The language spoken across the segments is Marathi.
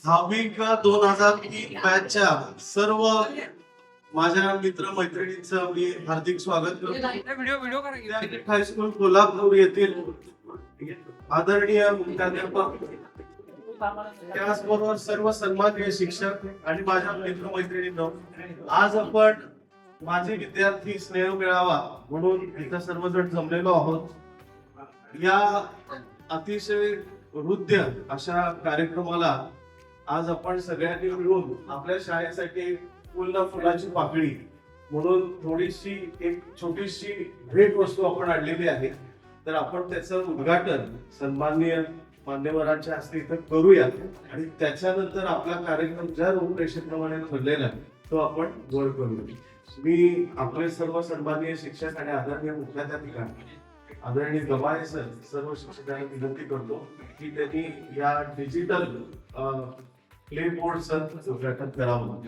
भाविक 2003 बॅचच्या सर्व माझ्या मित्र मैत्रिणींचं मी हार्दिक स्वागत करतो. हायस्कूल कोल्हापूर येथील आदरणीय मुख्याध्यापक, त्याचबरोबर सर्व सन्माननीय शिक्षक आणि माझ्या मित्र मैत्रिणींनो, आज आपण माझे विद्यार्थी स्नेह मेळावा म्हणून इथं सर्वजण जमलेलो आहोत. या अतिशय हृदय अशा कार्यक्रमाला आज आपण सगळ्यांनी मिळून आपल्या शाळेसाठी फुल ना फुलाची पाकळी म्हणून थोडीशी एक छोटीशी भेट वस्तू आपण आणलेली आहे. तर आपण त्याचं उद्घाटन सन्माननीय मान्यवरांच्या हस्ते इथं करूया आणि त्याच्यानंतर आपला कार्यक्रम ज्या रूपरेषेप्रमाणे ठरलेला आहे तो आपण गोल करूया. मी आपले सर्व सन्माननीय शिक्षक आणि आदरणीय मुख्याध्यापिका आदरणीय गबाळे सर सर्व शिक्षकांना विनंती करतो की त्यांनी या डिजिटल प्ले बोर्डचं उद्घाटन करावं.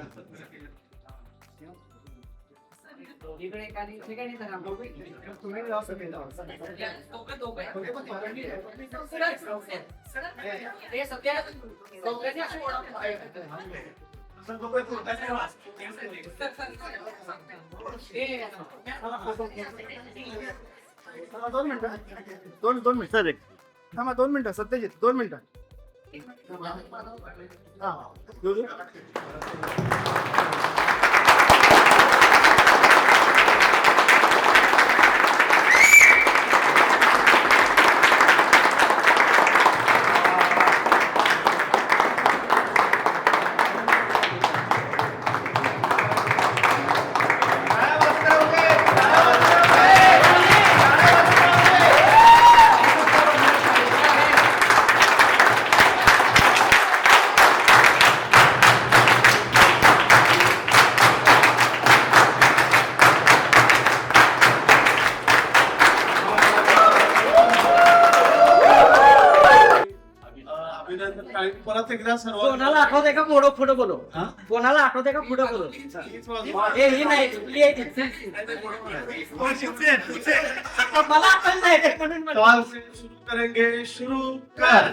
दोन मिनिट सर, थांबा 2 मिनिटं. सत्यजित 2 मिनिटं. परत एकदा सर्व कोणाला आठवतंय का पुढं बोलो? कोणाला आठवतंय का पुढं बोलो? ही नाही चुकली आहे ती. मला आठवण नाही म्हणून सवाल से शुरू करेंगे. शुरू कर.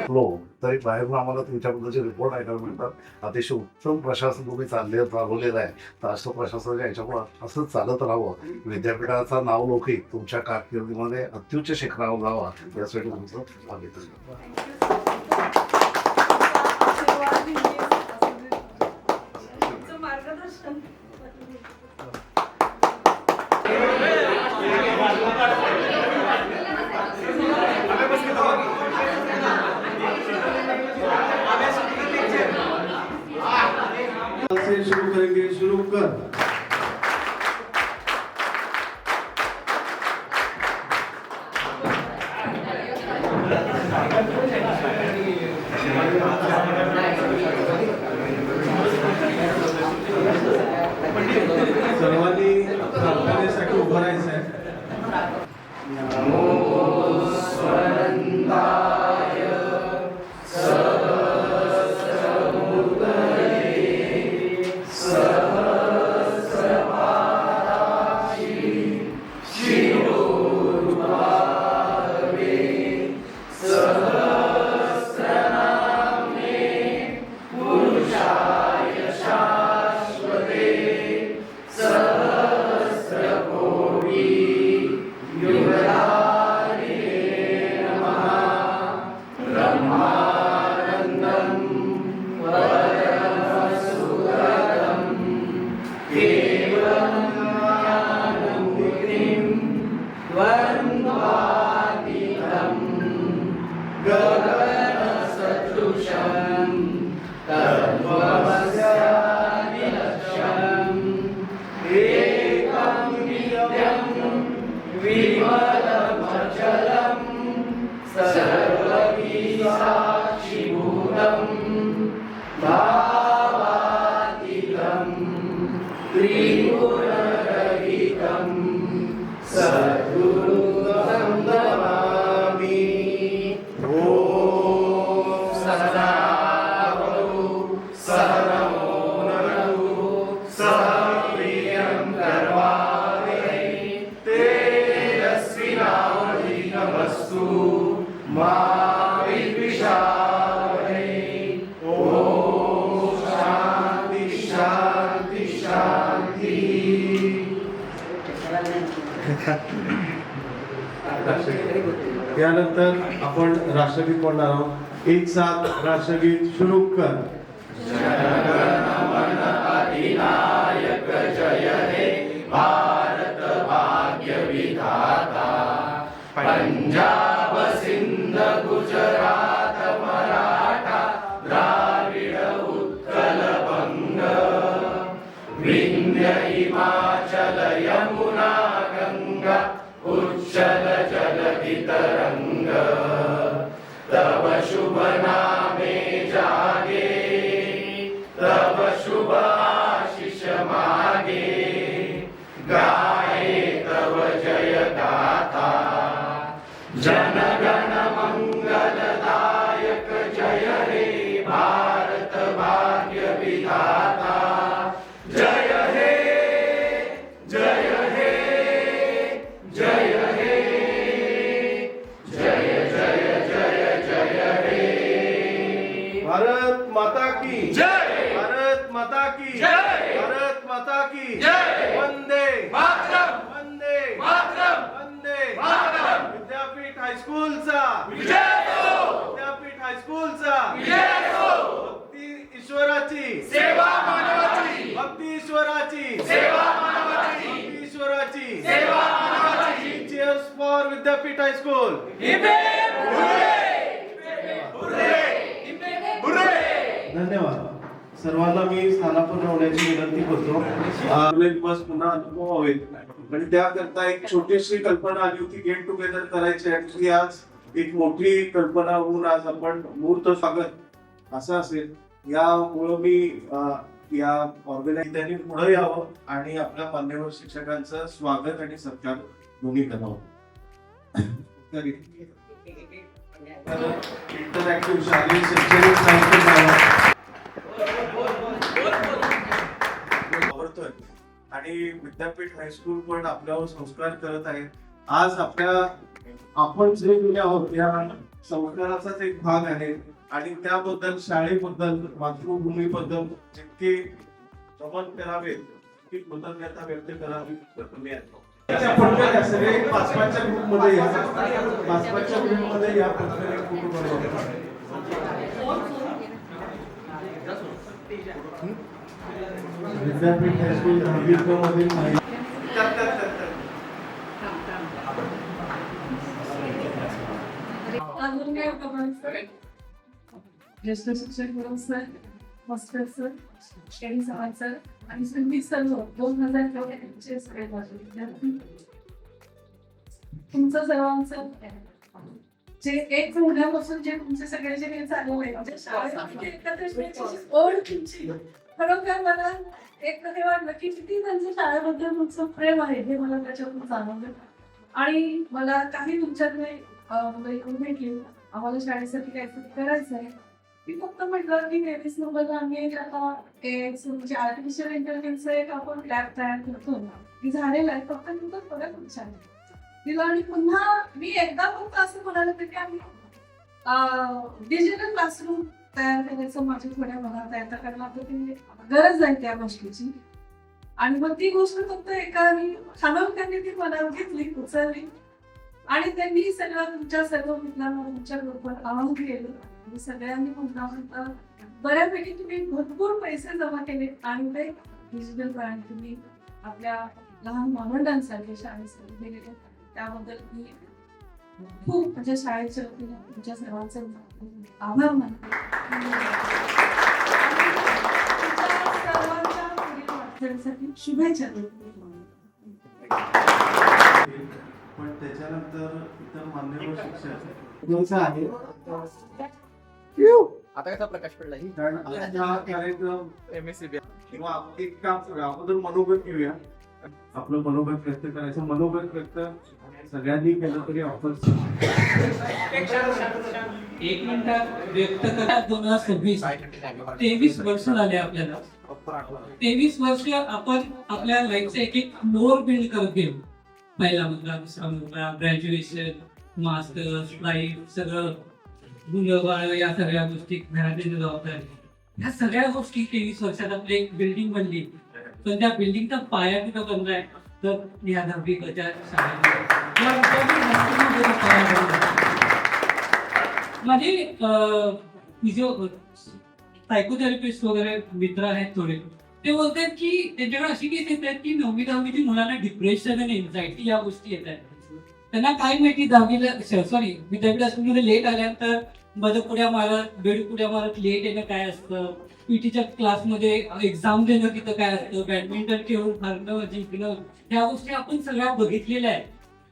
Flow. तरी बाहेरून आम्हाला तुमच्याबद्दलचे रिपोर्ट ऐकायला मिळतात. अतिशय उत्तम प्रशासन तुम्ही चालवलेलं आहे. तर असं प्रशासनाच्या याच्यामुळं असंच चालत राहावं, विद्यापीठाचा नावलौकिक तुमच्या कारकिर्दीमध्ये अत्युच्च शिखरावर जावा यासाठी तुमचं अभिनंदन. मार्गदर्शन से शुरू करेंगे, शुरू कर. सर्वांनी प्रार्थनेसाठी उभं राहायचं आहे. यानंतर आपण राष्ट्रगीत म्हणणार आहोत. एक साथ राष्ट्रगीत शुरू कर. पंजाब सिंध गुजरात मराठा द्राविड उत्कल बंग विंध्य हिमाचल यमुना गंगा उच्चल जलधि तरंग तब शुभ नामे जागे तब शुभ आशीष मागे गाये तब जय गाथा जनगण मंगलदायक जय हे भारत भाग्य विधाता जय हे जय हे जय हे जय जय जय जय हे. भारत माता की जय. भारत माता की जय. भारत माता की जय. वंदे मातरम. वंदे मातरम. वंदे मातरम. विद्यापीठ हायस्कूलचा विजय हो. विद्यापीठ हायस्कूलचा विजय हो. भक्ती ईश्वराची सेवा मानवाची भक्ती ईश्वराची सेवा मानवाची भक्ती ईश्वराची सेवा मानवाची. Cheers for Vidyapeeth high school. Hip hooray hooray hip hooray. धन्यवाद. सर्वांना मी स्थानापन्न होण्याची विनंती करतो. आपले दिवस पुन्हा अनुभवावेत आणि त्याकरता एक छोटीशी कल्पना आली होती, गेट टुगेदर करायची. ऍक्च्युली आज एक मोठी कल्पना होऊन आज आपण मूर्त स्वागत असं असेल यामुळं मी या ऑर्गनाइज त्यांनी पुढे यावं आणि आपल्या मान्यवर शिक्षकांचं स्वागत आणि सत्कार दोन्ही करावं. इंटरॅक्टिव्ह शालेय शैक्षणिक साहित्य आवडतोय आणि विद्यापीठ हायस्कूल पण आपल्यावर संस्कार करत आहे. आज आपण जे गेले आहोत या संस्काराचाच एक भाग आहे. आणि त्याबद्दल शाळेबद्दल मातृभूमीबद्दल जितके नमन करावे तितकी कृतज्ञता व्यक्त करावी तुम्ही सगळे 5-5च्या ग्रुपमध्ये या 5-5च्या ग्रुपमध्ये या प्रत्येक फोटो बनवा. विद्यापीठ हायस्कूल 10वी मधील माहिती अजून काय होतं सर? ज्येष्ठ शिक्षक म्हणून sir, master sir, Sheni Chavan sir आणि तुम्ही सर्व 2000 सगळे माझे विद्यार्थी, तुमचं सर्वांचं जे एक महिन्यापासून जे तुमचे सगळे जे चालू आहे म्हणजे शाळेत एकत्र येण्याची ओढ तुमची खरोखर मला एक हे वाटलं की किती त्यांच्या शाळेबद्दल तुमचं प्रेम आहे हे मला त्याच्यातून जाणवलं. आणि मला काही तुमच्याकडे येऊन भेटली आम्हाला शाळेसाठी काहीतरी करायचं आहे. मी फक्त म्हटलं की 23 नंबरला आम्ही आता म्हणजे आर्टिफिशियल इंटेलिजन्सचा एक आपण लॅब तयार करतो ना की झालेलं आहे फक्त तुमचं बघा तुमच्या दिलं. आणि पुन्हा मी एकदा फक्त असं म्हणाले होते की आम्ही डिजिटल क्लासरूम तयार करायचं माझ्या थोड्या मनात तयार करायला ती गरज आहे त्या गोष्टीची. आणि मग ती गोष्ट फक्त एका खानवकरांनी ती मनावर घेतली उचलली आणि त्यांनी सगळं तुमच्या सर्व मित्रांना तुमच्या ग्रुपवर आवाहन केलं. सगळ्यांनी म्हणता बऱ्यापैकी तुम्ही भरपूर पैसे जमा केले आणि ते डिजिटल ब्रँड तुम्ही आपल्या लहान मावंडांसाठी शाळेसाठी दिलेले त्याबद्दल मी खूप म्हणजे शाळेच्या वतीने तुमच्या सर्वांचे आभार मानते. सर्वांच्या पुढील वाटचालीसाठी शुभेच्छा देते. पण त्याच्यानंतर इतर मान्यवर शिक्षक आहे आता कसा प्रकाश पडला ही कारण आता हा कार्यक्रम किंवा एक काम करूया अगोदर मनोगत घेऊया. आपलं मनोगत व्यक्त करायचं मनोगत व्यक्त सगळ्यांनी केलं तरी ऑफर्स एक मिनिटात व्यक्त करा. 2026 23 वर्ष झाले आपल्याला. 23 वर्ष आपण आपल्या लाईफचा एक एक फ्लोअर बिल्ड करत गेलो. पहिला मुद्दा, दुसरा मुद्दा, ग्रॅज्युएशन, मास्टर्स, लाईफ, सगळं मुलं बाळ या सगळ्या गोष्टी घरातील जबाबदारी ह्या सगळ्या गोष्टी 23 वर्षात आपली एक बिल्डिंग बनली. पण त्या बिल्डिंगचा पाया कुठं बनलाय तर या 10वीच्या माझे सायकोथेरपिस्ट वगैरे मित्र आहेत थोडे ते बोलतात की त्यांच्याकडे अशी केस येत आहेत की 9वी 10वीची मुलांना डिप्रेशन आणि एन्झायटी या गोष्टी येत आहेत. त्यांना काय माहिती 10वीला सॉरी विद्यापीठ हायस्कूलमध्ये लेट आल्यानंतर माझं पुढ्या मारत बेड पुढ्या मारत लेट येणं काय असतं, पीटीच्या क्लासमध्ये एक्झाम देणं तिथं काय असतं, बॅडमिंटन खेळून हरणं जिंकणं ह्या गोष्टी आपण सगळ्या बघितलेल्या आहेत.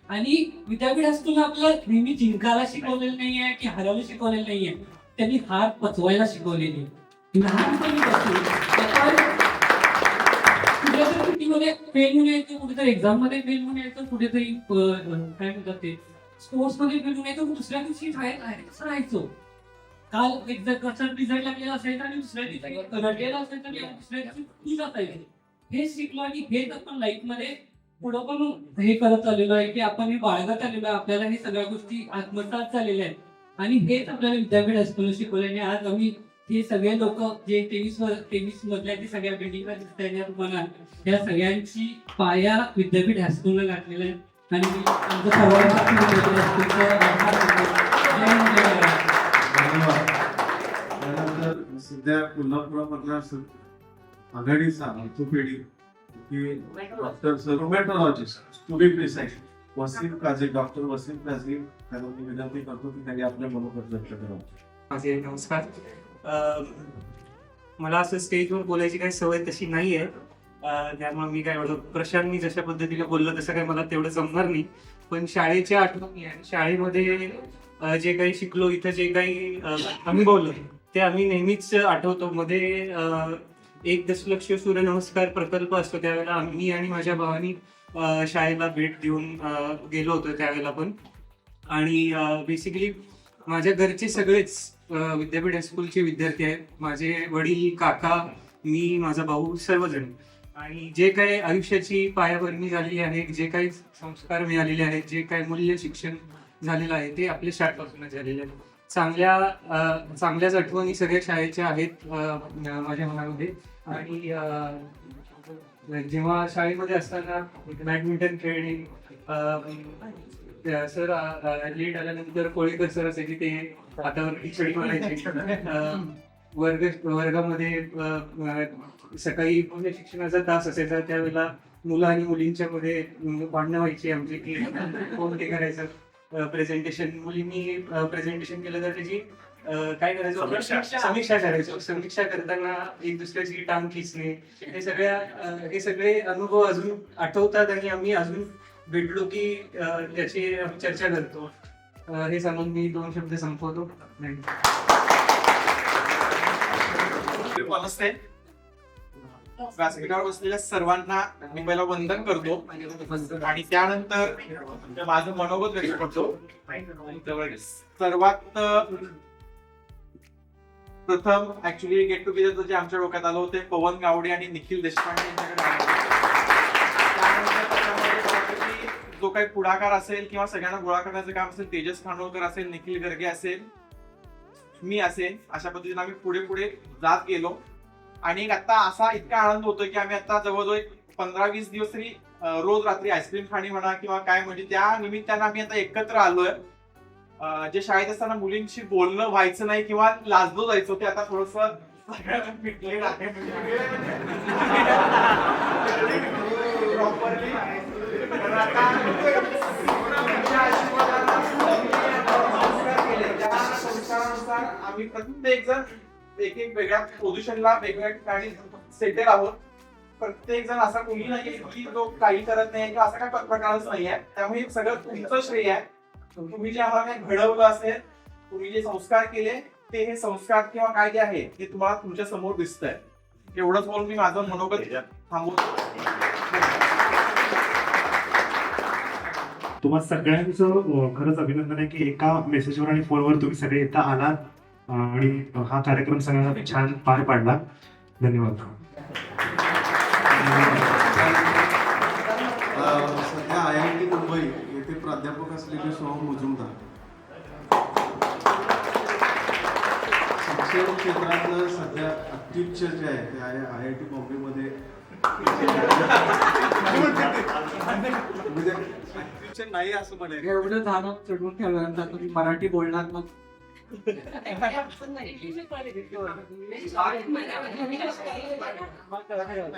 आणि विद्यापीठ हायस्कूलला आपल्याला नेहमी जिंकायला शिकवलेलं नाहीये की हरायला शिकवलेलं नाहीये, त्यांनी हार पचवायला शिकवलेली. लहानपणीपासून कुठेतरी फेल म्हणून यायचं, कुठेतरी एक्झाम मध्ये फेल म्हणून यायचं, कुठेतरी काय म्हणतात ते स्पोर्ट्स मध्ये फेल म्हणून यायचं, दुसऱ्या दिवशी राहायचो. काल एकदा कसा रिझल्ट लागलेला असायचा आणि दुसऱ्या दिवशी रडलेला असायचा आणि दुसऱ्या दिवशी खुश असायचं. हे शिकलो आणि हेच आपण लाईफ मध्ये पुढं पण हे करत आलेलो आहे की आपण हे बाळगत आलेलो आहे. आपल्याला हे सगळ्या गोष्टी आत्मसात झालेल्या आहेत आणि हेच आपल्याला विद्यापीठ हायस्कूल शिकवलं. आणि आज आम्ही हे सगळे लोक जे 23 मधल्या ते सगळ्या बिल्डिंगला दिसतात तुम्हाला या सगळ्यांची पाया विद्यापीठ हायस्कूलला घातलेला आहे. आणि आमचं त्यानंतर सध्या कोल्हापुरामधला आघाडीचा orthopaedic doctor rheumatologist to be precise Wasim Kazi, doctor Wasim Kazi त्यांना मी विनंती करतो की त्यांनी आपल्या मनोगत व्यक्त करावं. माझे नमस्कार. मला असं स्टेजवर बोलायची काही सवय तशी नाही आहे, त्यामुळे मी काय एवढं प्रशांतनी जशा पद्धतीने बोललं तसं काही मला तेवढं जमणार नाही. पण शाळेच्या आठवणी आणि शाळेमध्ये जे काही शिकलो, इथं जे काही अनुभवलं ते आम्ही नेहमीच आठवतो. मध्ये 1 दशलक्ष सूर्यनमस्कार प्रकल्प असतो, त्यावेळेला मी आणि माझ्या भावानी शाळेला भेट देऊन गेलो होतो त्यावेळेला पण. आणि बेसिकली माझ्या घरचे सगळेच विद्यापीठ हायस्कूलचे विद्यार्थी आहेत. माझे वडील, काका, मी, माझा भाऊ सर्वजण. आणि जे काही आयुष्याची पायाभरणी झालेली आहे, जे काही संस्कार मिळालेले आहेत, जे काही मूल्य शिक्षण झालेलं आहे ते आपल्या शाळेपासूनच झालेलं आहे. चांगल्याच आठवणी सगळ्या शाळेच्या आहेत माझ्या मनामध्ये. आणि जेव्हा शाळेमध्ये असताना बॅडमिंटन खेळणे, सर लेट आल्यानंतर कोळीकर सर असायचे, ते हातावरती छडी मारायचे. वर्गामध्ये सकाळी म्हणजे शिक्षणाचा तास असायचा, त्यावेळेला मुलं आणि मुलींच्या मध्ये भांडणं व्हायची आमची की कोण ते करायचं प्रेझेंटेशन. मुलींनी प्रेझेंटेशन केलं तर त्याची काय करायचं, समीक्षा करायचो. समीक्षा करताना एक दुसऱ्याची टांग खिचणे, हे सगळे अनुभव अजून आठवतात आणि आम्ही अजून भेटलो की त्याची चर्चा करतो. हे सांगून मी 2 शब्द संपवतो. नमस्ते. व्यासपीठावर बसलेल्या सर्वांना मी पहिला वंदन करतो आणि त्यानंतर माझं मनोगत व्यक्त करतो. सर्वात प्रथम ऍक्च्युली गेट टुगेदर जे आमच्या डोक्यात आलं होते पवन गावडे आणि निखिल देशपांडे यांच्याकडे आलं होतं. त्यानंतर त्याच्यामध्ये बऱ्यापैकी जो काही पुढाकार असेल किंवा सगळ्यांना गोळा करण्याचं काम असेल, तेजस खानोलकर असेल, निखिल गर्गे असेल, मी असेल, अशा पद्धतीने आम्ही पुढे पुढे जात गेलो. आणि आता असा इतका आनंद होतोय की आम्ही आता जवळजवळ 15-20 दिवस तरी रोज रात्री आईस्क्रीम खाणी म्हणा किंवा काय, म्हणजे त्या निमित्तानं आम्ही आता एकत्र आलोय. जे शाळेत असताना मुलींशी बोलणं व्हायचं नाही किंवा लाजलो जायचो, ते आता थोडस मिटलेलं आहे. प्रॉपरली संस्कारानुसार आम्ही प्रत्येक जण एक वेगळ्या पोझिशनला वेगवेगळ्या ठिकाणी सेटल आहोत. प्रत्येक जण असा कोणी नाही की जो काही करत नाही किंवा असा काही प्रकारच नाही आहे. त्यामुळे सगळं तुमचं श्रेय आहे. तुम्ही जे आम्हाला घडवलं असेल, तुम्ही जे संस्कार केले, ते हे संस्कार किंवा काय जे आहे हे तुम्हाला तुमच्या समोर दिसतंय. एवढंच बोलून मी माझं मनोगत थांबवतो. तुम्हा सगळ्यांचं खरंच अभिनंदन आहे की एका मेसेजवर आणि फोनवर तुम्ही सगळे इथं आलात आणि हा कार्यक्रम सगळ्यांना छान पार पाडला. धन्यवाद. सध्या IIT मुंबई येथे प्राध्यापक असलेले सोहम मुजुमदार शिक्षण क्षेत्रातलं सध्या अत्युच्च जे आहे ते आहे IIT बॉम्बेमध्ये. म्हणजे अत्युच्च नाही असं म्हणायचं. एवढं झालं चढवून ठेवल्यानंतर तुम्ही मराठी बोलणार मग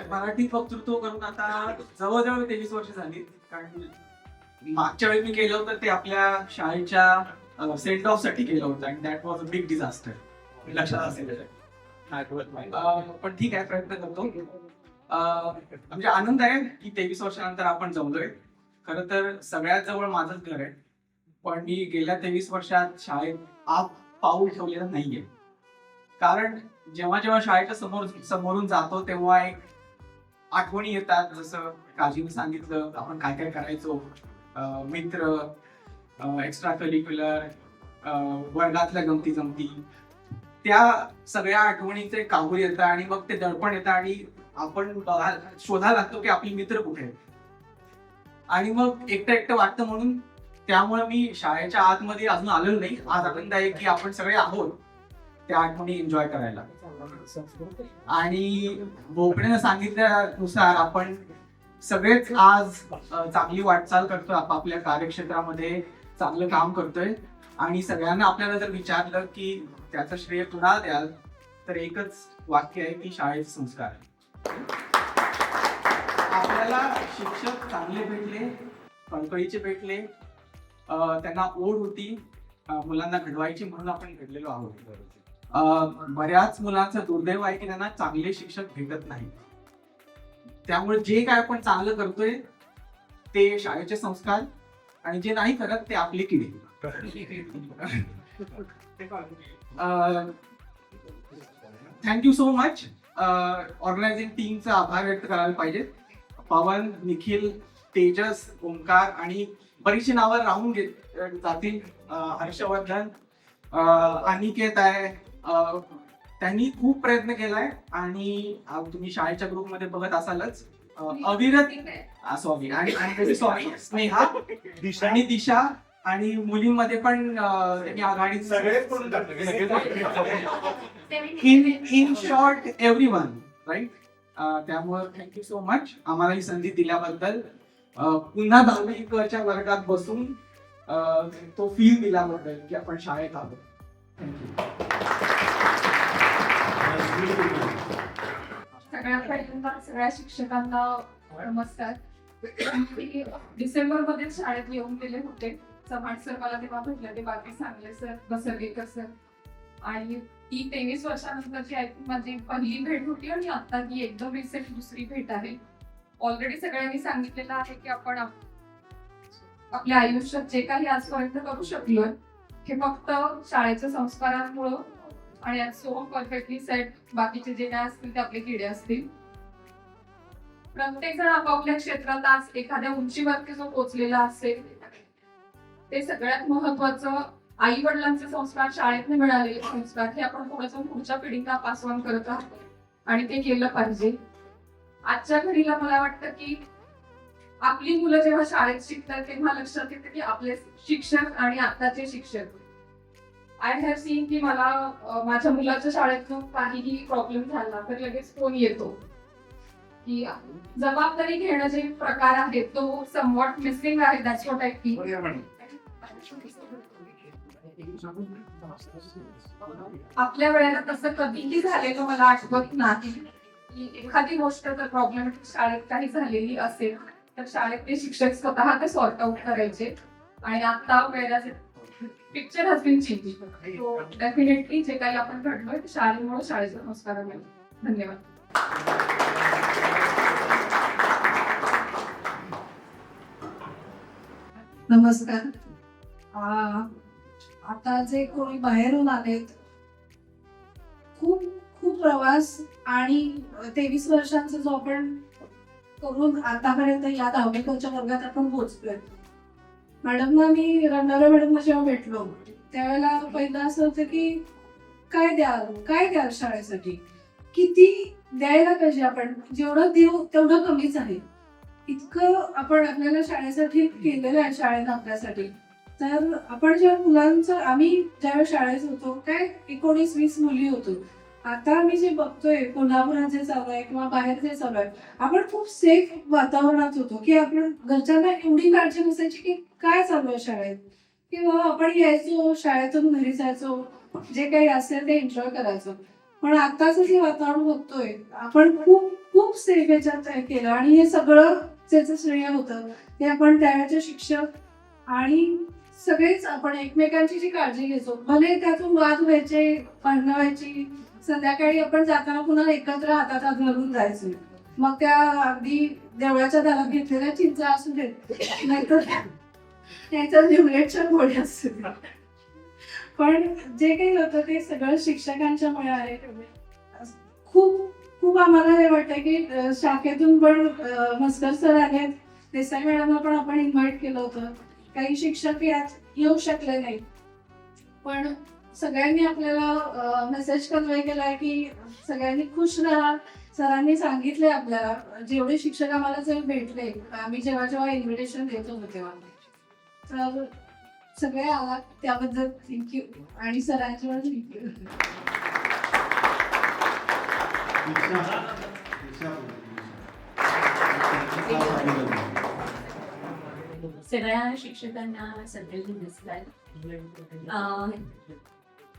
मराठी वक्तृत्व करून आता जवळजवळ 23 वर्ष झाली. कारण मागच्या वेळी मी केलं होतं ते आपल्या शाळेच्या सेंड ऑफ साठी केलं होतं आणि that was a big disaster. लक्षात असेल पण ठीक आहे, प्रयत्न करतो. म्हणजे आनंद आहे की 23 वर्षानंतर आपण जमलोय. खरं तर सगळ्यात जवळ माझंच घर आहे, पण मी गेल्या 23 वर्षात शाळेत आत पाऊल ठेवलेलं नाहीये. कारण जेव्हा जेव्हा शाळेच्या समोरून जातो तेव्हा एक आठवणी येतात. जसं काजीने सांगितलं आपण काय काय करायचो, मित्र, एक्स्ट्रा करिक्युलर, वर्गातल्या गमती जमती, त्या सगळ्या आठवणीचे काबूल येतं आणि मग ते दडपण येतं आणि आपण शोधायला लागतो की आपले मित्र कुठे आहेत. आणि मग एकटं वाटतं. म्हणून त्यामुळे मी शाळेच्या आतमध्ये अजून आलेलो नाही. आज आनंद आहे की आपण सगळे आहोत त्या आठवणी एन्जॉय करायला. आणि भोपळेनं सांगितल्यानुसार आपण सगळेच आज चांगली वाटचाल करतोय, आपापल्या कार्यक्षेत्रामध्ये चांगलं काम करतोय. आणि सगळ्यांना आपल्याला जर विचारलं की त्याचं श्रेय कुणाला द्याल तर एकच वाक्य आहे की शाळेचे संस्कार. आपल्याला शिक्षक चांगले भेटले, कळकळीचे भेटले, त्यांना ओढ होती मुलांना घडवायची, म्हणून आपण घडलेलो आहोत. बऱ्याच मुलांचं दुर्दैव आहे की त्यांना चांगले शिक्षक भेटत नाही. त्यामुळे जे काय आपण चांगलं करतोय ते शाळेचे संस्कार आणि जे नाही करत ते आपली किडी. Thank you so much. ऑर्गनायझिंग टीमचा आभार व्यक्त करायला पाहिजे. पवन, निखिल, तेजस, ओंकार आणि बरीचशी नावं राहून जातील. हर्षवर्धन, अनिकेत आहे. त्यांनी खूप प्रयत्न केलाय आणि तुम्ही शाळेच्या ग्रुपमध्ये बघत असालच. अविरत सॉरी आणि स्नेहा आणि दिशा आणि मुलींमध्ये पण त्यांनी आघाडी सगळेच करून टाकले इन शॉर्ट एव्हरीवन राईट. त्यामुळे थँक्यू सो मच आम्हाला ही संधी दिल्याबद्दल. पुन्हा 10वीच्या वर्गात बसून तो फील दिल्याबद्दल की आपण शाळेत आलो. सगळ्यात पहिल्यांदा सगळ्या शिक्षकांना नमस्कार. मी डिसेंबरमध्ये शाळेत येऊन गेले होते. चव्हाण सर मला तेव्हा भेटले, ते बाकी सांगले सर, बसरगेकर सर. आणि ती 23 वर्षानंतरची आय थिंक माझी पहिली भेट होती आणि आता ती एकदम रिसेंट दुसरी भेट आहे. ऑलरेडी सगळ्यांनी सांगितलेलं आहे की आपण आपल्या आयुष्यात जे काही आजपर्यंत करू शकलोय हे फक्त शाळेच्या संस्कारांमुळं आणि सो परफेक्टली सेट बाकीचे जे काय असतील ते आपले किडे असतील. प्रत्येक जण आपापल्या क्षेत्रात आज एखाद्या उंचीवरती जो पोहोचलेला असेल ते सगळ्यात महत्वाचं आई वडिलांचे संस्कार, शाळेतने मिळालेले संस्कार हे आपण थोडंसं पुढच्या पिढीला पास ऑन करत आहोत आणि ते केलं पाहिजे. आजच्या घडीला मला वाटतं की आपली मुलं जेव्हा शाळेत शिकतात तेव्हा लक्षात येतं की आपले शिक्षक आणि आताचे शिक्षक, आय हॅव सीन की मला माझ्या मुलाच्या शाळेतून काहीही प्रॉब्लेम झाला तर लगेच फोन येतो की जबाबदारी घेणं जे प्रकार आहे तो समवॉट मिसिंग आहे. That's what I feel. आपल्या वेळेला तसं कधीही झालेलं मला आठवत नाही की एखादी गोष्ट जर प्रॉब्लेमॅटिक शाळेत काही झालेली असेल तर शाळेतले शिक्षक स्वतः ते सॉर्ट आउट करायचे. आणि आता वेळेला picture has been change. So definitely जे काही आपण घडलोय ते शाळेमुळे शाळेच्या संस्कारामुळे. धन्यवाद. नमस्कार. आता जे कोणी बाहेरून आलेत, खूप खूप प्रवास आणि 23 वर्षांचा जो आपण करून आतापर्यंत या 10वीच्या वर्गात आपण पोहोचलोय. मॅडमना मी रंगारा मॅडमना जेव्हा भेटलो त्यावेळेला पहिलं असं होतं की काय द्याल शाळेसाठी, किती द्यायला पाहिजे, आपण जेवढं देऊ तेवढं कमीच आहे. इतकं आपण आपल्याला शाळेसाठी केलेलं आहे शाळेनं आपल्यासाठी. तर आपण जेव्हा मुलांचं, आम्ही ज्यावेळेस शाळेत होतो काय 19-20 मुली होतो. आता आम्ही जे बघतोय कोल्हापुरात जे चालू आहे किंवा बाहेर जे चालू आहे, आपण खूप सेफ वातावरणात होतो की आपण घरच्यांना एवढी काळजी नसायची की काय चालू आहे शाळेत, किंवा आपण यायचो शाळेतून घरी जायचो, जे काही असेल ते एन्जॉय करायचो. पण आताच जे वातावरण बघतोय आपण खूप खूप सेफ याच्यात केलं. आणि हे सगळं त्याचं श्रेय होतं ते आपण त्यावेळेचे शिक्षक आणि सगळेच आपण एकमेकांची जी काळजी घ्यायचो. भले त्यातून वाद व्हायचे, भांडणं व्हायची, संध्याकाळी आपण जाताना पुन्हा एकत्र हातात हात घालून जायचो. मग त्या अगदी देवळाच्या दारात घेतलेल्या चिंचा असू देत, नाहीतर त्याच्या लिमलेटच्या गोळ्या असू देत, पण जे काही होतं ते सगळं शिक्षकांच्या मुळे आहे. खूप खूप आम्हाला हे वाटतं की शाखेतून पण मस्कर सर आहेत, देसाई मॅडमला पण आपण इन्व्हाइट केलं होतं. काही शिक्षक यात येऊ शकले नाही, पण सगळ्यांनी आपल्याला मेसेज कन्वे केलाय की सगळ्यांनी खुश राहा. सरांनी सांगितले आपल्याला, जेवढे शिक्षक आम्हाला जे भेटले, आम्ही जेव्हा जेव्हा इन्व्हिटेशन देत होतो तेव्हा, तर सगळे आलात त्याबद्दल थँक्यू. आणि सरांच्या पण थँक्यू. सगळ्या शिक्षकांना सगळ्यांनी नमस्कार.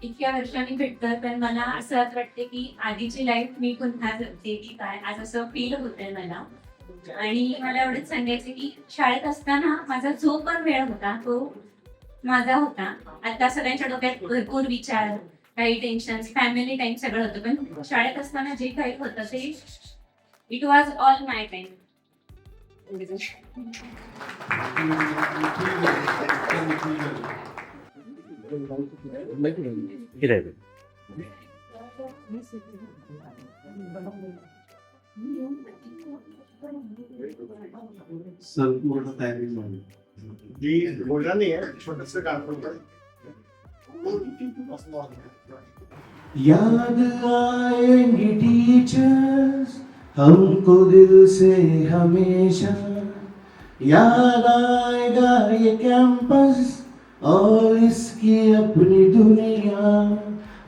इतक्या वर्षांनी भेटतं तर मला असं वाटते की आधीची लाईफ मी पुन्हा जगते की काय, आज असं फील होतंय मला. आणि मला एवढंच सांगायचं की शाळेत असताना माझा जो पण वेळ होता तो माझा होता. आता सगळ्यांच्या डोक्यात भरपूर विचार, काही टेन्शन, फॅमिली टाइम सगळं होतं, पण शाळेत असताना जे काही होतं ते it was all my time. Sir पूर्ण तयारी झाली. ही गोल्डन नाही आहे, छोटंसं काम करतो. याद आएंगी टीचर्स हमको दिल से हमेशा, याद आएगा ये कैंपस और इसकी अपनी दुनिया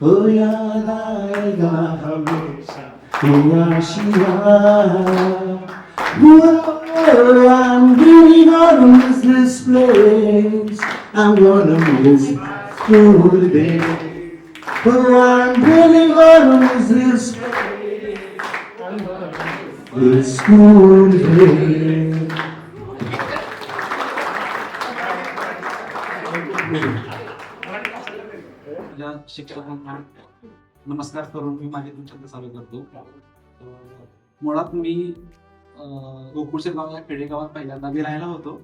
हो याद आएगा हमेशा आशिया I'm dreaming gonna miss this place. I'm gonna miss school day. Oh, I'm really gonna miss this place. This school day. माझ्या शिक्षकांना नमस्कार करून मी माझे तुमच्याकडे चालू करतो. मुळात मी गोकुळशेत गाव या खेडेगावात पहिल्यांदा मी राहायला होतो.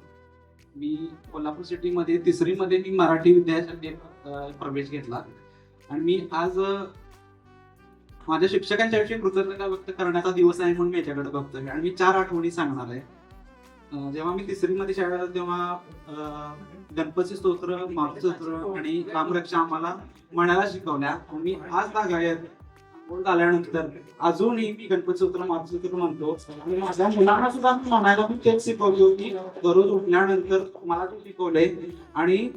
मी कोल्हापूर सिटीमध्ये 3री मध्ये मी मराठी विद्याशाखेत प्रवेश घेतला आणि मी आज माझ्या शिक्षकांच्या विषयी कृतज्ञता व्यक्त करण्याचा दिवस आहे म्हणून मी याच्याकडे बघतोय आणि मी 4 आठवणी सांगणार आहे. जेव्हा मी 3री मध्ये शाळेत होतो तेव्हा गणपती स्तोत्र, मारुती स्तोत्र आणि रामरक्षा आम्हाला म्हणायला शिकवल्या. मी आज तागायत झाल्यानंतर अजूनही मी गणपती स्तोत्र, मारुती स्तोत्र म्हणतो आणि माझ्या मुलांना सुद्धा मी म्हणायला मी तेच शिकवतो की दररोज उठल्यानंतर मला ते शिकवलंय. आणि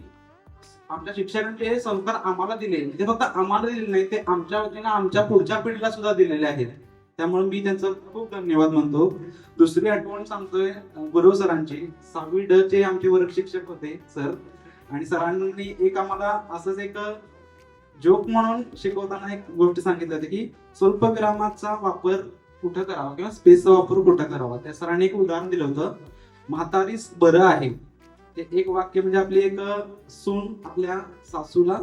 आमच्या शिक्षकांचे संस्कार आम्हाला दिले, ते फक्त आम्हाला दिले नाही, ते आमच्या वतीने आमच्या पुढच्या पिढीला सुद्धा दिलेले आहेत. त्यामुळे मी त्यांचं खूप धन्यवाद म्हणतो. दुसरी आठवण सांगतोय गुरु सरांची. 6वी ड चे आमचे वर्ग शिक्षक होते सर, आणि सरांनी एक आम्हाला असंच एक जोक म्हणून शिकवताना एक गोष्ट सांगितली होती की स्वल्पविरामाचा वापर कुठं करावा किंवा स्पेसचा वापर कुठं करावा. त्या सरांनी एक उदाहरण दिलं होतं, म्हातारीस बरं आहे. ते एक वाक्य म्हणजे आपली एक सून आपल्या सासूला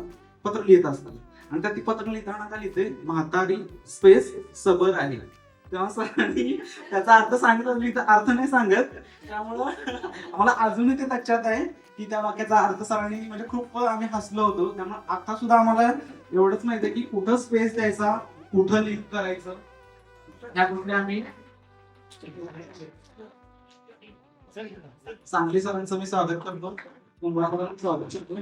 पत्र लिहित असतात आणि त्या ती पत्र लिहिताना काय लिहिते, म्हातारी स्पेस सबर आहे. तेव्हा सरांनी त्याचा अर्थ सांगितला, मी अर्थ नाही सांगत. त्यामुळं आम्हाला अजूनही ते लक्षात आहे की त्या वाक्याचा अर्थ सरांनी, म्हणजे खूप आम्ही हसलो होतो. त्यामुळे आता सुद्धा आम्हाला एवढंच माहिती आहे की कुठं स्पेस द्यायचा, कुठं लिंक करायचं, या गोष्टी आम्ही सांगली सरांचं मी स्वागत करतो. स्वागत करतो.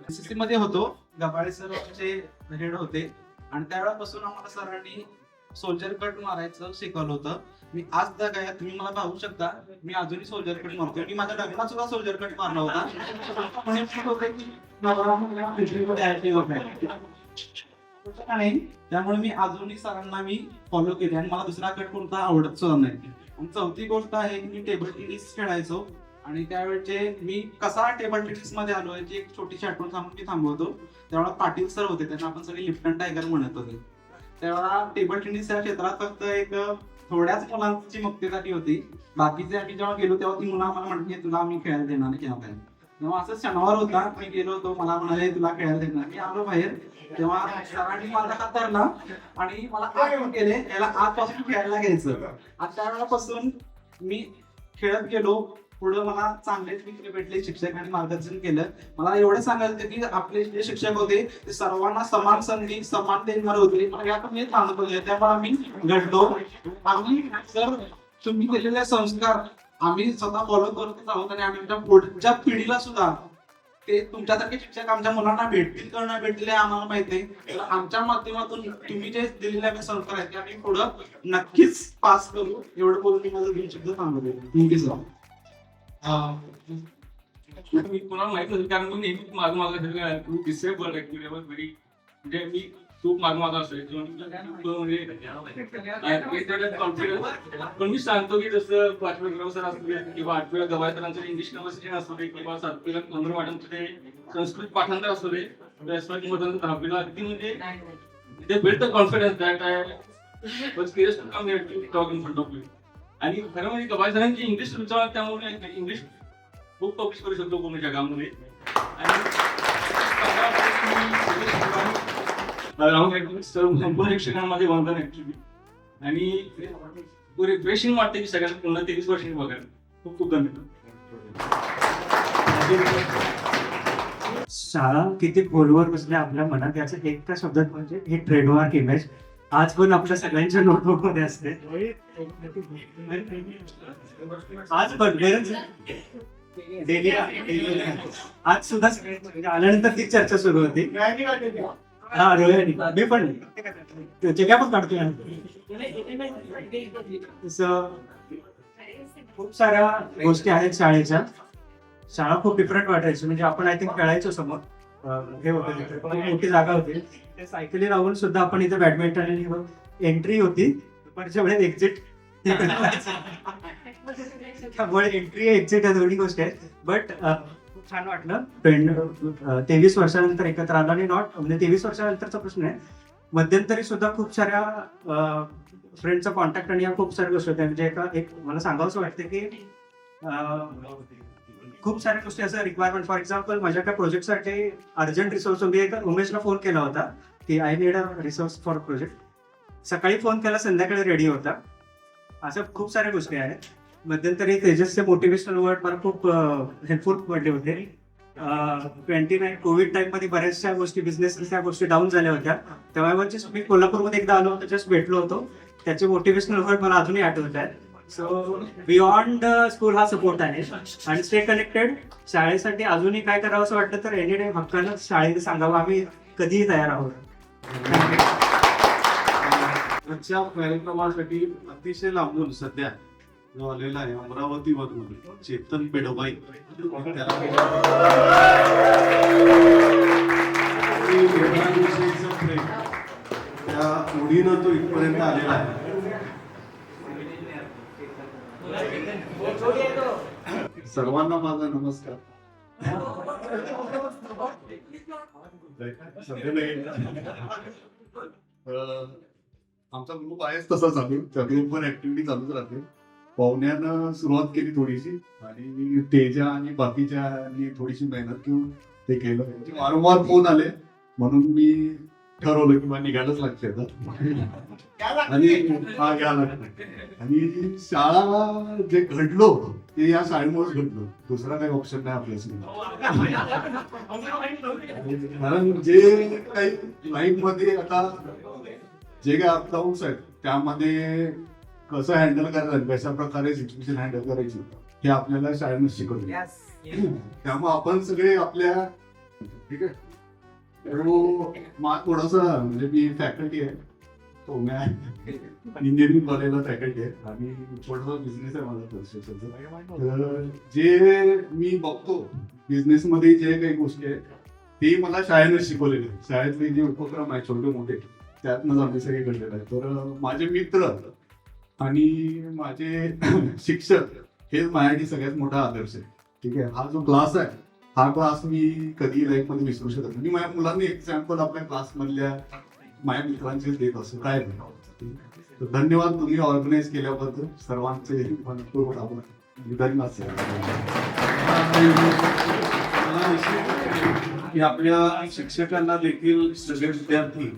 SSC मध्ये होतो, गबाळे सर आमचे हेड होते आणि त्यावेळेपासून आम्हाला सरांनी सोल्जर कट मारायचं शिकवलं होतं. मी आज त्या काय तुम्ही मला पाहू शकता, मी अजूनही सोल्जर कट मारतोय. मी माझ्या लग्नात सुद्धा सोल्जर कट मारला होता. त्यामुळे मी अजूनही सरांना मी फॉलो केले आणि मला दुसरा कट कोणता आवडत सुद्धा नाही. आणि 4थी गोष्ट आहे की मी टेबल टेनिस खेळायचो आणि त्यावेळेचे मी कसा टेबल टेनिस मध्ये आलो याची एक छोटीशी आठवण सांगून मी थांबवतो. तेव्हा पाटील सर होते, त्यांना आपण सगळे लिफ्टन टायगर म्हणत होते. तेव्हा टेबल टेनिस या क्षेत्रात फक्त एक थोड्याच मुलांची मुक्तीसाठी होती. बाकीचे आम्ही जेव्हा गेलो तेव्हा ती मुलं आम्हाला म्हटली तुला आम्ही खेळायला देणार नाही किंवा काय. तेव्हा असं शनिवार होता, मी गेलो होतो, मला म्हणाले तुला खेळायला देणार. मी आलो बाहेर, तेव्हा सरांनी माझा हात धरला आणि मला आठवण केले याला आजपासून खेळायला घ्यायचं. आज त्यावेळेपासून मी खेळत गेलो पुढं. मला चांगलेच मित्र भेटले, शिक्षकांनी मार्गदर्शन केलं. मला एवढं सांगायचं की आपले जे शिक्षक होते ते सर्वांना समान संधी, समान देणारे होते. यात मी सांगत होते, त्यामुळे मी घडलो. आम्ही सर तुम्ही केलेले संस्कार आम्ही स्वतः फॉलो करत आहोत आणि आम्ही आमच्या पुढच्या पिढीला सुद्धा ते तुमच्यासारखे शिक्षक आमच्या मुलांना भेटतील का नाही भेटले आम्हाला माहिती आहे. तर आमच्या माध्यमातून तुम्ही जे दिलेले संस्कार आहेत ते आम्ही पुढं नक्कीच पास करू. एवढं बोलून मी माझं 2 शब्द सांगतो. Thank you sir. मी कोणाला माहित नसेल कारण मी नेहमी मागं मागं तू डिसेबल ऍक्च्युली म्हणजे मी खूप मागं मागं असायचो कॉन्फिडन्स. पण मी सांगतो की जसं 5व्या ग्राम सर असू दे किंवा 8व्या गवाय सरांचं इंग्लिश कन्व्हर्सेशन असू दे किंवा 7वीला पंधरा मॅडमचे संस्कृत पाठांतर असू दे, 10वीला अगदी म्हणजे ते build the confidence that I was curious to come here to talk in front of you. आणि खरं म्हणजे गवाय सरांची इंग्लिश विचार त्यामुळे इंग्लिश खूप पब्लिश करू शकतो पूर्ण जगामध्ये. संपूर्ण शिक्षकांमध्ये वंदन ऍक्च्युली. आणि रिफ्रेशिंग वाटते की सगळ्यांना पुन्हा 23 वर्षांनी बघायला. खूप खूप धन्यवाद. शाळा किती खोलवर बसल्या आपल्या मनात याचं एका शब्दात म्हणजे हे ट्रेडमार्क इमेज आज पण आपल्या सगळ्यांच्या नोटबुक मध्ये असते. आज पण डेली आज सुद्धा आल्यानंतर ती चर्चा सुरू होती. हा रोहिणी मी पण जग्या पण काढतोय तसं खूप साऱ्या गोष्टी आहेत शाळेच्या. शाळा खूप डिफरंट वाटायची, म्हणजे आपण आय थिंक खेळायचो समोर हे होतं तिथे, खूप मोठी जागा होती. त्या सायकली लावून सुद्धा आपण इथे बॅडमिंटन एंट्री होती, दुपारच्या वेळेत एक्झिट. त्यामुळे एंट्री एक्झिट या दोन्ही गोष्टी आहेत. बट खूप छान वाटलं. 23 वर्षानंतर एकत्र आलं आणि म्हणजे 23 वर्षानंतरचा प्रश्न आहे. मध्यंतरी सुद्धा खूप साऱ्या फ्रेंडचा कॉन्टॅक्ट आणि या खूप साऱ्या गोष्टी होत्या. म्हणजे एक मला सांगावंसं वाटतं की खूप साऱ्या गोष्टी असं रिक्वायरमेंट, फॉर एक्झाम्पल माझ्या त्या प्रोजेक्टसाठी अर्जंट रिसोर्स, मी एका उमेशला फोन केला होता की I need a resource for project. सकाळी फोन केला, संध्याकाळी रेडी होता. अशा खूप साऱ्या गोष्टी आहेत. मध्यंतरी तेजसचे मोटिवेशनल वर्ड मला खूप हेल्पफुल पडले होते. 29 कोविड टाइममध्ये बऱ्याचशा गोष्टी बिझनेस त्या गोष्टी डाऊन झाल्या होत्या. तेव्हा मी कोल्हापूरमध्ये एकदा आलो होतो, जस्ट भेटलो होतो. त्याचे मोटिवेशनल वर्ड मला अजूनही आठवत आहेत. सो बियॉन्ड स्कूल हा सपोर्ट आहे आणि स्टे कनेक्टेड. शाळेसाठी अजूनही काय करावं असं वाटलं तर एनी टाइम हक्कानं शाळेत सांगावं, आम्ही कधीही तयार आहोत. आजच्या कार्यक्रमासाठी अतिशय लांबून सध्या जो आलेला आहे अमरावतीमधून चेतन पेडोबाई, त्या ओढीनं तो इथपर्यंत आलेला आहे. सर्वांना माझा नमस्कार. आमचा ग्रुप आहेच तसा चालू, त्या ग्रुपवर ऍक्टिव्हिटी चालूच राहते. पाहुण्यानं सुरुवात केली थोडीशी आणि तेजा आणि बाकीच्या थोडीशी मेहनत घेऊन ते केलं. त्यांचे वारंवार फोन आले म्हणून मी ठरवलं की निघायलाच लागते आणि शाळा जे घडलो ते या शाळेमुळेच घडलो. दुसरा काही ऑप्शन नाही आपल्यासाठी. कारण जे काही लाईफ मध्ये आता जे काही अपडाऊन्स आहेत त्यामध्ये कसं हँडल करायचं, कशा प्रकारे सिच्युएशन हँडल करायची हे आपल्याला शाळेनं शिकवलं. त्यामुळे आपण सगळे आपल्या ठीक आहे. थोडासा म्हणजे मी फॅकल्टी आहे, तो इंजिनिअरिंग कॉलेजला फॅकल्टी आहे आणि थोडासा बिझनेस आहे माझा कन्स्ट्रक्शनचा. तर जे मी बघतो बिझनेस मध्ये जे काही गोष्टी आहेत ते मला शाळेनं शिकवलेले. शाळेतले जे उपक्रम आहेत छोटे मोठे त्यातनंच आम्ही सगळे घडलेलं आहे. तर माझे मित्र आणि माझे शिक्षक हेच माझ्यासाठी सगळ्यात मोठा आदर्श आहे. ठीक आहे. हा जो क्लास आहे हा क्लास मी कधी लाईफ मध्ये विसरू शकत नाही. मी माझ्या मुलांनी एक्झाम्पल आपल्या क्लास मधल्या माझ्या मित्रांचे देत असतो काय. तर धन्यवाद तुम्ही ऑर्गनाईज केल्याबद्दल सर्वांचे मनपूर्वक आभार. धन्यवाद. आपल्या शिक्षकांना देखील सगळे विद्यार्थी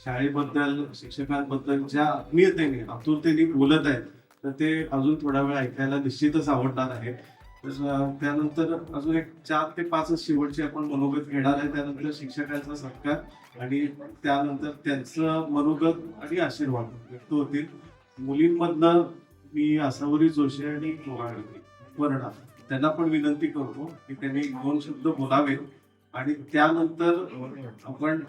शाळेबद्दल शिक्षकांबद्दल ज्या आत्मीयतेने आतुरतेने बोलत आहेत तर ते अजून थोडा वेळ ऐकायला निश्चितच आवडणार आहे. त्यानंतर अजून एक 4 ते 5 शेवटचे आपण मनोगत घेणार आहे. त्यानंतर शिक्षकांचा सत्कार आणि त्यानंतर त्यांचं मनोगत आणि आशीर्वाद व्यक्त होतील. मुलींमधनं मी आसावरी जोशी आणि वर्णा त्यांना पण विनंती करतो की त्यांनी 2 शब्द बोलावेत आणि त्यानंतर आपण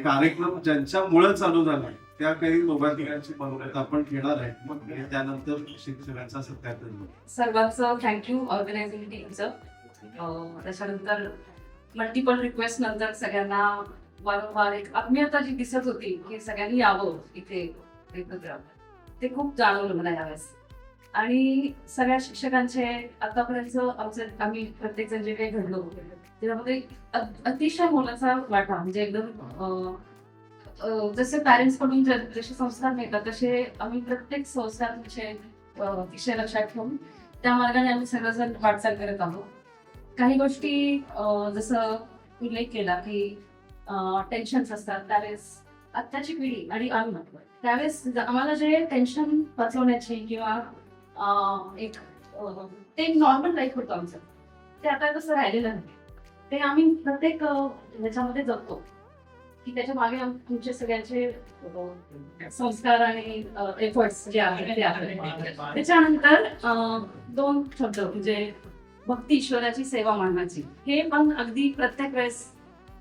कार्यक्रम ज्यांच्यामुळे चालू झाला त्या काही दोघांची मनोगत आपण घेणार आहे. मग त्यानंतर शिक्षकांचा सत्कार. सर्वांचं थँक्यू ऑर्गनायझिंग टीमचं. त्याच्यानंतर मल्टिपल रिक्वेस्ट नंतर सगळ्यांना वारंवार एक आत्मीयता जी दिसत होती की सगळ्यांनी यावं इथे एकत्र, ते खूप जाणवलं मला यावेळेस. आणि सगळ्या शिक्षकांचे आतापर्यंत आम्ही प्रत्येक जण जे काही घडलो त्याच्यामध्ये अतिशय मोलाचा वाटा. म्हणजे एकदम जसे पॅरेंट्स कडून जसे संस्कार मिळतात तसे आम्ही प्रत्येक संस्कारांचे विषय लक्षात ठेवून त्या मार्गाने आम्ही सगळेजण वाटचाल करत आहोत. काही गोष्टी जसं उल्लेख केला की टेन्शन्स असतात त्यावेळेस आत्ताची पिढी आणि आम्ही त्यावेळेस आम्हाला जे टेन्शन पचवण्याची किंवा एक ते नॉर्मल लाईफ होतं आमचं, ते आता तसं राहिलेलं नाही. ते आम्ही प्रत्येक ह्याच्यामध्ये जगतो की त्याच्या मागे तुमचे सगळ्यांचे संस्कार आणि एफर्ट्स जे आहेत ते आहेत. त्याच्यानंतर 2 शब्द म्हणजे भक्ती, ईश्वराची सेवा मानण्याची, हे पण अगदी प्रत्येक वेळेस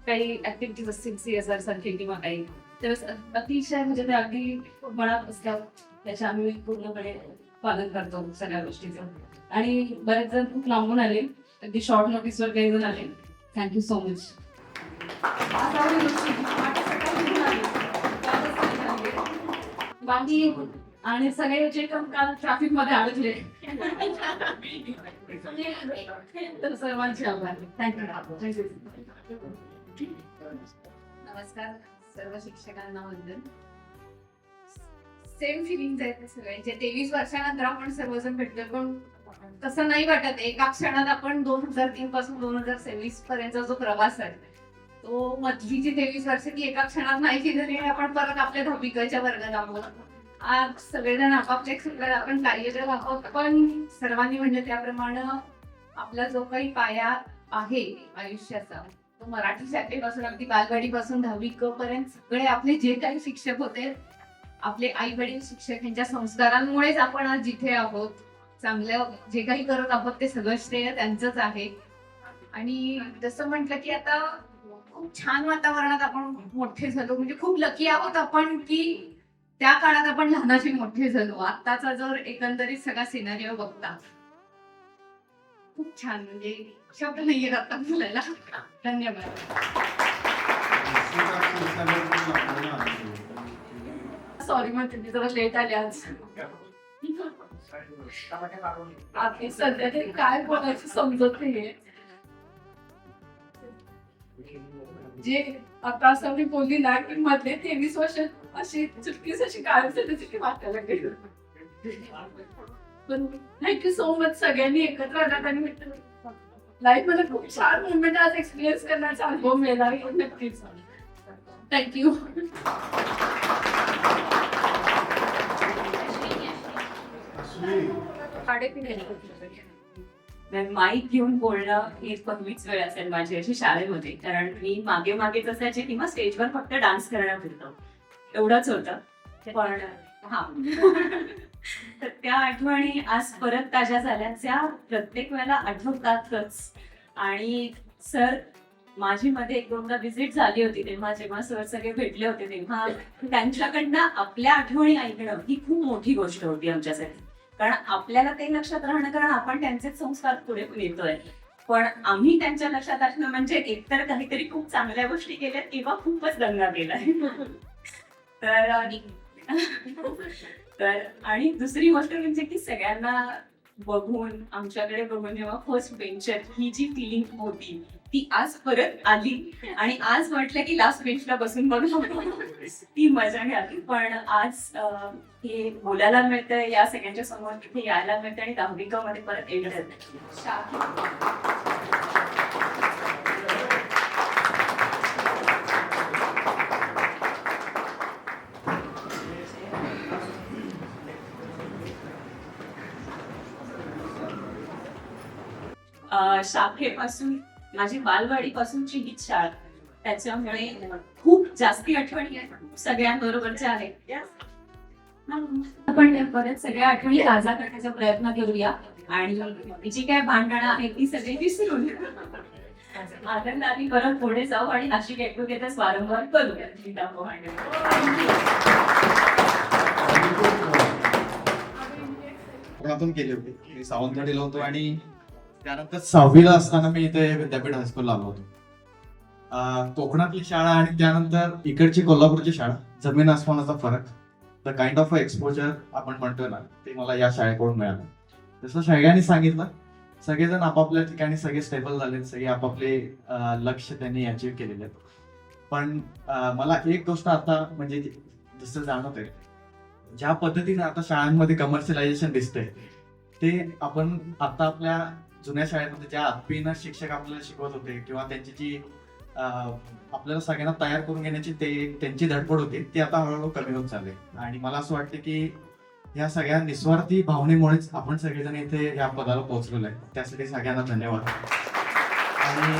काही ऍक्टिव्हिटीज असतील CSR सारखे किंवा काही त्यावेळेस अतिशय म्हणजे ते अगदी मनात असतात त्याच्या आम्ही पूर्णपणे पालन करतो सगळ्या गोष्टीचं. आणि बरेच जण खूप लांबून आले, अगदी शॉर्ट नोटीसवर काही जण आले. Thank you so much. बाकी आणि सगळे जे काम काल ट्रॅफिक मध्ये अडकले तर सर्वांचे आभार. थँक्यू. नमस्कार सर्व शिक्षकांना वंदन. सेम फिलिंग आहेत सगळ्यांचे. 23 वर्षानंतर आपण सर्वजण भेटलो, पण तसं नाही वाटत. एका क्षणात आपण 2003 पासून 2026 पर्यंतचा जो प्रवास आहे तो मधली जी 23 वर्ष ती एका क्षणात नाही केली. आपण परत आपल्या दहावीच्या वर्गात आहोत. आज सगळेजण आपापल्या क्षेत्रात आपण कार्यरत आहोत, पण सर्वांनी म्हणजे त्याप्रमाणे आपला जो काही पाया आहे आयुष्याचा तो मराठी शाखेपासून अगदी बालवाडीपासून 10वी पर्यंत सगळे आपले जे काही शिक्षक होते, आपले आई वडील शिक्षक यांच्या संस्कारांमुळेच आपण आज जिथे आहोत. चांगलं जे काही करत आहोत ते सगळं श्रेय त्यांचंच आहे. आणि जसं म्हटलं की आता खूप छान वातावरणात आपण मोठे झालो, म्हणजे खूप लकी आहोत आपण की त्या काळात आपण लहानाचे मोठे झालो. आत्ताचा जर एकंदरीत सगळा सिनारिओ बघता खूप छान, म्हणजे शब्द नाहीये आता बोलायला. धन्यवाद. सॉरी म्हणते मी जरा लेट आले आज. आता सध्या तरी काय बोलायचं समजत नाहीये. जे आता असं मी बोलली ना की मधले 23 वर्ष अशी चुटकीच अशी काय त्याची वाटायला गेली. पण थँक्यू सो मच सगळ्यांनी एकत्र आलात आणि लाईफ मध्ये खूप छान मुवमेंट आज एक्सपिरियन्स करण्याचा अनुभव मिळाला. नक्कीच थँक्यू. माईक घेऊन बोलणं ही पहिलीच वेळ असेल माझी अशी शाळेमध्ये, कारण मी मागे मागेच असायचे किंवा स्टेजवर फक्त डान्स करण्यापुरतं एवढंच होतं. पण हा तर त्या आठवणी आज परत ताज्या झाल्या, त्या प्रत्येक वेळेला आठवतातच. आणि सर माझी मध्ये एक दोनदा व्हिजिट झाली होती, तेव्हा जेव्हा सर सगळे भेटले होते तेव्हा त्यांच्याकडनं आपल्या आठवणी ऐकणं ही खूप मोठी गोष्ट होती आमच्यासाठी. कारण आपल्याला ते लक्षात राहणं, कारण आपण त्यांचेच संस्कार पुढे नेतोय, पण आम्ही त्यांच्या लक्षात असणं म्हणजे एकतर काहीतरी खूप चांगल्या गोष्टी केल्या किंवा खूपच दंगा केलाय. तर आणि दुसरी गोष्ट म्हणजे की सगळ्यांना बघून, आमच्याकडे बघून जेव्हा फर्स्ट बेंचर ही जी फिलिंग होती ती आज परत आली. आणि आज म्हटलं की लास्ट बेंचला बसून बघून ती मजा घ्यावी. पण आज हे बोलायला मिळतंय, या सगळ्यांच्या समोर इथे यायला मिळतं आणि 10वी मध्ये परत येणं. शाखेपासून माझी बालवाडीपासूनची ही शाळा, त्याच्यामुळे खूप जास्ती आठवणी आहेत सगळ्यांबरोबरच्या आहेत. आपण परत सगळ्या आठवणी ताजा करण्याचा प्रयत्न करूया आणि जी काय भांडणं आहे ती सगळी विसरून आनंदाने परत पुढे जाऊ आणि अशी गेट टुगेदर्स वारंवार करूया. केले होते. मी सावंतवाडीला होतो आणि त्यानंतर 6वीला असताना मी इथे विद्यापीठ हायस्कूलला आलो होतो. कोकणातली शाळा आणि त्यानंतर इकडची कोल्हापूरची शाळा, जमीन आसमानाचा फरक. द काइंड ऑफ एक्सपोजर आपण म्हणतोय ना, ते मला या शाळेकडून मिळालं. जसं सगळ्यांनी सांगितलं, सगळेजण आपापल्या ठिकाणी सगळे स्टेबल झाले, सगळे आपापले लक्ष त्यांनी अचीव्ह केलेले. पण मला एक गोष्ट आता म्हणजे जसं जाणवतंय, ज्या पद्धतीने आता शाळांमध्ये कमर्शियलायझेशन दिसतंय, ते आपण आता आपल्या जुन्या शाळेमध्ये ज्या आत्मीनं शिक्षक आपल्याला शिकवत होते किंवा त्यांची जी आपल्याला सगळ्यांना तयार करून घेण्याची त्यांची धडपड होती, ती आता हळूहळू कमी होत चालली. आणि मला असं वाटतं की या सगळ्या निस्वार्थी भावनेमुळेच आपण सगळेजण इथे या पदाला पोहोचलेलो आहे. त्यासाठी सगळ्यांना धन्यवाद. आणि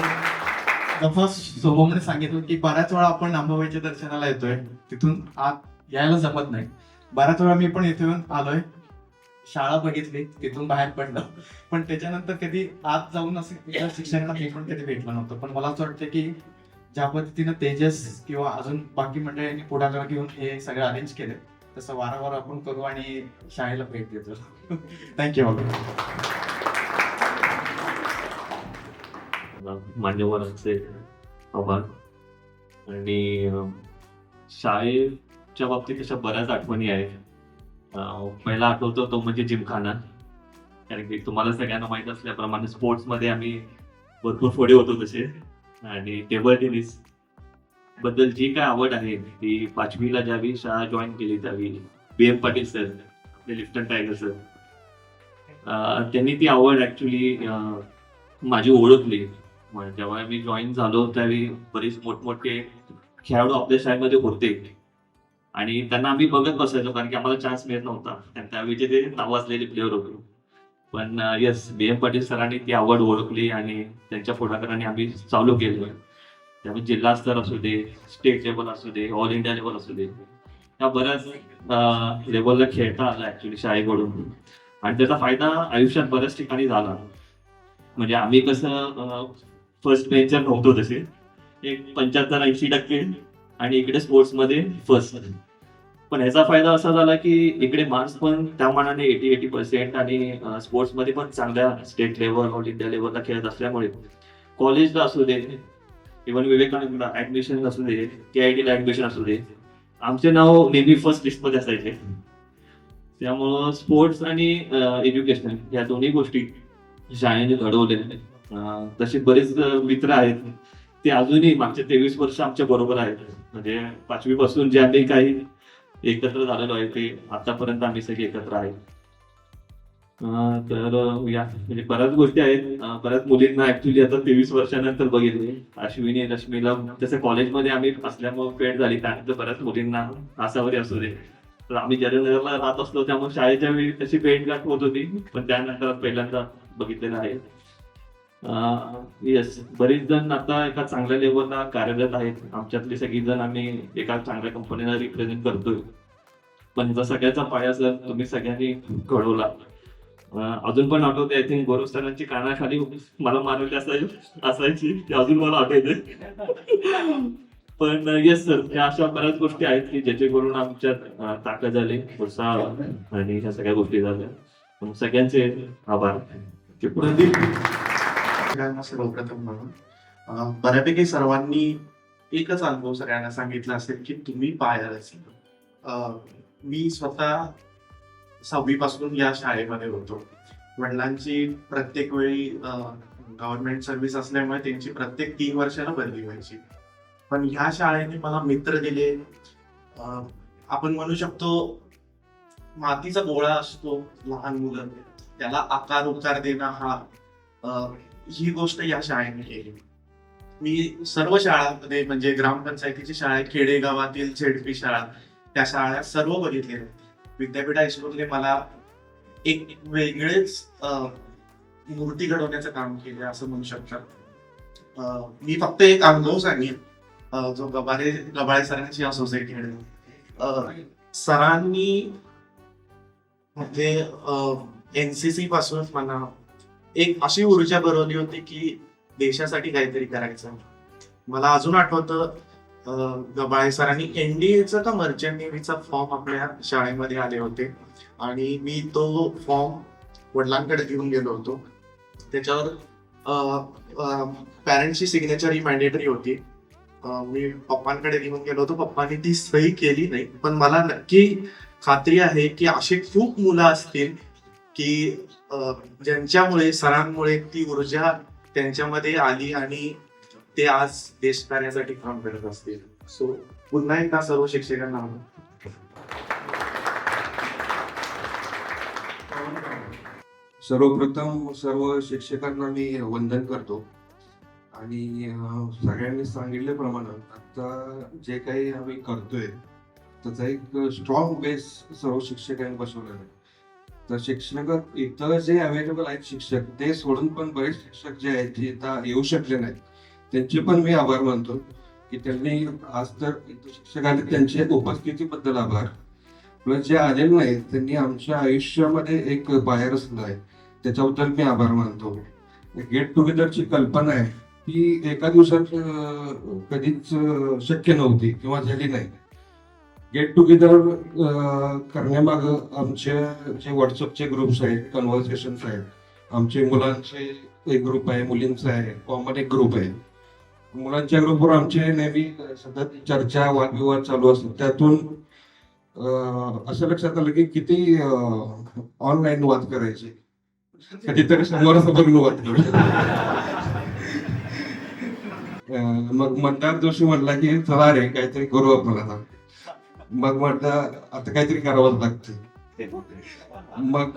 जसं सोबमने सांगितलं की बऱ्याच वेळा आपण अंबाबाईच्या दर्शनाला येतोय, तिथून आत यायला जमत नाही. बऱ्याच वेळा मी पण इथे आलोय, शाळा बघितली, तिथून बाहेर पडलं, पण त्याच्यानंतर कधी आत जाऊन असं शिक्षकांना मी पण कधी भेटलं नव्हतं. पण मला असं वाटतं की ज्या पद्धतीनं तेजस किंवा अजून बाकी मंडळींनी पुढाकार घेऊन हे सगळं अरेंज केलं तसं वारंवार आपण करू आणि शाळेला भेट देतो. थँक्यू. मान्यवरांचे आभार. आणि शाळेच्या बाबतीत अशा बऱ्याच आठवणी आहेत. पहिला आठवतो तो म्हणजे जिमखाना. कारण की तुम्हाला सगळ्यांना माहीत असल्याप्रमाणे स्पोर्ट्समध्ये आम्ही भरपूर पुढे होतो तसे. आणि टेबल टेनिस बद्दल जी काय आवड आहे ती 5वीला ज्यावेळी शाळा जॉईन केली त्यावेळी BM पाटील सर, आपले लिफ्टन टायगर सर, त्यांनी ती आवड ऍक्च्युली माझी ओळखली. जेव्हा मी जॉईन झालो त्यावेळी बरेच मोठमोठे खेळाडू आपल्या शाळेमध्ये होते आणि त्यांना आम्ही बघत बसायचो कारण की आम्हाला चान्स मिळत नव्हता. आणि त्यावेळीचे ते नावाजलेले प्लेअर होते. पण येस, BM पाटील सरांनी ती आवड ओळखली आणि त्यांच्या पुढाकाराने आम्ही चालू केलं. त्यामुळे जिल्हा स्तर असू दे, स्टेट लेवल असू दे, ऑल इंडिया लेवल असू दे, त्या बऱ्याच लेवलला खेळता आला ऍक्च्युली शाळेकडून. आणि त्याचा फायदा आयुष्यात बऱ्याच ठिकाणी झाला. म्हणजे आम्ही कसं फर्स्ट बेंचर नव्हतो तसे, एक 75-80% आणि इकडे स्पोर्ट्समध्ये फर्स्ट. पण ह्याचा फायदा असा झाला की इकडे मार्क्स पण त्या मानाने 80% आणि स्पोर्ट्समध्ये पण चांगल्या स्टेट लेवल, ऑल इंडिया लेवलला खेळत असल्यामुळे कॉलेजला असू दे, इव्हन विवेकानंदला ऍडमिशन असू दे, KIT ला ऍडमिशन असू दे, आमचे नाव नेहमी फर्स्ट लिस्टमध्ये असायचे. त्यामुळं स्पोर्ट्स आणि एज्युकेशन या दोन्ही गोष्टी शाळेने घडवले. तसे बरेच मित्र आहेत ते अजूनही मागचे 23 वर्ष आमच्या बरोबर आहेत. म्हणजे 5वी पासून जे आम्ही काही एकत्र झालेलो आहे ते आतापर्यंत आम्ही सगळे एकत्र आहेत. तर या म्हणजे बऱ्याच गोष्टी आहेत. बऱ्याच मुलींना ऍक्च्युली आता 23 वर्षानंतर बघितले. अश्विनी, रश्मीला तसं कॉलेजमध्ये आम्ही असल्यामुळे फ्रेंड झाली. त्यानंतर बऱ्याच मुलींना आसावरी असू दे. तर आम्ही जयनगरला राहत असलो त्यामुळे शाळेच्या वेळी तशी भेट गाठ होत होती, पण त्यानंतर पहिल्यांदा बघितलेलं आहे. येस, बरेच जण आता एका चांगल्या लेवलला कार्यरत आहेत. आमच्यातली सगळी जण आम्ही एका चांगल्या कंपनीला रिप्रेझेंट करतोय. पण ह्याचा सगळ्याचा पाया सर तुम्ही सगळ्यांनी घडवला. अजून पण आठवते, आय थिंक गौरव सरांची कानाखाली मला मारवली असायची, ते अजून मला आठवते. पण येस सर, ह्या अशा बऱ्याच गोष्टी आहेत की ज्याच्याकडून आमच्यात ताकद झाली, उत्साह आणि ह्या सगळ्या गोष्टी झाल्या. सगळ्यांचे आभार. सगळ्यांना सर्वप्रथम म्हणून बऱ्यापैकी सर्वांनी एकच अनुभव सगळ्यांना सांगितला असेल की तुम्ही पायाच. मी स्वतः 6वी पासून या शाळेमध्ये होतो. वडिलांची प्रत्येक वेळी गव्हर्नमेंट सर्व्हिस असल्यामुळे त्यांची प्रत्येक 3 वर्षाला बदली व्हायची. पण ह्या शाळेने मला मित्र दिले. आपण म्हणू शकतो मातीचा गोळा असतो लहान मुलं, त्याला आकार उकार देणं ही गोष्ट या शाळेने केली. मी सर्व शाळांमध्ये म्हणजे ग्रामपंचायतीची शाळा, खेडेगावातील ZP शाळा, त्या शाळा सर्व बघितले. विद्यापीठ हायस्कूलने मला एक वेगळेच मूर्ती घडवण्याचं काम केलं असं म्हणू शकतात. मी फक्त एक अनुभव सांगेन जो गबाळे सरांची या सोसायटीकडे सरांनी म्हणजे NCC पासून मला एक अशी ऊर्जा बनवली होती की देशासाठी काहीतरी करायचं. मला अजून आठवतं गबाळे सरांनी NDAचा का मर्चंट नेव्हीचा फॉर्म आपल्या शाळेमध्ये आले होते आणि मी तो फॉर्म वडिलांकडे घेऊन गेलो होतो. त्याच्यावर पॅरेंट्सची सिग्नेचर ही मॅन्डेटरी होती. मी पप्पांकडे घेऊन गेलो होतो. पप्पांनी ती सही केली नाही, पण मला नक्की खात्री आहे की अशी खूप मुलं असतील की ज्यांच्यामुळे सरांमुळे ती ऊर्जा त्यांच्यामध्ये आली आणि ते आज देशकार्यासाठी काम करत असतील. सो पुन्हा एकदा सर्व शिक्षकांना सर्वप्रथम सर्व शिक्षकांना मी वंदन करतो. आणि सगळ्यांनी सांगितल्याप्रमाणे आता जे काही आम्ही करतोय त्याचा एक स्ट्रॉंग बेस सर्व शिक्षकांनी बसवलेला आहे. तर शिक्षक इथं जे अवेलेबल आहेत शिक्षक, ते सोडून पण बरेच शिक्षक जे आहेत जे इथं येऊ शकले नाहीत, त्यांचे पण मी आभार मानतो की त्यांनी आज तर शिक्षक आले, त्यांच्या उपस्थितीबद्दल आभार. प्लस जे आलेले नाहीत त्यांनी आमच्या आयुष्यामध्ये एक पाया रचला आहे, त्याच्याबद्दल मी आभार मानतो. गेट टुगेदरची कल्पना आहे ती एका दिवसात कधीच शक्य नव्हती किंवा झाली नाही. गेट टुगेदर करण्यामागं आमचे जे व्हॉट्सअपचे ग्रुप्स आहेत, कन्व्हर्सेशन्स आहेत, आमचे मुलांचे एक ग्रुप आहे, मुलींचा आहे, कॉमन एक ग्रुप आहे. मुलांच्या ग्रुपवर आमचे नेहमी सतत चर्चा, वादविवाद चालू असतात. त्यातून असं लक्षात आलं की किती ऑनलाईन वाद करायचे, कधीतरी समोरासमोर वाद करायचे. मग मतदार जोशी म्हणला की चला रे काहीतरी करू आपण आता. मग म्हटलं आता काहीतरी करावंच लागतं. मग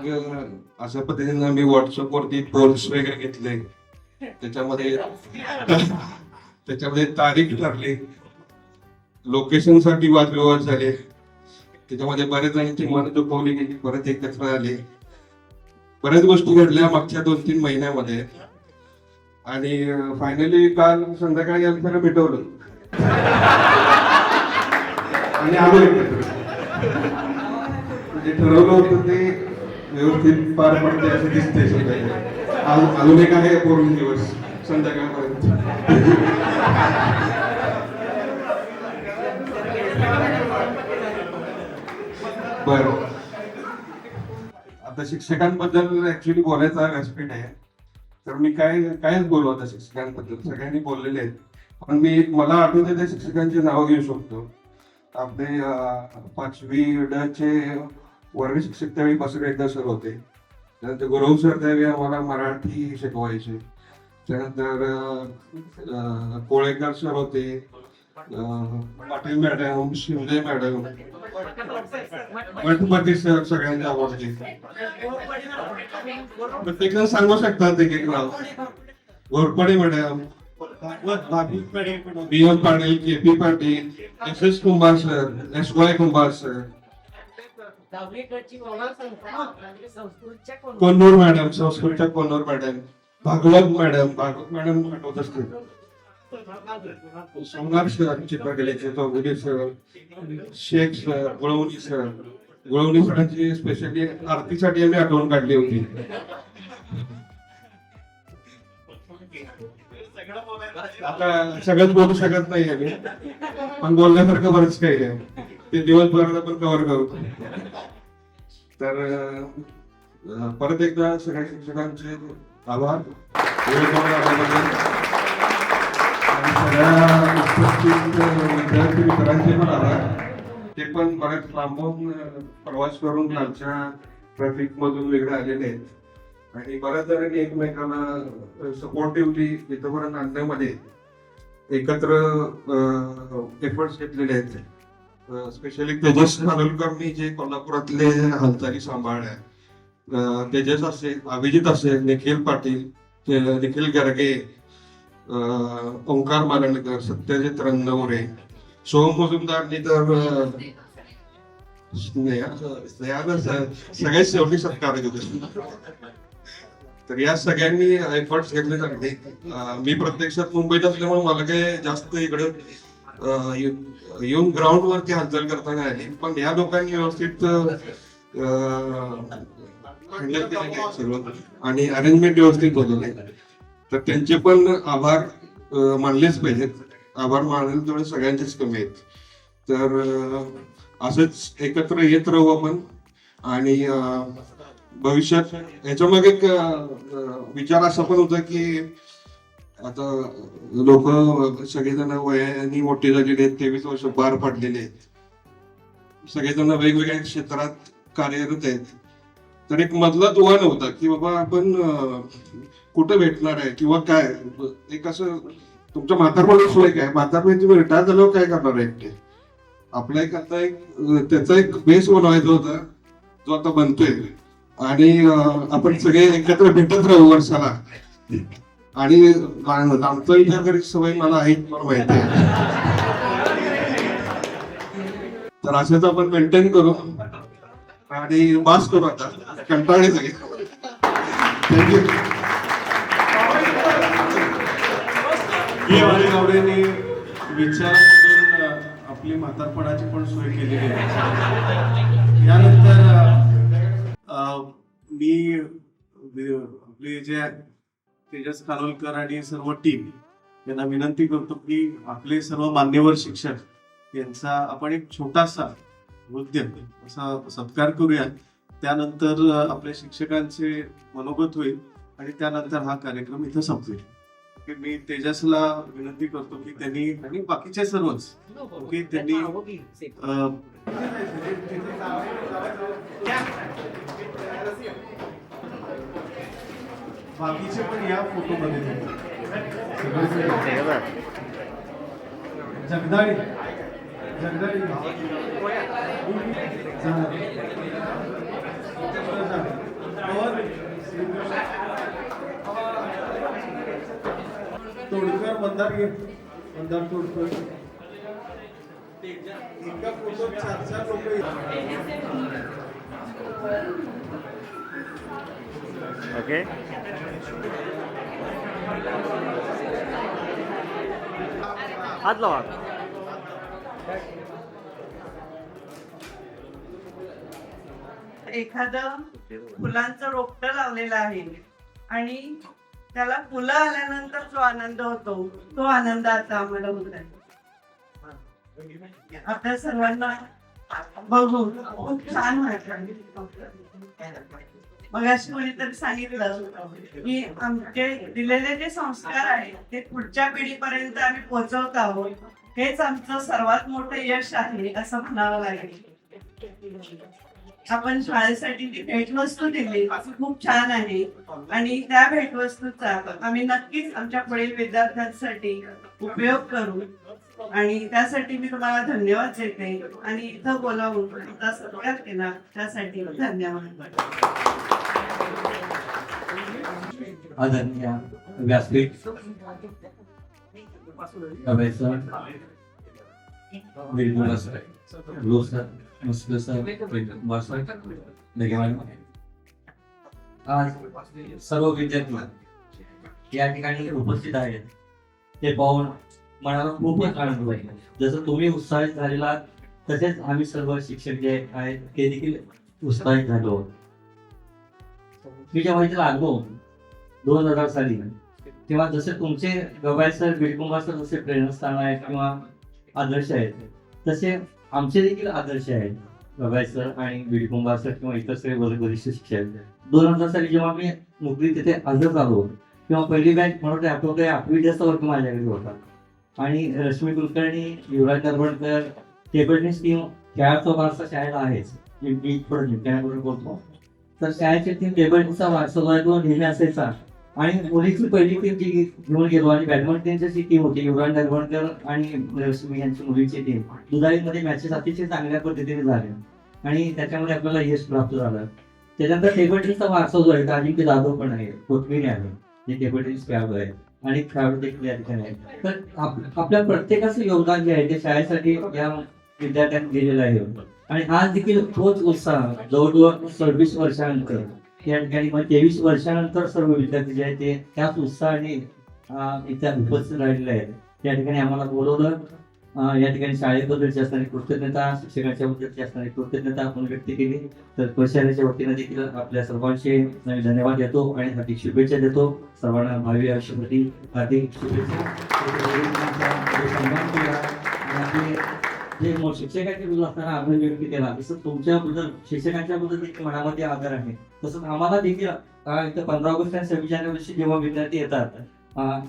अशा पद्धतीने मी व्हॉट्सअपवरती पोल्स वगैरे घेतले. त्याच्यामध्ये तारीख ठरली, लोकेशन साठी वादविवाद झाले. त्याच्यामध्ये बरेच जणांची मन दुखवली गेली, परत एकत्र आले. बऱ्याच गोष्टी घडल्या मागच्या 2-3 महिन्यामध्ये. आणि फायनली काल संध्याकाळी आम्ही त्याला भेटवलं आणि आलो एकत्र. म्हणजे ठरवलं होतं ते व्यवस्थित पार पडते असं दिसतंय. संध्याकाळी अजून एक आहे पूर्ण दिवस संध्याकाळपर्यंत. बरं, आता शिक्षकांबद्दल ऍक्च्युली बोलायचा व्यासपीठ आहे, तर मी कायच बोलू आता शिक्षकांबद्दल. सगळ्यांनी बोललेले आहेत, पण मला आठवते त्या शिक्षकांची नावं घेऊ शकतो. आपले 5वी ड चे वर्ग शिक्षक त्यावेळी बसवेकर सर होते. त्यानंतर गुरव सर त्यावेळी आम्हाला मराठी शिकवायचे. त्यानंतर कोळेकर सर होते, Patil madam, Shivale madam, Ganpati sir सगळ्यांच्या आवडते. प्रत्येकजण सांगू शकतात एक एक नाव. Ghorpade madam, B M. Patil, K P. Patil, S S. Kumbhar sir, S Y. Kumbhar sir, Konnur madam, संस्कृतच्या कोन्नूर मॅडम, भागवत मॅडम आठवत असतील, सोमनाथ सर चित्रकलेचे, Chaudhari sir, Shaikh sir, Gulvani sir. गुळवणी सरांची स्पेशली आरतीसाठी आम्ही आठवण काढली होती. आता सगळंच बोलू शकत नाही आम्ही, पण बोलण्यासारखं बरंच काही आहे. ते दिवसभरात आपण कव्हर करू. तर परत एकदा सगळ्या शिक्षकांचे आभार. आणि सगळ्या उपस्थित विद्यार्थी मित्रांचे पण आभार. ते पण बरेच लांबून प्रवास करून कालच्या ट्रॅफिक मधून वेगळे आलेले आहेत. आणि बऱ्याच जणांनी एकमेकांना सपोर्टिव्हली इथपर्यंत आणण्यामध्ये एकत्र एफर्ट्स घेतलेले आहेत. स्पेशली तेजस खानोलकरनी जे कोल्हापुरातले हालचाली सांभाळल्या, तेजस असेल, अभिजित असेल, निखिल पाटील, निखिल गर्गे, ओंकार मालणकर, सत्यजित रंगनवरे, सोहम मुजुमदारनी तर सगळ्यात शेवटी सत्कार घेतले. तर या सगळ्यांनी एफर्ट्स घेतले चांगले. मी प्रत्यक्षात मुंबईत असल्यामुळे मला काही जास्त इकडे येऊन ग्राउंड वरती हालचाल करताना आली, पण या लोकांनी व्यवस्थित हँडल केलं सगळं आणि अरेंजमेंट व्यवस्थित केलेले. तर त्यांचे पण आभार मानलेच पाहिजेत. आभार मानले तेवढे सगळ्यांचेच कमी आहेत. तर असंच एकत्र येत राहू आपण. आणि भविष्यात याच्या मागे एक विचार असा पण होता की आता लोक सगळेजण वयाने मोठी झालेले आहेत, 23 वर्ष पार पडलेले आहेत, सगळेजण वेगवेगळ्या क्षेत्रात कार्यरत आहेत. तर एक मधला दुवा नव्हता की बाबा आपण कुठं भेटणार आहे किंवा काय. एक असं तुमच्या म्हातारपणी सोय काय, म्हातारपणी तुम्ही रिटायर झाल्यावर काय करणार आहे एकटे. आपला एक आता त्याचा एक बेस बनवायचा होता जो आता बनतोय. आणि आपण सगळे एकत्र भेटत राहू वर्षाला. आणि आमचा विचार करायची सवय मला आहे माहिती आहे. तर असेच आपण मेंटेन करू आणि पास करू. आता कंटाळले सगळे. थँक्यू. गावडेंनी विचारांमधून आपली म्हातारपणाची पण सोय केलेली आहे. यानंतर मी आपले जे तेजस खानोलकर आणि सर्व टीम यांना विनंती करतो की आपले सर्व मान्यवर शिक्षक यांचा आपण एक छोटासा नृत्य असा सत्कार करूया. त्यानंतर आपल्या शिक्षकांचे मनोगत होईल आणि त्यानंतर हा कार्यक्रम इथं संपवेल. मी तेजसला विनंती करतो की त्यांनी आणि बाकीचे सर्वच ओके त्यांनी बाकीचे पण या फोटोमध्ये जगदाळी जगदाळी तोडकर मंदार घे मंदार तोडकर एका फोटोत 4 लोक ओके हात लावा. एखादं फुलांचं रोपटं लावलेलं आहे आणि त्याला फुलं आल्यानंतर जो आनंद होतो तो आनंद आता आम्हाला होत आहे. आपल्या सर्वांना बघून खूप छान वाटलं. मगाशी कोणीतरी सांगितलं की आमचे दिलेले जे संस्कार आहेत ते पुढच्या पिढीपर्यंत आम्ही पोहोचवत आहोत. हेच आमचं सर्वात मोठं यश आहे असं म्हणावं लागेल. आपण शाळेसाठी जी भेटवस्तू दिली खूप छान आहे आणि त्या भेटवस्तूचा आम्ही नक्कीच आमच्या पुढील विद्यार्थ्यांसाठी उपयोग करू आणि त्यासाठी मी तुम्हाला धन्यवाद देते आणि इथं बोलावून तुमचा सत्कार केला त्यासाठी धन्यवाद. आदरणीय व्यासपीठ आज सर्व विद्यार्थी या ठिकाणी उपस्थित आहेत ते पाहून मनाला खूपच आनंद होईल. जसं तुम्ही उत्साहित झालेला तसेच आम्ही सर्व शिक्षक जे आहेत ते देखील उत्साहित झालो. मी जेव्हा इथे लागलो 2000 साली तेव्हा जसे तुमचे गवाय सर बिडकुंभा सर जसे प्रेरणास्थान आहेत किंवा आदर्श आहेत तसे आमचे देखील आदर्श आहेत गवाय सर आणि बिडकुंभा सर किंवा इतर सगळे वरिष्ठ शिक्षक. 2000 साली जेव्हा मी नोकरी तिथे हजर झालो तेव्हा पहिली बॅच म्हणून आठवते 8वी वर्ग माझ्याकडे होता आणि रश्मी कुलकर्णी, युवराज नरवणकर, टेबल टेनिस टीम खेळाचा वारसा शाळेला आहेच. मी थोडं जिंकण्याबरोबर बोलतो तर शाळेची टीम टेबल टेनिसचा वारसा जो आहे तो नेहमी असायचा आणि मुलीची पहिली टीम जी घेऊन गेलो आणि बॅडमिंटनची जी टीम होती युवराज नरवणकर आणि रश्मी यांची मुलीची टीम दुधाईमध्ये मॅचेस अतिशय चांगल्या पद्धतीने झाल्या आणि त्याच्यामध्ये आपल्याला यश प्राप्त झालं. त्याच्यानंतर टेबल टेनिसचा वारसा जो आहे अजिंक्य जाधव पण आहे, कोथमिरी आहे जे टेबल टेनिस खेळाडू आहे आणि खेळाडू देखील या ठिकाणी आहे. तर आपल्या प्रत्येकाचं योगदान जे आहे ते शाळेसाठी या विद्यार्थ्यांनी दिलेलं आहे आणि आज देखील तोच उत्साह जवळजवळ 26 वर्षानंतर या ठिकाणी 23 वर्षानंतर सर्व विद्यार्थी जे आहेत ते त्याच उत्साहाने इथे उपस्थित राहिलेले आहेत. त्या ठिकाणी आम्हाला बोलवलं. या ठिकाणी शाळेबद्दलची असणारी कृतज्ञता, शिक्षकांच्या बद्दलची असणारी कृतज्ञता आपण व्यक्त केली. तर प्रशासनाच्या वतीने देखील आपल्या सर्वांचे धन्यवाद देतो आणि हार्दिक शुभेच्छा देतो. सर्वांना भावी आयुष्यासाठी हार्दिक शुभेच्छा. जे शिक्षकांच्या बद्दल असताना आग्रह व्यक्त केला तसं तुमच्याबद्दल शिक्षकांच्या बद्दल देखील मनामध्ये आदर आहे तसंच आम्हाला देखील इथं 15 ऑगस्ट आणि 26 जानेवारी जेव्हा विद्यार्थी येतात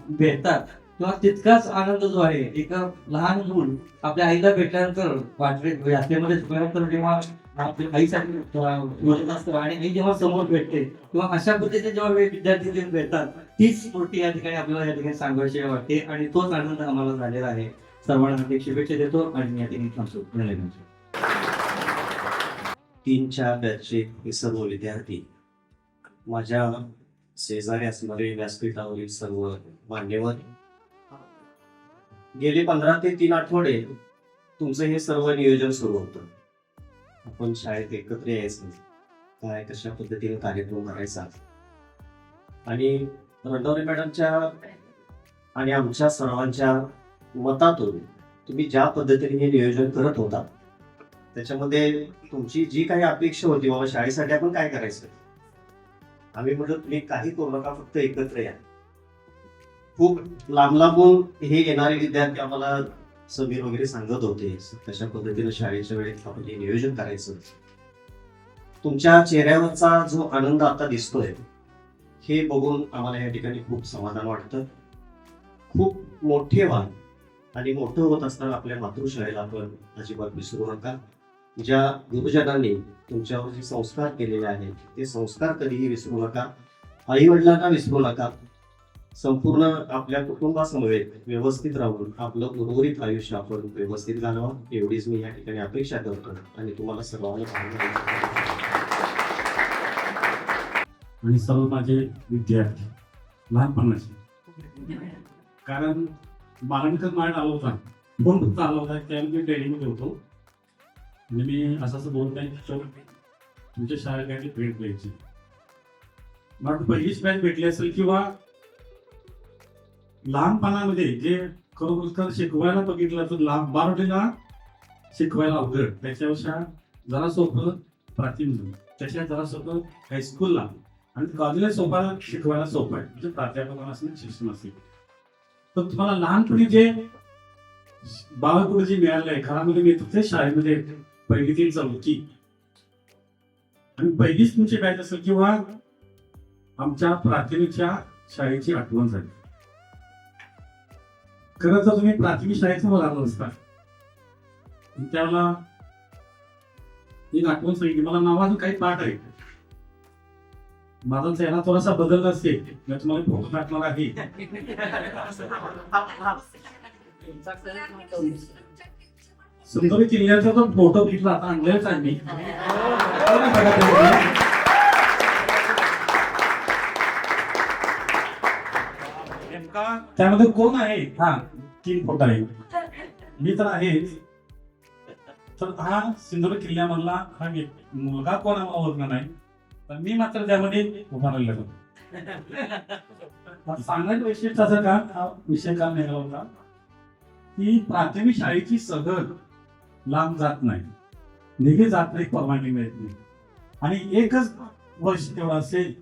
भेटतात तेव्हा तितकाच आनंद जो आहे एक लहान मूल आपल्या आईला भेटल्यानंतर यात्रेमध्ये झुकल्यानंतर जेव्हा आपल्या आईसाठी बोलत असतं आणि आई जेव्हा समोर भेटते तेव्हा अशा पद्धतीने जेव्हा विद्यार्थी भेटतात तीच स्फूर्ती या ठिकाणी आपल्याला या ठिकाणी सांगायची वाटते आणि तोच आनंद आम्हाला झालेला आहे. सर्वांना शुभेच्छा देतो आणि या ठिकाणी थांबतो. धन्यवाद. 3-4 बॅचचे हे सर्व विद्यार्थी, माझ्या शेजारी असणारे व्यासपीठावरील सर्व मान्यवर, गेले 15 ते 3 आठवडे तुमचं हे सर्व नियोजन सुरू होतं. आपण शाळेत एकत्र यायचं, काय कशा पद्धतीने कार्यक्रम करायचा आणि रंडवरे मॅडमच्या आणि आमच्या सर्वांच्या मतातून तुम्ही ज्या पद्धतीने हे नियोजन करत होता त्याच्यामध्ये तुमची जी काही अपेक्षा होती बाबा शाळेसाठी आपण काय करायचं, आम्ही म्हटलं तुम्ही काही करू नका, फक्त एकत्र या. खूप लांब लांबून हे येणारे विद्यार्थी आम्हाला समीर वगैरे सांगत होते कशा पद्धतीने शाळेच्या वेळेत आपण हे नियोजन करायचं. तुमच्या चेहऱ्यावरचा जो आनंद आता दिसतोय हे बघून आम्हाला या ठिकाणी खूप समाधान वाटतं. खूप मोठे व्हा आणि मोठं होत असताना आपल्या मातृशाळेला आपण अजिबात विसरू नका. ज्या गुरुजनांनी तुमच्यावर जे संस्कार केलेले आहेत ते संस्कार कधीही विसरू नका. आई वडिलांना विसरू नका. संपूर्ण आपल्या कुटुंबासमवेत व्यवस्थित राहून आपलं उर्वरित आयुष्य आपण व्यवस्थित घालवा एवढीच मी या ठिकाणी अपेक्षा करतो आणि तुम्हाला सर्वांना आणि सर्व माझे विद्यार्थी लहानपणाचे, कारण बालमित्र माझ्या आला होता, फोन फक्त आला होता त्यावेळी मी ट्रेनिंगमध्ये होतो आणि मी असं बोलत आहे तुमच्या शाळेत काही भेट द्यायची. मला पहिलीच बॅच भेटली असेल किंवा लहानपणामध्ये जे खरोखर शिकवायला बघितलं तर बारावीला शिकवायला अवघड, त्याच्यापेक्षा जरा सोपं प्राथमिक, त्याच्या जरा सोपं हायस्कूलला आणि कॉलेजला सोपा शिकवायला सोपं आहे, म्हणजे प्राध्यापकांना असेल शिक्षण असेल. तर तुम्हाला लहानपणी जे बाळापुढे जे मिळालं आहे घरामध्ये मिळतं ते शाळेमध्ये पहिली ती चौथी आणि पहिलीच तुमची बॅच असेल किंवा आमच्या प्राथमिकच्या शाळेची आठवण झाली. खरं तर तुम्ही प्राथमिक शाळेचं मला आलं असता त्याला एक आठवण सांगितली. मला नावाचं काही पाठ आहे, माझा चेहरा थोडासा बदलला असेल मी तुम्हाला फोटो टाकणार आहे. सुंदरी किल्ल्याचा जो फोटो घेतला आता आणलेच आहे मी. त्यामध्ये कोण आहे? हा 3 फोटो आहे, मी तर आहेच. तर हा सिंधुदुर्ग किल्ल्यामधला हा मुलगा कोण आम्हाला ओळखणार नाही, पण मी मात्र त्यामध्ये उभा राहिला होतो. सांगायचं वैशिष्ट्य असं का हा विषय का निघाला होता की प्राथमिक शाळेची सहल लांब जात नाही, नेहमी जात नाही, परवानगी मिळत नाही. आणि एकच वर्ष तेवढं असेल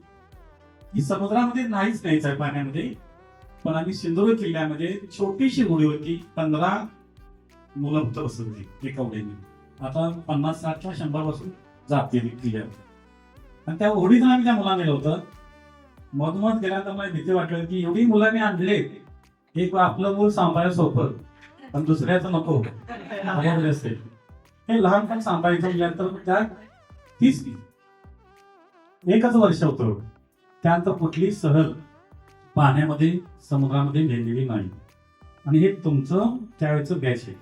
की समुद्रामध्ये नाहीच न्यायचं आहे पाण्यामध्ये, पण आम्ही सिंधुदुर्ग किल्ल्यामध्ये छोटीशी होडी होती, 15 मुलं फक्त बसत होती एका होडीने. आता 50, 60 किंवा 100 बसून जाते किल्ल्यावर. आणि त्या होडीतून आम्ही त्या मुलांना नेलं होतं. मधोमध गेल्यानंतर मला भीती वाटलं की एवढी मुलांनी आणले, एक आपलं मूल सांभाळायला सोपं पण दुसऱ्याचं नको असेल. हे लहानपण सांभाळायचं म्हटल्यानंतर त्या 30 एकच वर्ष होतं. त्यानंतर कुठली सहल पाण्यामध्ये समुद्रामध्ये नेलेली नाही. आणि हे तुमचं त्यावेळेचं बॅच आहे,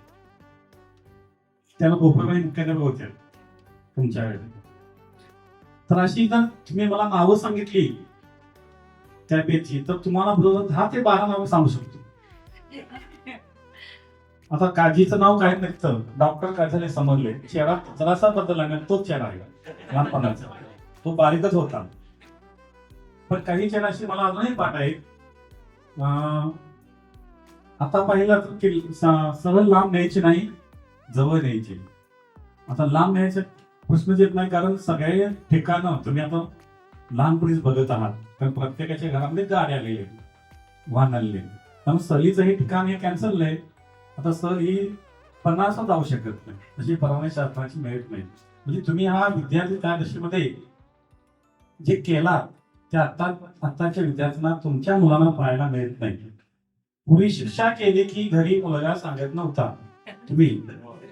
त्याला गोपाळबाई मुख्याध्यापक होत्या तुमच्या वेळेला. तर अशी जर तुम्ही मला नावं सांगितली त्या बॅचची तर तुम्हाला बरोबर 10 ते 12 नावं सांगू शकतो. आता काजीचं नाव काय नसतं, डॉक्टर काजले समजले, चेहरा जरासा बदलला नाही, तोच चेहरा आहे लहानपणाचा, तो बारीकच होता. पण काही चेहऱ्याशी मला अजूनही पाठ आहे. आता पाहिलं तर सहल लांब न्यायची नाही, जवळ न्यायची. आता लांब न्यायचं प्रश्नच येत नाही, कारण सगळे ठिकाणं तुम्ही आता लहानपणीच बघत आहात, कारण प्रत्येकाच्या घरामध्ये गाडी आलेली, वाहन आलेले. त्यामुळे सहलीचं हे ठिकाण हे कॅन्सल आहे. आता सहल ही 50 जाऊ शकत नाही, अशी परवानगी शासनाची मिळत नाही. म्हणजे तुम्ही हा विद्यार्थी त्या दशेमध्ये जे केला ते आताच्या विद्यार्थ्यांना तुमच्या मुलांना पाहायला मिळत नाही. पूर्वी शिक्षा केली की घरी मुलगा सांगत नव्हता तुम्ही,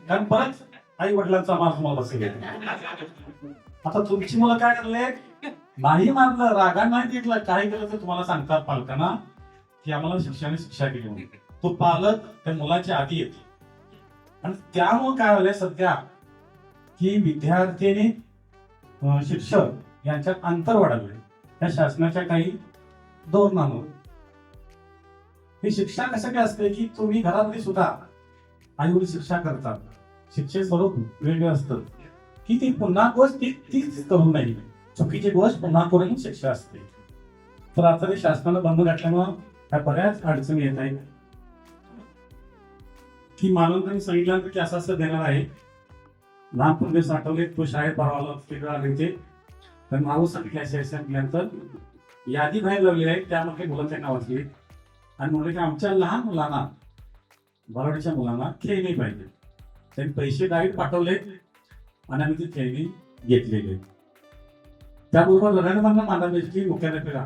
कारण परत आई वडिलांचा मार तुम्हाला बसेल. आता तुमची मुलं काय करले, नाही मारलं, रागा नाही घेतला, काय केलं तर तुम्हाला सांगतात पालकांना की आम्हाला शिक्षकाने शिक्षा केली म्हणून. तो पालक त्या मुलाच्या आधी येतो. आणि त्यामुळे काय झालंय सध्या की विद्यार्थ्याने शिक्षक यांच्यात अंतर वाढवलंय त्या शासनाच्या काही धोरणांवर. ही शिक्षा कशासाठी असते की तुम्ही घरामध्ये सुद्धा आई वडील शिक्षा करतात, शिक्षक स्वरूप वेगळं असतं की ती पुन्हा गोष्ट तीच करू नये, चुकीची गोष्ट पुन्हा करून शिक्षा असते. तर आता ते शासनानं बंद घातल्यामुळं ह्या बऱ्याच अडचणी येत आहेत की मानवतांनी सांगितलं की असं देणार आहे. लहानपण दिवस आठवले तो शाळेत परवाला ते तर नावं सांगितल्यानंतर यादी बाहेर लावली आहे, त्यामध्ये मुलांच्या नाव असली आणि म्हणलं की आमच्या लहान मुलांना बालवाडीच्या मुलांना खेळणी पाहिजे. त्यांनी पैसे डायरेक्ट पाठवले आणि आम्ही ती खेळणी घेतलेली. त्याबरोबर रणमंडळ मांडवले की मुख्याध्यापिका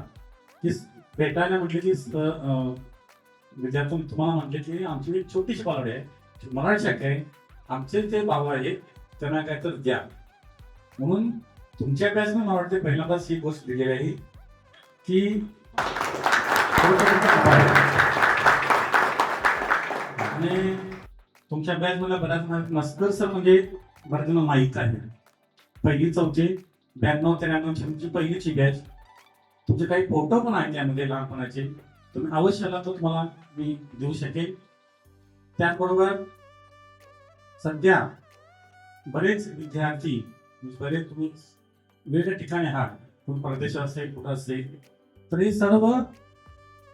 की भेटायला म्हटले की विद्यार्थी तुम्हाला म्हटले की आमची एक छोटीशी बालवाडी आहे, मराठी शाखा आहे, आमचे ते भाऊ आहेत, त्यांना काय तर द्या. म्हणून तुमच्या बॅचने मला वाटते पहिल्यांदाच ही गोष्ट दिलेली आहे की आणि तुमच्या बॅच मध्ये बऱ्याच मस्कर सर म्हणजे बऱ्याच जण माहीत आहे. पहिली चौथी 92-93 तुमची पहिलीची बॅच. तुमचे काही फोटो पण आहेत त्यामध्ये लहानपणाचे, तुम्ही अवश्य आला तर तुम्हाला मी देऊ शकेल. त्याचबरोबर सध्या बरेच विद्यार्थी बरेच तुम्ही वेगवेगळ्या ठिकाणी आहात, तुम्ही परदेश असेल कुठं असेल, तर हे सर्व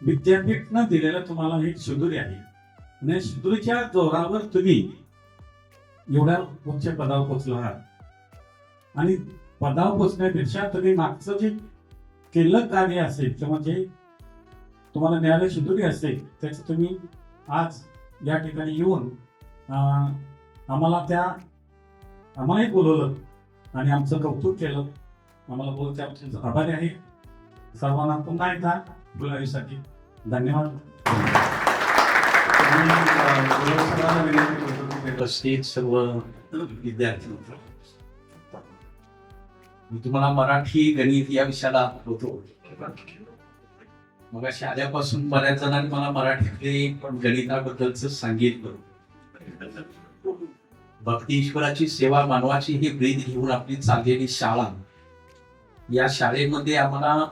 विद्यापीठनं दिलेलं तुम्हाला एक शिदुरी आहे. आणि शिदुरीच्या जोरावर तुम्ही एवढ्या उच्च पदावर पोचला आहात. आणि पदावर पोचण्यापेक्षा तुम्ही मागचं जे केलं कार्य असेल किंवा जे तुम्हाला मिळालं शिदुरी असेल त्याचं तुम्ही आज या ठिकाणी येऊन आम्हालाही बोलवलं आणि आमचं कौतुक केलं. आम्हाला बोलून त्याबद्दल आभारी आहे. सर्वांना पुन्हा एकदा बोलावीसाठी धन्यवाद. उपस्थित सर्व विद्यार्थी, मी तुम्हाला मराठी गणित या विषयाला होतो. मग शाळेपासून बऱ्याच जणांनी मला मराठीतले गणिताबद्दलच सांगितलं. भक्ती ईश्वराची सेवा मानवाची ही ब्रीद घेऊन आपली चाललेली शाळा, या शाळेमध्ये आम्हाला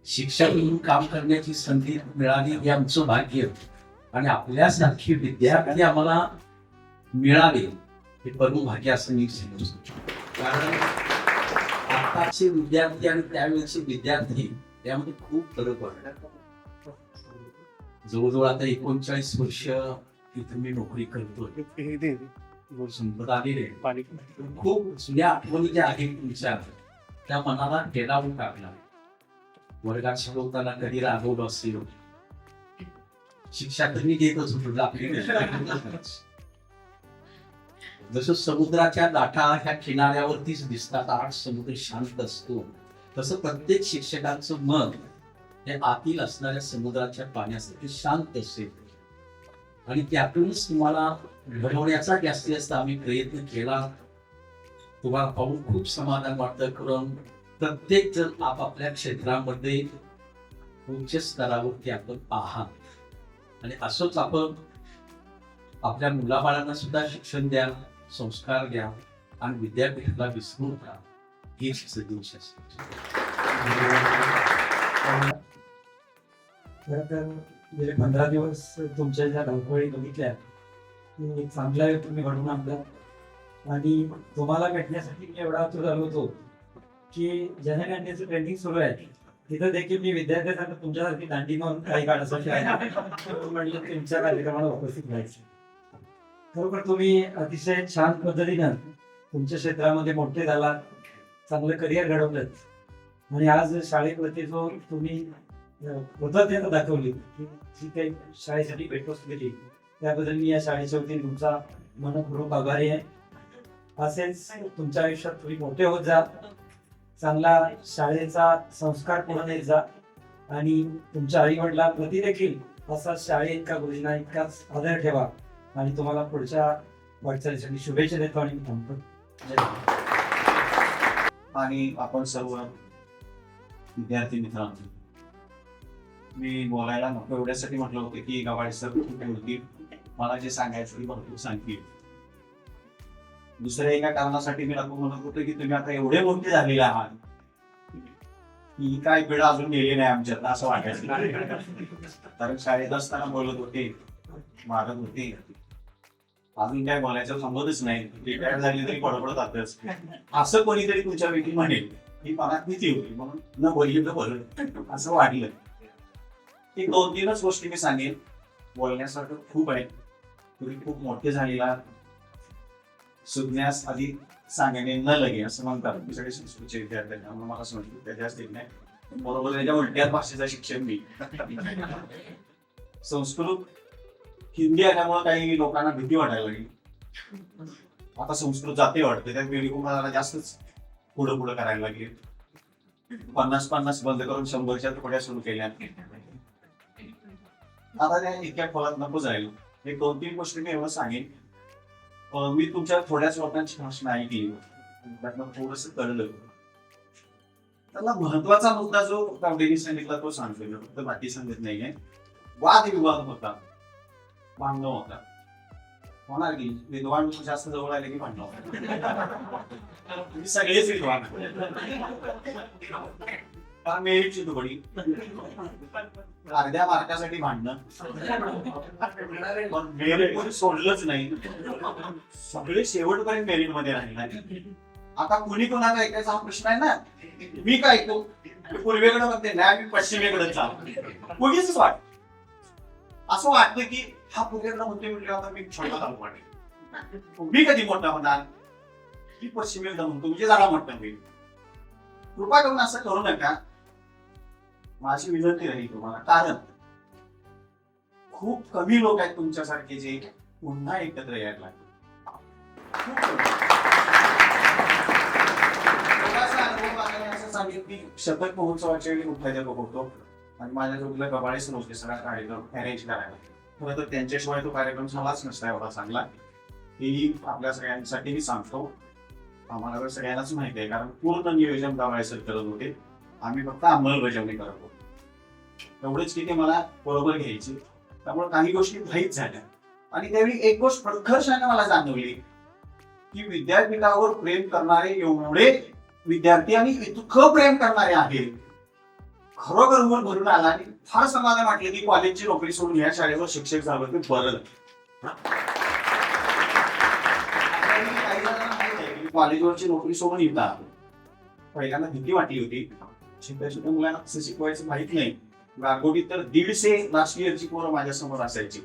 शिक्षक म्हणून काम करण्याची संधी मिळाली हे आमचं भाग्य. आणि आपल्यासारखी विद्यार्थी आम्हाला मिळाले हे परम भाग्य असं मी समजतो. कारण आताचे विद्यार्थी आणि त्यावेळेचे विद्यार्थी त्यामध्ये खूप फरक वाटतो. जवळजवळ आता 39 वर्ष इथे मी नोकरी करतोय. संपत आलेले खूप जुन्या आठवणी ज्या आहेत तुमच्या त्या मनाला टेलावून टाकला. वर्गात शिकवताना कधी रागवलं असेल, शिक्षा कमी देतच होतो. जसं समुद्राच्या लाटा ह्या किनाऱ्यावरतीच दिसतात, आठ समुद्र शांत असतो, तसं प्रत्येक शिक्षकांचं मन हे आतील असणाऱ्या समुद्राच्या पाण्यासाठी शांत असेल. आणि त्यातूनच तुम्हाला घडवण्याचा जास्तीत जास्त आम्ही प्रयत्न केला. तुम्हाला पाहून खूप समाधान वाटतं. कारण प्रत्येक जण आपापल्या क्षेत्रामध्ये उच्च स्तरावरती आपण आहात. आणि असंच आपण आपल्या मुलाबाळांना सुद्धा शिक्षण द्या, संस्कार द्या आणि विद्यापीठाला विसरू नका. हीच सदिश असते. खरं तर गेले 15 दिवस तुमच्या ज्या धावपळी बघितल्या चांगल्या तुम्ही घडवून आणल्या. आणि तुम्हाला भेटण्यासाठी मी एवढा आतुर झालो होतो की जनगणनेचं ट्रेनिंग सुरू आहे, तिथं देखील मी विद्यार्थ्यांना तुमच्यासारखी दांडी म्हणून काही काढायसाठी म्हणजे तुमच्या कार्यक्रमाला उपस्थित व्हायचे. खरोखर तुम्ही अतिशय छान पद्धतीनं तुमच्या क्षेत्रामध्ये मोठे झालात, चांगलं करिअर घडवलं. आणि आज शाळेप्रती जो तुम्ही कृतज्ञता दाखवली की जी काही शाळेसाठी भेटवस्तू दिली त्याबद्दल मी या शाळेच्या वतीने तुमचा मनपूर्वक आभारी आहे. असेच तुमच्या आयुष्यात तुम्ही मोठे होत जा, चांगला शाळेचा संस्कार पूर्ण येत जा आणि तुमच्या आई वडिलांप्रती देखील असा शाळेत का गुरुजींना इतकाच आदर ठेवा. आणि तुम्हाला पुढच्या वाटचालीसाठी शुभेच्छा देतो आणि थांबतो. आणि आपण सर्व विद्यार्थी मित्रांनो, मी बोलायला नको एवढ्यासाठी म्हटलं होतं की गवाडे सर खूप बोलतील, मला जे सांगायचं ते भरपूर सांगतील. दुसऱ्या एका कारणासाठी मी नको म्हणत होतो की तुम्ही आता एवढे मोठे झालेले आहात की काय पिढा अजून गेली नाही आमच्यात असं वाटायचं. कारण शाळेत असताना बोलत होते, मारत होते, अजून काय बोलायचं संबंधच नाही, रिटायर झाली तरी पडपडत आताच असं कोणीतरी तुमच्यापैकी म्हणेल ही मनात भीती होती. म्हणून न बोलली बरं असं वाटलं. एक 2-3च गोष्टी मी सांगेन, बोलण्यासारखं खूप आहे. तुम्ही खूप मोठे झालेला, सुज्ञास आधी सांगणे न लगे असं म्हणतात सगळे संस्कृतचे विद्यार्थ्यांना. मला समजलं त्याच्या असतील नाही बरोबर, त्याच्या उलट्याच भाषेचा शिक्षण मी. संस्कृत हिंदी आल्यामुळे काही लोकांना भीती वाटायला लागली. आता संस्कृत जाते वाटते, त्या वेळी कुमाराला जास्तच पुढं पुढं करायला लागली. 50-50 बंद करून 100च्या तुकड्या सुरू केल्या. आता त्या इतक्या खोलात नको जायला. एक 2-3 गोष्टी मी एवढं सांगेन. मी तुमच्या थोड्याच लोकांची भाषण ऐकली, त्यातनं थोडंसं कळलं. त्याला महत्वाचा मुद्दा जो कावडेनी सांगितला तो सांगतोय, फक्त बाकी सांगत नाहीये. वादविवाद होता, भांडणं होता, होणार की विद्वान जास्त जवळ आले की भांडणं होतात. तुम्ही सगळेच विद्वान मेरिटची तुकडी, अर्ध्या मार्कासाठी भांडणं, पण मेरिट कोणी सोडलंच नाही, सगळे शेवटपर्यंत मेरिट मध्ये राहिले. आता कुणी कोणाचा ऐकायचा हा प्रश्न आहे ना. मी काय ऐकतो, पूर्वेकडे म्हणते नाही, मी पश्चिमेकडे चालतो. उगीच वाट असं वाटतं की हा पूर्वेकडे म्हणते म्हटलं आता मी छोटा चालू वाटेल. मी कधी मोठा होणार, मी पश्चिमेकडे म्हणतो म्हणजे जरा मोठा होईल. कृपा करून असं करू नका, माझी विनंती राहील तुम्हाला. कारण खूप कमी लोक आहेत तुमच्यासारखे जे पुन्हा एकत्र यायला लागले. सांगितलं की शतक महोत्सवाच्या वेळी मुख्याध्यापक होतो आणि माझ्या जोडीला गबाळीच नव्हते सगळा कार्यक्रम अरेंज करायला. खरं तर त्यांच्याशिवाय तो कार्यक्रम झालाच नसता एवढा चांगला. ही आपल्या सगळ्यांसाठी मी सांगतो, आम्हाला तर सगळ्यांनाच माहिती आहे, कारण पूर्ण नियोजन गबाळीसर करत होते, आम्ही फक्त अंमलबजावणी करत होतो. एवढेच की ते मला बरोबर घ्यायचे, त्यामुळे काही गोष्टी माहीत झाल्या. आणि त्यावेळी एक गोष्ट प्रखरपणे मला जाणवली की विद्यापीठावर प्रेम करणारे एवढे विद्यार्थी आणि इतकं प्रेम करणारे आहेत, खरोखर मन भरून आला. आणि फार समाधान वाटलं की कॉलेजची नोकरी सोडून या शाळेवर शिक्षक झालं ते बरं. काही जणांना माहित आहे की कॉलेजवरची नोकरी सोडून येतात. पहिल्यांदा भीती वाटली होती, छोट्या मुलांना कसं शिकवायचं माहित नाही. गारगोटीत तर 150 लास्ट इयरची पोरं माझ्या समोर असायची,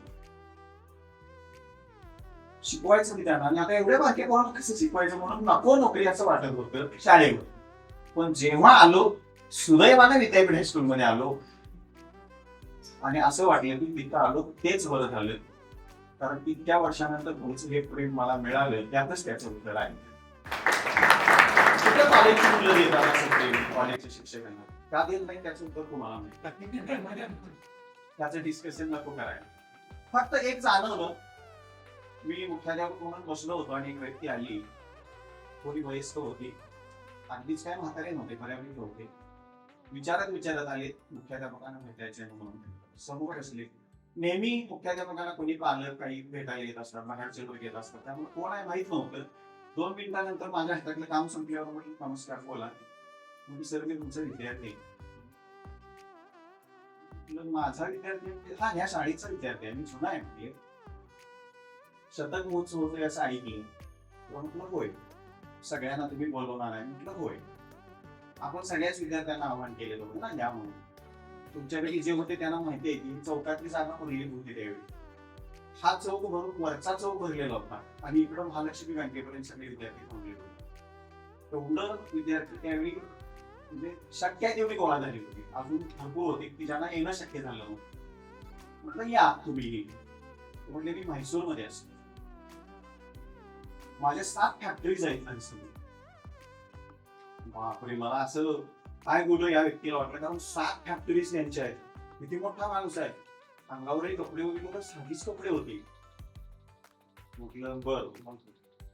शिकवायचं मी त्यांना. आणि आता एवढ्या बाकी कोणाला कसं शिकवायचं म्हणून नको नोकरी असं वाटत होतं शाळेवर. पण जेव्हा आलो, सुदैवाने विद्यापीठ हायस्कूलमध्ये आलो आणि असं वाटलं की तिथं आलो तेच बरं झालं. कारण इतक्या वर्षानंतर तुमचं हे प्रेम मला मिळालं, त्यातच त्याचं उत्तर आहे. कॉलेजची मुलं देतात असं प्रेम कॉलेजच्या शिक्षकांना का देत नाही त्याचं उत्तर तुम्हाला माहिती. त्याचं डिस्कशन नको करायला. फक्त एक जाणवलं, मी मुख्याध्यापक म्हणून बसलो होतो आणि एक व्यक्ती आली, थोडी वयस्कर होती, अगदीच काय म्हातारे नव्हते, बऱ्यापैकी होते. विचारत आले मुख्याध्यापकांना भेटायचे म्हणून. समोर असले. नेहमी मुख्याध्यापकांना कोणी पालक काही भेटायला येत असतात, बाहेरचे लोक येत असतात, त्यामुळे कोण आहे माहित नव्हतं. 2 मिनिटानंतर माझ्या हातातलं काम संपल्यावर म्हटलं नमस्कार बोला. म्हणजे सर मी तुमचा विद्यार्थी. माझा विद्यार्थी हा या शाळेचा विद्यार्थी आहे, मी जुना आहे म्हणजे. शतक महोत्सव होतोय असं ऐकलं, म्हटलं होय. सगळ्यांना तुम्ही बोलवणार आहे, म्हटलं होय. आपण सगळ्याच विद्यार्थ्यांना आव्हान केलेलं होतं ना या म्हणून. तुमच्याकडे जे होते त्यांना माहिती आहे की चौकातली जागा भरलेली होती त्यावेळी. हा चौक भरून वरचा चौक भरलेला होता आणि इकडं महालक्ष्मी बँकेपर्यंत सगळे विद्यार्थी थांबलेले होते. एवढं विद्यार्थी त्यावेळी म्हणजे शक्य आहे तेवढी गोळा झाली होती. अजून भरपूर होते की ज्यांना येणं शक्य झालं नव्हतं. म्हटलं या तुम्ही. म्हणले मी म्हैसूरमध्ये असतो, माझ्या 7 फॅक्टरीज आहेत म्हैसूर. बापरे, मला असं काय बोलू या व्यक्तीला वाटलं, कारण 7 फॅक्टरीज त्यांच्या आहेत. किती मोठा माणूस आहे. अंगावरही कपडे वगैरे साधीच कपडे होते. म्हटलं बरं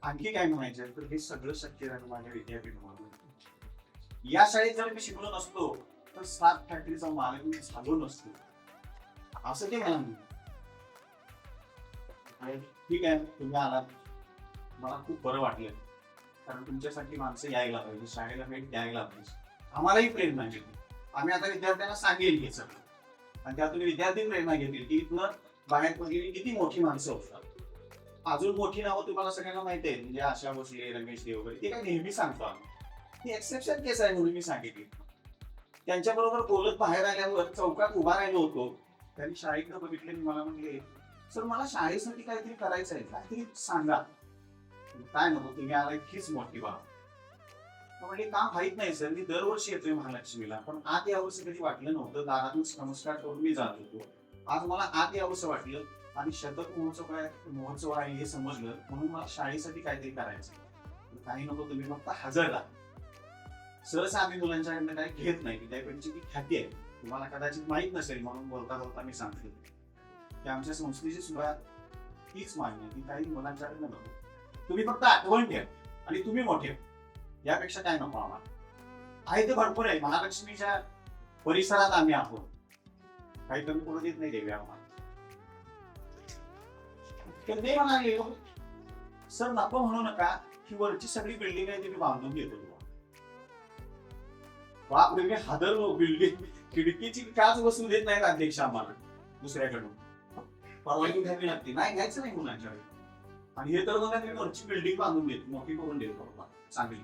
आणखी काय म्हणायचं, तर हे सगळं शक्य झालं माझ्या विद्यापीठामध्ये. या शाळेत जर मी शिकलो नसतो तर 7 फॅक्टरीचा मालक मी झालो नसतो, असं ते म्हणाले. ठीक आहे, तुम्ही आलात, मला खूप बरं वाटलं. कारण तुमच्यासाठी माणसं यायला पाहिजे, शाळेला भेट द्यायला पाहिजे. आम्हालाही प्रेरणा घेतली. आम्ही आता विद्यार्थ्यांना सांगेल हे सगळं, आणि त्यातून विद्यार्थी प्रेरणा घेतील की इथनं बाहेर पडलेली किती मोठी माणसं होतात. अजून मोठी नावं तुम्हाला सगळ्यांना माहिती आहे, म्हणजे आशा भोसले, रमेश देव वगैरे, ते काय नेहमी सांगतो आम्ही. ही एक्सेप्शन केस आहे म्हणून मी सांगितली. त्यांच्याबरोबर बोलत बाहेर आल्यावर चौकात उभा राहिलो होतो, त्यांनी शाळेकडे बघितले आणि मला म्हणले, सर मला शाळेसाठी काहीतरी करायचं आहे, काहीतरी सांगा. काय नको, तुम्ही आला हीच मोठी बाब. म्हणजे काम माहित नाही सर, मी दरवर्षी येतोय महालक्ष्मीला, पण आत यावर्षी कधी वाटलं नव्हतं. दारातून नमस्कार करून मी जात होतो. आज मला आत यावंसं वाटलं आणि शतक महोत्सव आहे हे समजलं, म्हणून मला शाळेसाठी काहीतरी करायचं. काही नको, तुम्ही फक्त हजर राहा. सहसा आम्ही मुलांच्याकडनं काही घेत नाही, विद्यापीठाची ती ख्याती आहे. तुम्हाला कदाचित माहीत नसेल म्हणून बोलता बोलता मी सांगतो की आमच्या संस्थेची सुद्धा तीच मागणी आहे की काही मुलांच्याकडनं नको, तुम्ही फक्त आठवण ठेवा आणि तुम्ही मोठे, यापेक्षा काय नको आम्हाला. आहे ते भरपूर आहे. महालक्ष्मीच्या परिसरात आम्ही आहोत, काही कमी पडू देत नाही देवी आम्हाला. तर ते म्हणाले, सर नको म्हणू नका, की वरची सगळी बिल्डिंग आहे ती मी बांधून घेतो. बापरे, मी हादरलो. बिल्डिंग खिडकीची काच बसू देत नाहीत अध्यक्ष आम्हाला दुसऱ्याकडून, परवानगी घ्यावी लागते. नाही घ्यायचं नाही मुलांच्याकडे. आणि हे तर बघा, मी वरची बिल्डिंग बांधून देतो, मोठी करून देतो चांगली.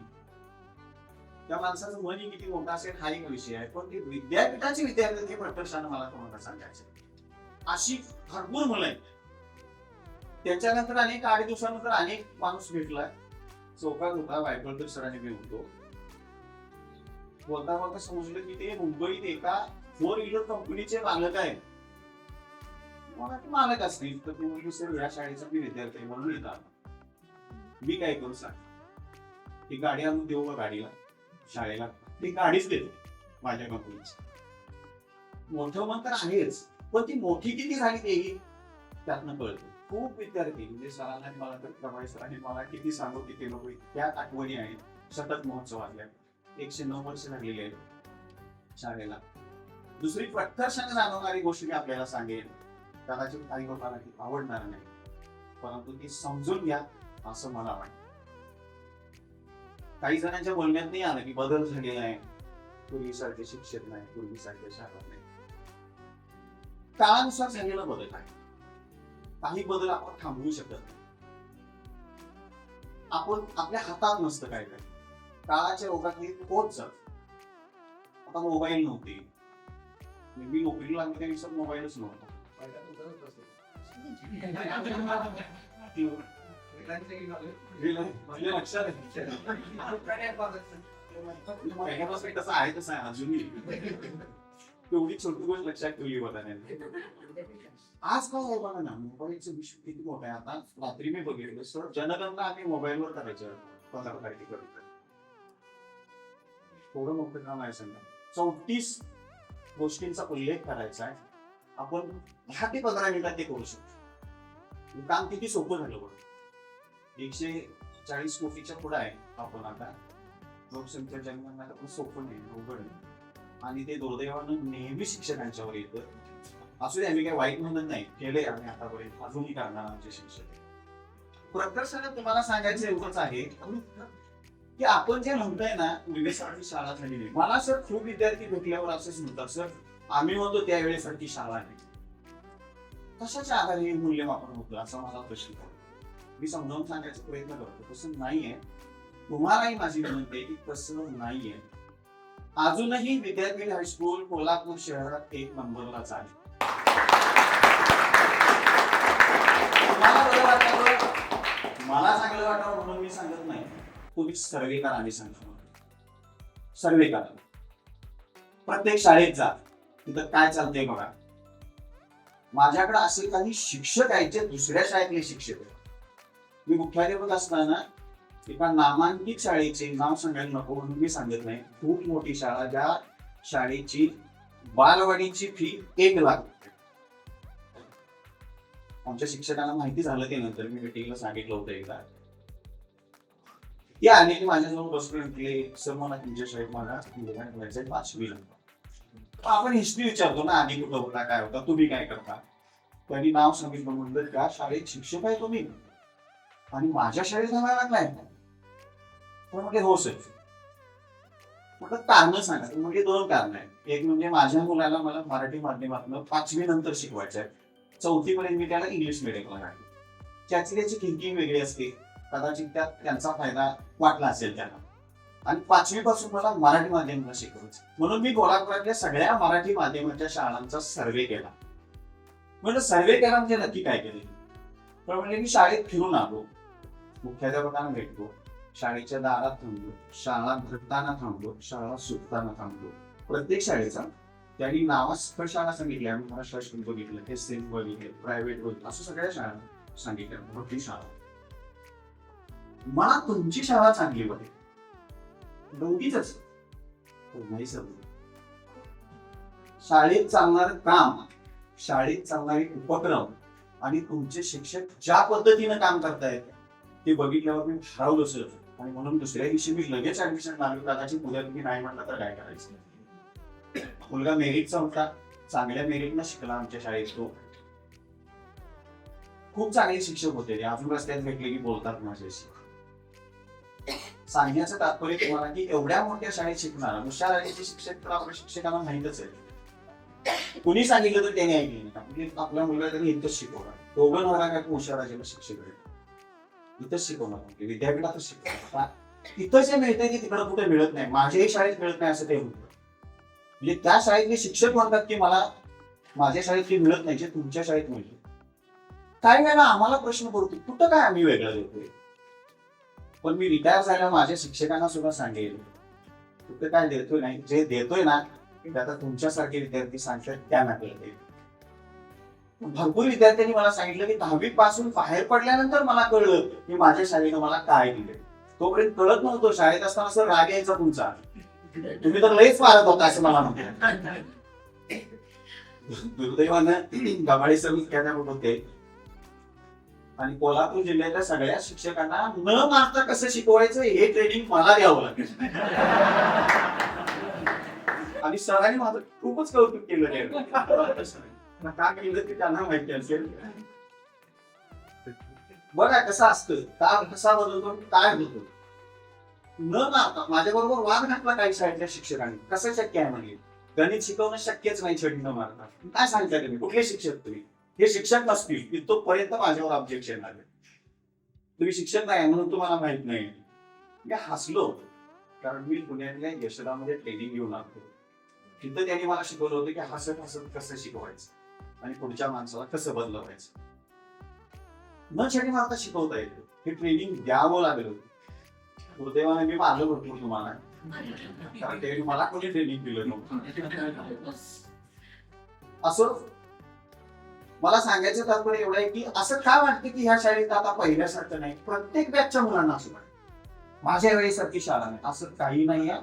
त्या माणसाचं मन किती मोठं असेल हा एक विषय आहे, पण ते विद्यापीठाचे विद्यार्थी हे प्रत्यक्षानं मला तुम्हाला सांगायचं. अशी भरपूर मुलं आहेत. त्याच्यानंतर अनेक 8 दिवसानंतर अनेक माणूस भेटला, चौकात होता, वायफळकर सरांनी भेटतो. बोलता बोलता समजलं की ते मुंबईत एका 4 व्हीलर कंपनीचे मालक आहेत. मला ते मालक असतील तर ते म्हणजे सर या शाळेचा मी विद्यार्थी म्हणून येतात, मी काय करू सांग. ती गाडी आणून देऊ का गाडीला, शाळेला ती गाडीच देतो माझ्या कंपनीची. मोठं मन तर आहेच, पण ती मोठी किती झाली तेही त्यातनं कळतं. खूप विद्यार्थी म्हणजे सरांना मला तर प्रभावी सरांनी मला किती सांगू किती नको त्या आठवणी आहेत. शतक महोत्सवातल्या 109 वर्ष झालेली आहेत शाळेला. दुसरी प्रत्यक्षाने जाणवणारी गोष्ट मी आपल्याला सांगेन, कदाचित काही लोकांना ती आवडणार नाही, परंतु ती समजून घ्या असं मला वाटतं. काही जणांच्या बोलण्यात नाही आलं की बदल झालेला आहे, पूर्वीसारखे शिक्षक नाही, पूर्वीसारखे शाळा नाही. काळानुसार झालेला बदल आहे. काही बदल आपण थांबवू शकत नाही. आपण आपल्या हातात नसतं काय काय. काळाच्या ओघात होत जात. आता मोबाईल नव्हते, मी नोकरीला लागले त्या दिवसात मोबाईलच नव्हता. तसं आहे तसं आहे अजूनही. तेवढी छोटी गोष्ट लक्षात ठेवली बघा. आज काय आहे बघा ना, मोबाईलचं विश्व किती मोठं आहे. आता रात्री मी बघितलं सर जनगणना आम्ही मोबाईलवर करायचं 15 तारखेपर्यंत. थोडं मोठं काम आहे सांगा. 34 गोष्टींचा उल्लेख करायचा आहे. आपण 10 ते 15 मिनिटात ते करू शकतो. काम किती सोपं झालं बघ. 140 कोटीच्या पुढे आहे आपण आता. लोकसंख्या जनगणना पण सोपं नाही, अवघड आहे. आणि ते दुर्दैवानं नेहमी शिक्षकांच्यावर येतं. असू दे, आम्ही काही वाईट म्हणत नाही, केले आम्ही आतापर्यंत, अजूनही करणार आमचे शिक्षक. प्रत्यक्षाने तुम्हाला सांगायचं एवढंच आहे की आपण जे म्हणतोय ना पूर्वीसारखी शाळा झाली नाही. मला सर खूप विद्यार्थी भेटल्यावर असंच म्हणतात, सर आम्ही म्हणतो त्यावेळेसारखी शाळा नाही. कशाच्या आधारे मूल्यमापन होतं असा मला प्रश्न पडतो. मी समजावून सांगायचा प्रयत्न करतो, तसं नाहीये. तुम्हालाही माझी विनंती आहे की तसं नाहीये. अजूनही विद्यापीठ हायस्कूल कोल्हापूर शहरात 1 नंबरलाच आहे. मला चांगलं वाटावं म्हणून मी सांगत नाही, तुम्ही सर्वे करा. मी सांगतो सर्वे करा. प्रत्येक शाळेत जा, तिथं काय चालतंय बघा. माझ्याकडे असे काही शिक्षक आहेत जे दुसऱ्या शाळेतले शिक्षक आहेत. मी मुख्याध्यापक असताना एका नामांकित शाळेचे नाव सांगायला नको म्हणून मी सांगत नाही, खूप मोठी शाळा, ज्या शाळेची बालवाडीची फी 1 लाख. आमच्या शिक्षकांना माहिती झालं ते नंतर मी मीटिंगला सांगितलं होतं एकदा. या आणि माझ्याजवळ बसून म्हटले, सर मला तुमच्या शाळेत मला मुलगा ठेवायचा 5वीला. आपण हिस्ट्री विचारतो ना, आधी कुठं होता काय होता, तुम्ही काय करता. त्यांनी नाव सांगितलं, म्हणलं त्या शाळेत शिक्षक आहे तुम्ही आणि माझ्या शाळेत जायला लागलाय. पण म्हटले हो सर. म्हटलं कारण सांगा. म्हणजे 2 कारण आहेत. एक म्हणजे माझ्या मुलाला मला मराठी माध्यमातून 5वी नंतर शिकवायचं आहे. 4थी पर्यंत मी त्याला इंग्लिश मिडियमला घातलं. त्याची थिंकिंग वेगळी असते, कदाचित त्यात त्यांचा फायदा वाटला असेल त्यांना. आणि 5वी पासून मला मराठी माध्यमाला शिकवायचं, म्हणून मी कोल्हापुरातल्या सगळ्या मराठी माध्यमाच्या शाळांचा सर्वे केला. म्हणजे सर्वे केला म्हणजे नक्की काय केले, तर म्हणजे मी शाळेत फिरून आलो, मुख्याध्यापकांना भेटलो, शाळेच्या दारात थांबलो, शाळा भरताना थांबलो, शाळा सुटताना थांबलो. प्रत्येक शाळेचा त्यांनी नावास शाळा सांगितल्या, महाराष्ट्र बघितलं, ते सेम बघितलं, प्रायव्हेट बघितलं, असं सगळ्या शाळा सांगितल्या, मोठी शाळा. मला तुमची शाळा चांगली वाटते, दोघीच नाही समजलं. शाळेत चालणारं काम, शाळेत चालणारे उपक्रम आणि तुमचे शिक्षक ज्या पद्धतीनं काम करतायत ते बघितल्यावर मी हरवलो सर. आणि म्हणून दुसऱ्या दिवशी मी लगेच ऍडमिशन मागलो. कदाचित उद्या तुम्ही नाही म्हटलं तर काय करायचं. मुलगा मेरिटचा होता, चांगल्या मेरिटनं शिकला आमच्या शाळेत. तो खूप चांगले शिक्षक होते, ते अजून रस्त्यात भेटले की बोलतात माझ्याशी. सांगण्याचं तात्पर्य तुम्हाला की एवढ्या मोठ्या शाळेत शिकणारा हुशार आहे शिक्षक तर आपल्या शिक्षकांना माहीतच आहे. कुणी सांगितलं तर त्याने ऐकलं नाही. आपल्या मुलगा तरी इथंच शिकवणार, दोघं नवरा काय हुशार आहे शिक्षक इथंच शिकवणार, विद्यापीठातच शिकवणार. तिथं जे मिळतंय ते तिकडं कुठे मिळत नाही, माझ्याही शाळेत मिळत नाही असं ते होतं. म्हणजे त्या शाळेतले शिक्षक म्हणतात की मला माझ्या शाळेत ते मिळत नाही जे तुमच्या शाळेत मिळतं. काही वेळेला आम्हाला प्रश्न पडतो कुठं काय आम्ही वेगळं देतोय. पण मी रिटायर झाल्यावर माझ्या शिक्षकांना सुद्धा सांगेल कुठं काय देतोय नाही, जे देतोय ना ते आता तुमच्यासारखे विद्यार्थी सांगतात त्यांना कळते. भरपूर विद्यार्थ्यांनी मला सांगितलं की 10वी पासून बाहेर पडल्यानंतर मला कळलं की माझ्या शाळेनं मला काय दिले. तोपर्यंत कळत नव्हतं. शाळेत असताना सर राग यायचा तुमचा, तुम्ही तर लयच मारत होता असं मला म्हणतो. दुर्दैवानं गवाडी सर मुख्याध्यापक होते आणि कोल्हापूर जिल्ह्यातल्या सगळ्या शिक्षकांना न मारता कसं शिकवायचं हे ट्रेनिंग मला द्यावं लागेल. आणि सरांनी माझं खूपच कौतुक केलं. का केलं ते त्यांना माहिती असेल. बघा कसं असतं, का कसा बदलतो काय होतो. न मारता माझ्या बरोबर वाद घातला काही शाळेतल्या शिक्षकांनी. कसं शक्य आहे म्हणजे गणित शिकवणं शक्यच नाही छडी न मारता. काय सांगताय तुम्ही, कुठले शिक्षक तुम्ही, हे शिक्षक नसतील इथपर्यंत माझ्यावर ऑब्जेक्शन आले. तुम्ही शिक्षक नाही म्हणून तुम्हाला माहित नाही. मी हसलो कारण मी पुण्यातल्या यशोदामध्ये ट्रेनिंग घेऊन आलो. तिथं त्यांनी मला शिकवलं होतं की हसत हसत कसं शिकवायचं आणि पुढच्या माणसाला कसं बदलवायचं. न छडी मारता शिकवता येतं. हे ट्रेनिंग द्यावं लागलं. दुर्दैवाने मी मारलं भरपूर तुम्हाला, कारण ते मला कोणी ट्रेनिंग दिलं नव्हतं. असं मला सांगायचं तात्पर्य एवढं आहे की असं काय वाटतं की ह्या शाळेत आता पहिल्यासारखं नाही. प्रत्येक बॅचच्या मुलांना असं वाटतं माझ्या वेळेसारखी शाळा नाही. असं काही नाही आहे.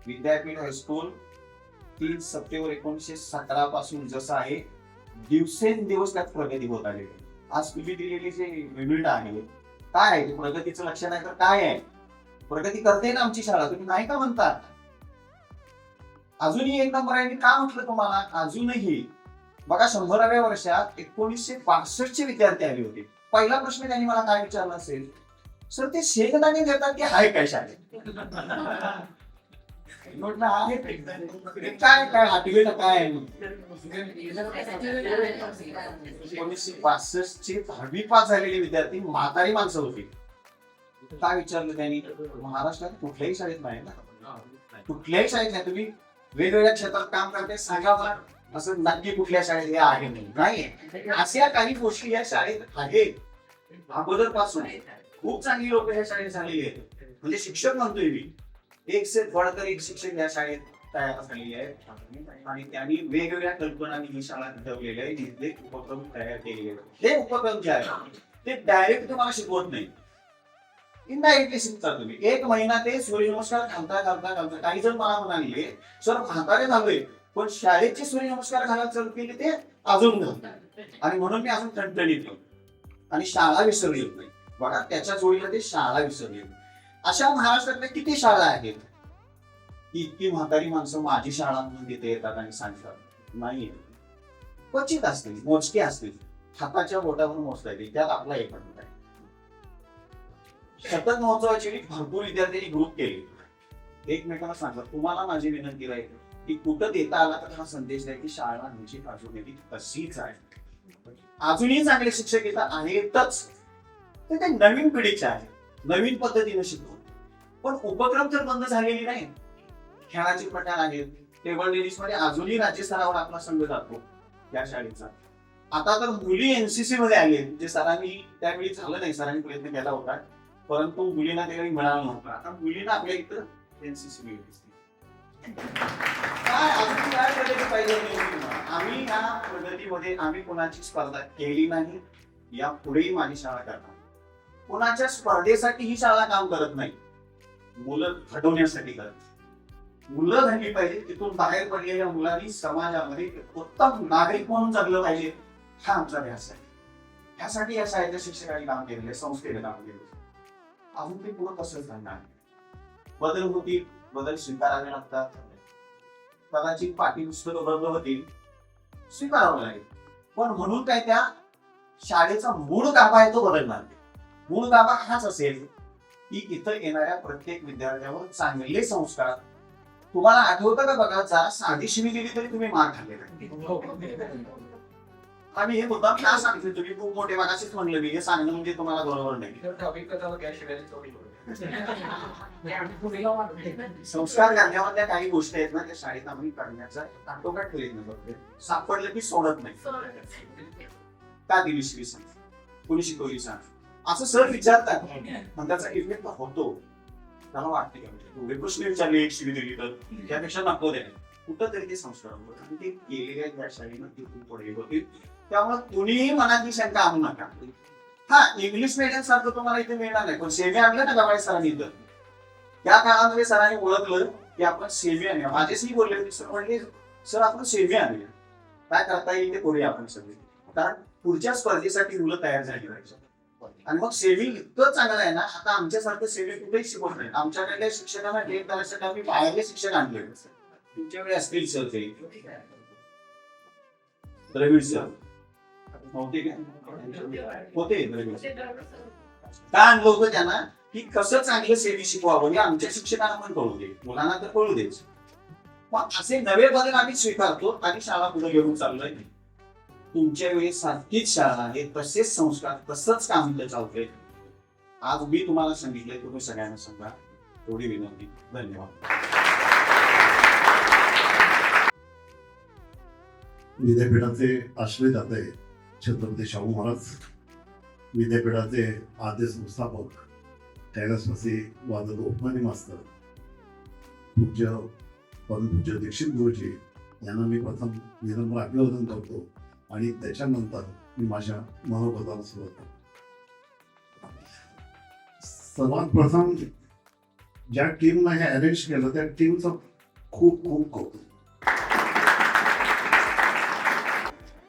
विद्यापीठ हायस्कूल 3 सप्टेंबर 1917 पासून जसं आहे दिवसेंदिवस त्यात प्रगती होत आली. आज तुम्ही दिलेली जे युनिट आहे काय आहे प्रगतीचं लक्षण आहे तर काय आहे. प्रगती करते ना आमची शाळा, तुम्ही नाही का म्हणता. अजूनही एक नंबर आहे. का म्हटलं तुम्हाला अजूनही बघा 100व्या वर्षात 1962 विद्यार्थी आले होते. पहिला प्रश्न त्यांनी मला काय विचारला असेल, सर ते शेंगदाणे देतात की आहे काय शाळेत. काय काय हातवेला काय 1962 ची 10वी पास झालेली विद्यार्थी म्हातारी माणसं होती. काय विचारलं त्यांनी, महाराष्ट्रात कुठल्याही शाळेत नाही ना, कुठल्याही शाळेत नाही. तुम्ही वेगवेगळ्या क्षेत्रात काम करते सांगा मला असं नक्की कुठल्या शाळेत हे आहे नाही. अशा काही गोष्टी या शाळेत आहेत. अगोदर पासून खूप चांगली लोक ह्या शाळेत झालेली आहेत. म्हणजे शिक्षक म्हणतोय मी, एक से बढ़कर एक शिक्षक या शाळेत तयार झालेली आहे आणि त्यांनी वेगवेगळ्या कल्पनांनी ही शाळा घडवलेल्या आहे. जिथले उपक्रम तयार केलेले आहेत. ते उपक्रम जे आहेत ते डायरेक्ट तुम्हाला शिकवत नाही, इनडायरेक्टली शिकता तुम्ही. 1 महिना ते सूर्यनमस्कार घालता घालता घालता. काही जण मला म्हणाले सर म्हातारे झालोय पण शाळेचे सूर्यनमस्कार घालायला चालू केले ते अजून घालतात आणि म्हणून मी अजून ठणठणीत आणि शाळा विसरली नाही. बघा त्याच्या जोडीला ते शाळा विसरली. अशा महाराष्ट्रातल्या किती शाळा आहेत की इतकी म्हातारी माणसं माझी शाळा म्हणून तिथे येतात आणि सांगतात. नाही, क्वचित असतील, मोजके असतील, हाताच्या बोटावरून मोजता येतील. त्यात आपला एक आहे. शतक महोत्सवाची भरपूर विद्यार्थ्यांनी ग्रुप केले. एकमेकांना सांगतात तुम्हाला माझी विनंती राहील की कुठं देता आला तर हा संदेश द्या की शाळा आमची अजूनही तशीच आहे. अजूनही चांगले शिक्षक येतात आहेतच, ते नवीन पिढीचे आहे, नवीन पद्धतीने शिकवतात. पण उपक्रम तर बंद झालेली नाही. खेळाचे प्रकार आहेत. टेबल टेनिस मध्ये अजूनही राज्यस्तरावर आपला संघ जातो या शाळेचा. आता तर मुली एनसीसी मध्ये आले, जे सरांनी त्यावेळी झालं नाही, सरांनी प्रयत्न केला होता परंतु मुलींना त्यावेळी मिळालं नव्हतं. आता मुलींना आपल्या इथं एनसीसी मिळते. काय अजून काय प्रगती पाहिजे होती तुम्हाला? आम्ही ह्या प्रगतीमध्ये आम्ही कोणाची स्पर्धा केली नाही. या पुढेही माझी शाळा करणार. कोणाच्या स्पर्धेसाठी ही शाळा काम करत नाही, मुलं घडवण्यासाठी करत. मुलं घडली पाहिजे, तिथून बाहेर पडलेल्या मुलांनी समाजामध्ये एक उत्तम नागरिक म्हणून जगलं पाहिजे, हा आमचा ध्यास आहे. ह्यासाठी या शाळेच्या शिक्षकांनी काम केलेलं, संस्थेने काम केलेलं. अजून ते पुढं तसंच राहणार. बदल होतील, बदल स्वीकारावे लागतात. कदाचित पाठी पुस्तकं बदल होतील, स्वीकारावं लागेल. पण म्हणून काय त्या शाळेचा मूळ गाभा आहे तो बदलणार नाही. मूळ गाभा हाच असेल की इथं येणाऱ्या प्रत्येक विद्यार्थ्यावर चांगले संस्कार. तुम्हाला आठवतं का बघा, जरा साधी शिवी दिली तरी तुम्ही मार खाल्लेला. आम्ही हे मुद्दाम का सांगितलं, तुम्ही खूप मोठे मगाशीच म्हणलं मी, हे सांगणं म्हणजे तुम्हाला बरोबर नाही. संस्कार घालण्यामधल्या काही गोष्टी आहेत ना, त्या शाळेत आम्ही करण्याचा काटोकाट प्रयत्न करतोय. सापडलं की सोडत नाही. का दिली शिवी सांग, कोणी शिकवली सांग, असं सर विचारतात. पण त्याचा इफेक्ट होतो. त्याला वाटते का एवढे प्रश्न विचारले, एक शिवी दिली तर त्यापेक्षा नको द्या. कुठं तरी ते संस्कार होतात आणि ते गेलेल्या त्या शाळेनं तिथून पुढे होतील. त्यामुळे कुणीही मनातली शंका आणू नका. हा, इंग्लिश मीडियम सारखं तुम्हाला इथे मिळणार नाही, पण सेमी आणलं ना गवाई सरांनी इथं. त्या काळामध्ये सरांनी ओळखलं की आपण सेमी आणूया. माझेशी बोलले, सर म्हणले सर आपण सेमी आणूया, काय करता येईल ते करूया आपण सगळे. कारण पुढच्या स्पर्धेसाठी मुलं तयार झाली पाहिजे. आणि मग सेमी इतकं चांगलं आहे ना, आता आमच्यासारखं सेमी कुठेही शिकवत नाही. आमच्याकडल्या शिक्षकांना ट्रेन करायसाठी आम्ही बाहेरले शिक्षक आणले. तुमच्याकडे असतील सर ते द्रविड सर होते का आणलं होतं त्यांना की कसं चांगलं सेमी शिकवावं हे आमच्या शिक्षकांना पण कळू दे, मुलांना तर कळू देच. मग असे नवे बदल आम्ही स्वीकारतो आणि शाळा पुढे घेऊन चाललोय. तुमच्या वेळी सारखीच शाळा आहे, तसेच संस्कार, तसंच काम इथं चालतंय. आज मी तुम्हाला सांगितलंय, तुम्ही सगळ्यांना सांगा, एवढी विनंती. धन्यवाद. विद्यापीठाचे आश्रयदाते छत्रपती शाहू महाराज, विद्यापीठाचे आद्य संस्थापक कैलासवासी वादक उपमानी मास्तर पूज्य परमपूज्य दीक्षित गुरुजी यांना मी प्रथम विनम्र अभिवादन करतो आणि त्याच्यानंतर मी माझ्या मनोगताला सुरुवात करतो. सर्वात प्रथम ज्या टीमनं हे अरेंज केलं त्या टीमचं खूप खूप कौतुक.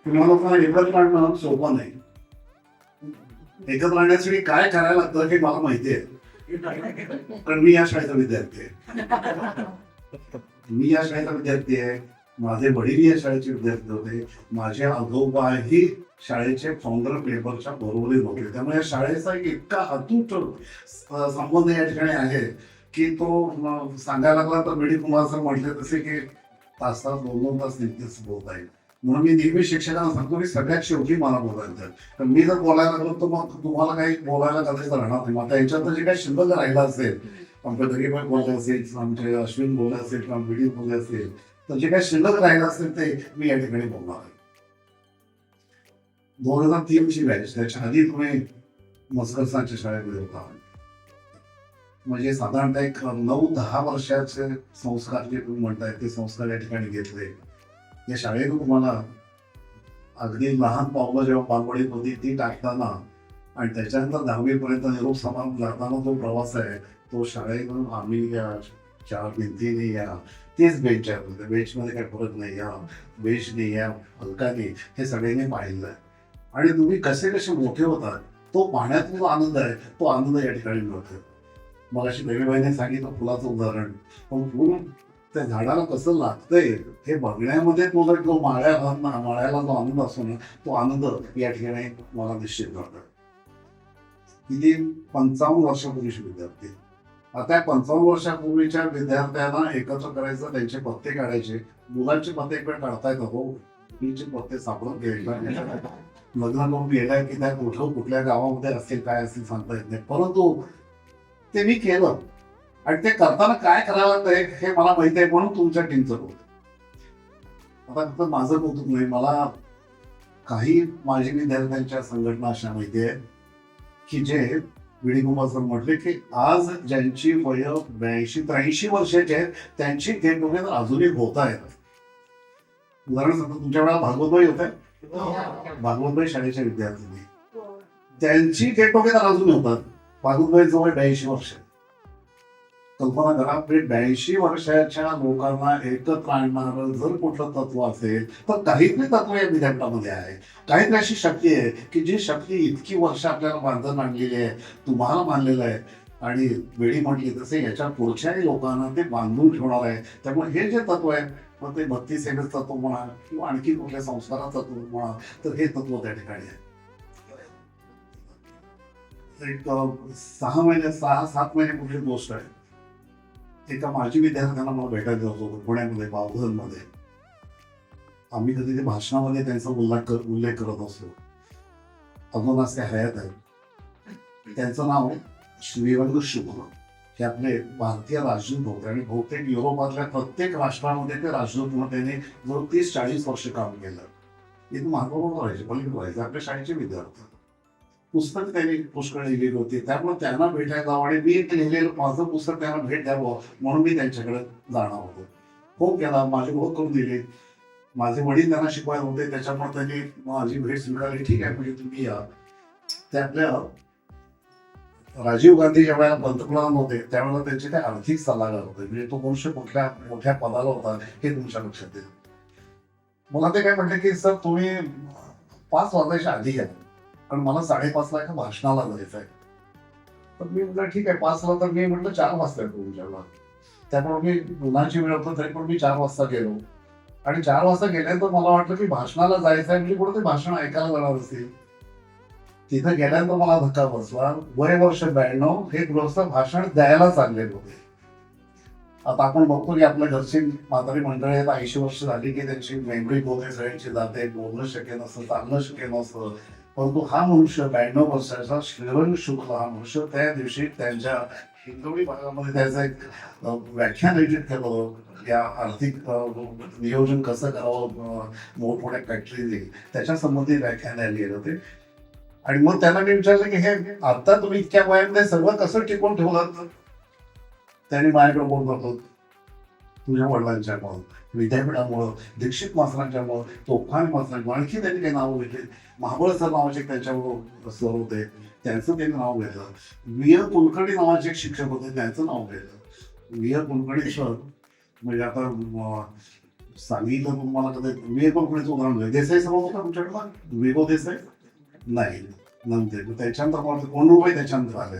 तुम्हाला लोकांना एकत्र राहणं सोपं नाही. एकत्र राहण्यासाठी काय करायला लागतं हे मला माहिती आहे, कारण मी या शाळेचा विद्यार्थी आहे. मी या शाळेचा विद्यार्थी आहे. माझे वडील या शाळेचे विद्यार्थी होते. माझे आजोबाही शाळेचे फाउंडर मेंबरच्या बरोबरीत होते. त्यामुळे या शाळेचा एक इतका अतूट संबंध या ठिकाणी आहे की तो सांगायला लागला तर बीडी कुमार सर म्हटले तसे की तास 2-2 तास नित्यच बोलता येईल. म्हणून मी नेहमी शिक्षकांना सांगतो की सगळ्यात शेवटी मला बोलायचं. तर मी जर बोलायला लागलो तर मग तुम्हाला काही बोलायला कधीच राहणार नाही. आता याच्यात जे काही शिल्लक राहिलं असेल, आमच्या दगेबाई बोलले असेल, आमचे अश्विन बोलले असेल किंवा बीडी बोलले असेल, तर जे काही शिल्लक राहिलं असेल ते मी या ठिकाणी बोलणार आहे. 2003 ची बॅच, त्याच्या आधी तुम्ही मस्करसांच्या शाळेमध्ये होता. म्हणजे साधारणतः एक 9-10 वर्षाचे संस्कार जे तुम्ही म्हणताय ते संस्कार या ठिकाणी घेतले. या शाळेतून तुम्हाला अगदी लहान पावलं जेव्हा बालवाडीत होती ती टाकताना आणि त्याच्यानंतर 10वी पर्यंत निरोप समारंभ लागताना जो प्रवास आहे तो शाळेतून आम्ही या 4 भिंतीने या तेच बेंच आहे, बेंचमध्ये काही फरक नाही, या बेंचने या फलकाने हे सगळ्यांनी पाहिलं आहे. आणि तुम्ही कसे कसे मोठे होतात तो पाहण्यात जो आनंद आहे तो आनंद या ठिकाणी मिळतो. मग अशी देवीबाईने सांगितलं फुलाचं उदाहरण, पण फुल त्या झाडाला कसं लागतंय हे बघण्यामध्ये तो माळ्याला जो आनंद असतो ना तो आनंद या ठिकाणी मला निश्चित करतो. किती 55 वर्षापूर्वीचे विद्यार्थी, आता 55 वर्षापूर्वीच्या विद्यार्थ्यांना एकत्र करायचं, त्यांचे पत्ते काढायचे. मुलांचे पत्ते एक वेळ काढता येतात, हो, मुलींचे पत्ते सापडून घ्यायला लग्न करून गेलाय की त्या कुठल्या गावामध्ये असतील काय असतील सांगता येत नाही, परंतु ते मी केलं. आणि ते करताना काय करायला लागतंय हे मला माहिती आहे, म्हणून तुमच्या टीमचं कौतुक. आता फक्त माझं कौतुक नाही, मला काही माझी विद्यार्थ्यांच्या संघटना अशा माहिती आहे की जे विडी कुमार सर म्हटले की आज ज्यांची वय 82-83 वर्षाची आहेत त्यांची गेट टुगेदर अजूनही होत आहेत. उदाहरण सांगतो, तुमच्या वेळेला भागवतबाई होत्या, भागवतबाई शाळेच्या विद्यार्थी, त्यांची गेट टुगेदर अजून होतात. भागवतबाई जवळ 82 वर्ष. कल्पना करा, 82 वर्षाच्या लोकांना एकत्र आणणारं जर कुठलं तत्व असेल तर काहीतरी तत्व या विद्यापीठामध्ये आहे, काहीतरी अशी शक्ती आहे की जी शक्ती इतकी वर्ष आपल्याला बांधून आणलेली आहे, तुम्हाला बांधलेलं आहे. आणि वेळी म्हटली तसे याच्या पुढच्याही लोकांना ते बांधून ठेवणार आहे. त्यामुळे हे जे तत्व आहे, मग ते भक्ती सेवेचं तत्व म्हणा किंवा आणखी कुठल्या संस्काराचं तत्व म्हणा, तर हे तत्व त्या ठिकाणी आहे. एक 6-7 महिन्यापूर्वी गोष्ट आहे. एका माजी विद्यार्थ्यांना मला भेटायला जात होतो पुण्यामध्ये, बावधनमध्ये. आम्ही कधी ते भाषणामध्ये त्यांचा उल्लेख करत असतो. अजून आज ते हयात आहे. त्यांचं नाव श्रीरंग शुक्ल. हे आपले भारतीय राजदूत होते आणि बहुतेक युरोपातल्या प्रत्येक राष्ट्रामध्ये ते राजदूत म्हणून त्यांनी जवळ 30-40 वर्ष काम केलं. इथं महात्मा राहायचे, पलीकडे राहायचे, आपल्या शाळेचे विद्यार्थी. पुस्तक त्यांनी पुष्कळ लिहिलेली होती, त्यामुळे त्यांना भेटायला जावं आणि मी एक लिहिलेलं माझं पुस्तक त्यांना भेट द्यावं म्हणून मी त्यांच्याकडे जाणार होतो. फोन केला, माझी ओळख करून दिली. माझे वडील त्यांना शिकवायला होते, त्याच्यामुळे त्यांनी माझी भेट स्वीकारली. ठीक आहे म्हणजे तुम्ही या. ते आपल्या राजीव गांधी ज्या वेळेला पंतप्रधान होते त्यावेळेला त्यांचे ते आर्थिक सल्लागार होते. म्हणजे तो मनुष्य कुठल्या मोठ्या पदाला होता हे तुमच्या लक्षात येईल. मला ते काय म्हटलं की सर तुम्ही 5 वाजायच्या आधी या, कारण मला 5:30ला एका भाषणाला जायचं आहे. तर मी म्हटलं ठीक आहे 5ला, तर मी म्हटलं 4 वाजता येतो तुमच्याला. त्यामुळे मी उन्हाची वेळ होतं तरी पण मी 4 वाजता गेलो. आणि 4 वाजता गेल्यानंतर मला वाटलं की भाषणाला जायचं आहे म्हणजे कुठं ते भाषण ऐकायला जाणार असतील. तिथं गेल्यानंतर मला धक्का बसला. वय वर्ष 92, हे गृहस्थ भाषण द्यायला चालले होते. आता आपण बघतो की आपल्या घरची म्हातारी मंडळी आहेत, 80 वर्ष झाली की त्यांची मेमरी होते, सगळ्यांची जाते, बोलणं शक्य नसतं, चालणं शक्य नसतं. परंतु हा मनुष्य 92 वर्षाचा श्रीरंग शुक्ल हा मनुष्य त्या दिवशी त्यांच्या हिंदोळी भागामध्ये त्याचं एक व्याख्यान आयोजित केलं होतं. या आर्थिक नियोजन कसं करावं मोठमोठ्या फॅक्टरी, त्याच्या संबंधी व्याख्यान गेले होते. आणि मग त्यांना मी विचारलं की हे आता तुम्ही इतक्या वयामध्ये सगळं कसं टिकून ठेवलं. त्यांनी माझ्याकडे बोल करतो, तुझ्या वडिलांच्यामुळं, विद्यापीठामुळं, दीक्षित मास्तरांच्यामुळं, तोफखान मास्तरांच्यामुळं, आणखी त्यांनी काही नावं घेतली. महाबळसर नावाचे त्यांच्याबरोबर सर होते, त्यांचं त्यांनी नाव घेतलं. व्ही एल कुलकर्णी नावाचे एक शिक्षक होते, त्यांचं नाव घेतलं. व्ही एल कुलकर्णी सर म्हणजे आता सांगितलं तुम्हाला कधी व्ही एल कुलकर्णीचं उदाहरण देसाई सर होतं तुमच्याकडं, विगो देसाई नाही नंतर त्याच्यानंतर मला 2 रुपये त्याच्यानंतर आले.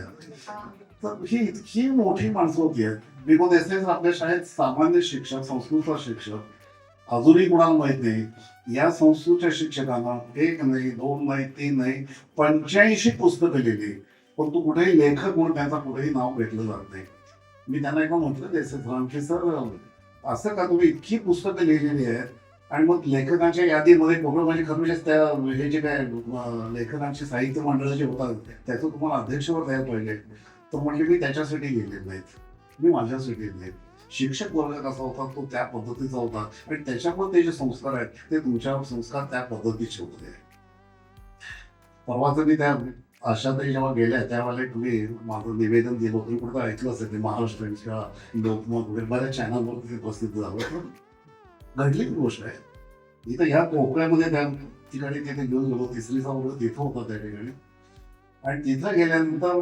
तर ही इतकी मोठी माणसं होती. विगो देसाई आपल्या शाळेत सामान्य शिक्षक, संस्कृतचा शिक्षक अजूनही कुणाला माहित नाही. या संस्कृतच्या शिक्षकांना 1 नाही 2 नाही 3 नाही 85 पुस्तकं लिहिली, परंतु कुठेही लेखक म्हणून त्यांचा कुठेही नाव घेतलं जात नाही. मी त्यांना एकदा म्हटलं देसाई सर की सर असं का तुम्ही इतकी पुस्तकं लिहिलेली आहेत आणि मग लेखकांच्या यादीमध्ये कुठं म्हणजे खरं म्हणजे त्या हे जे काय लेखकांची साहित्य मंडळ जे होतात त्याचं तुम्हाला अध्यक्षवर द्यायला पाहिजे. तर म्हणजे मी त्याच्यासाठी लिहिलेलं नाहीत, मी माझ्यासाठी लिहिले. शिक्षक वर्ग कसा होता तो त्या पद्धतीचा होता आणि त्याच्यामुळे ते जे संस्कार आहेत ते तुमच्यावर संस्कार त्या पद्धतीचे होते. परवाच मी त्या आशाताई जेव्हा गेल्या त्यावेळेला तुम्ही माझं निवेदन दिलं होतं, कुठं ऐकलं असेल ते महाराष्ट्राच्या लोकमत वगैरे बऱ्याच चॅनलवरती उपस्थित झालं. घडली गोष्ट आहे. इथं ह्या कोकणामध्ये त्या ठिकाणी तिथे घेऊन गेलो, 3रीचा वगैरे तिथं होता त्या ठिकाणी. आणि तिथं गेल्यानंतर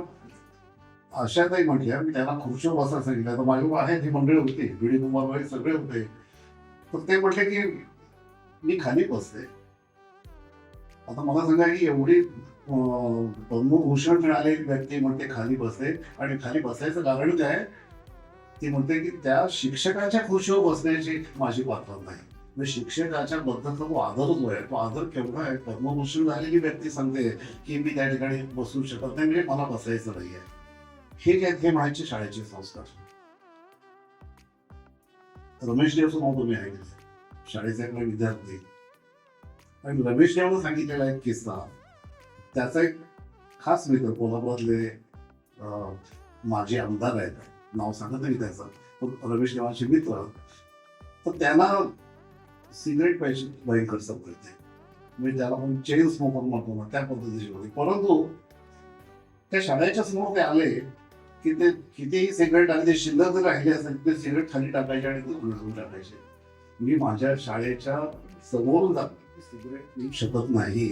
आशाताई म्हटल्या, मी त्यांना खुर्चीवर बसायला सांगितलं. तर माझी आहे ती मंडळी होती, विडी कुमार वगैरे सगळे होते. तर ते म्हटले की मी खाली बसते. आता मला सांगा की एवढी पद्मभूषण मिळालेली व्यक्ती म्हणते खाली बसते, आणि खाली बसायचं कारण काय, ती म्हणते की त्या शिक्षकाच्या खुर्चीवर बसण्याची माझी पात्रता नाही. म्हणजे शिक्षकाच्या बद्दलचा तो आदर जो आहे तो आदर केवढा आहे. पद्मभूषण झालेली व्यक्ती सांगते की मी त्या ठिकाणी बसू शकत नाही, म्हणजे मला बसायचं नाही आहे. हे जे हे म्हणायचे शाळेचे संस्कार. रमेश देवचं नाव तुम्ही ऐकलं, शाळेचा एक विद्यार्थी. आणि रमेश देवनं सांगितलेला एक किस्सा, त्याचा एक खास मित्र कोल्हापुरातले माजी आमदार आहेत, नाव सांगत नाही त्याचं, पण रमेश देवांचे मित्र. तर त्यांना सिगरेट प्यायची भयंकर सवय होते, म्हणजे त्याला पण चेन स्मोकर म्हणतो ना त्या पद्धतीची होती. परंतु त्या शाळेच्या समोर ते आले की ते कितीही सिगरेट आणि ते शिल्लक जर राहिले असेल ते सिगरेट खाली टाकायचे आणि ते उलटून टाकायचे. मी माझ्या शाळेच्या समोरून जात सिगरेट पिऊ शकत नाही.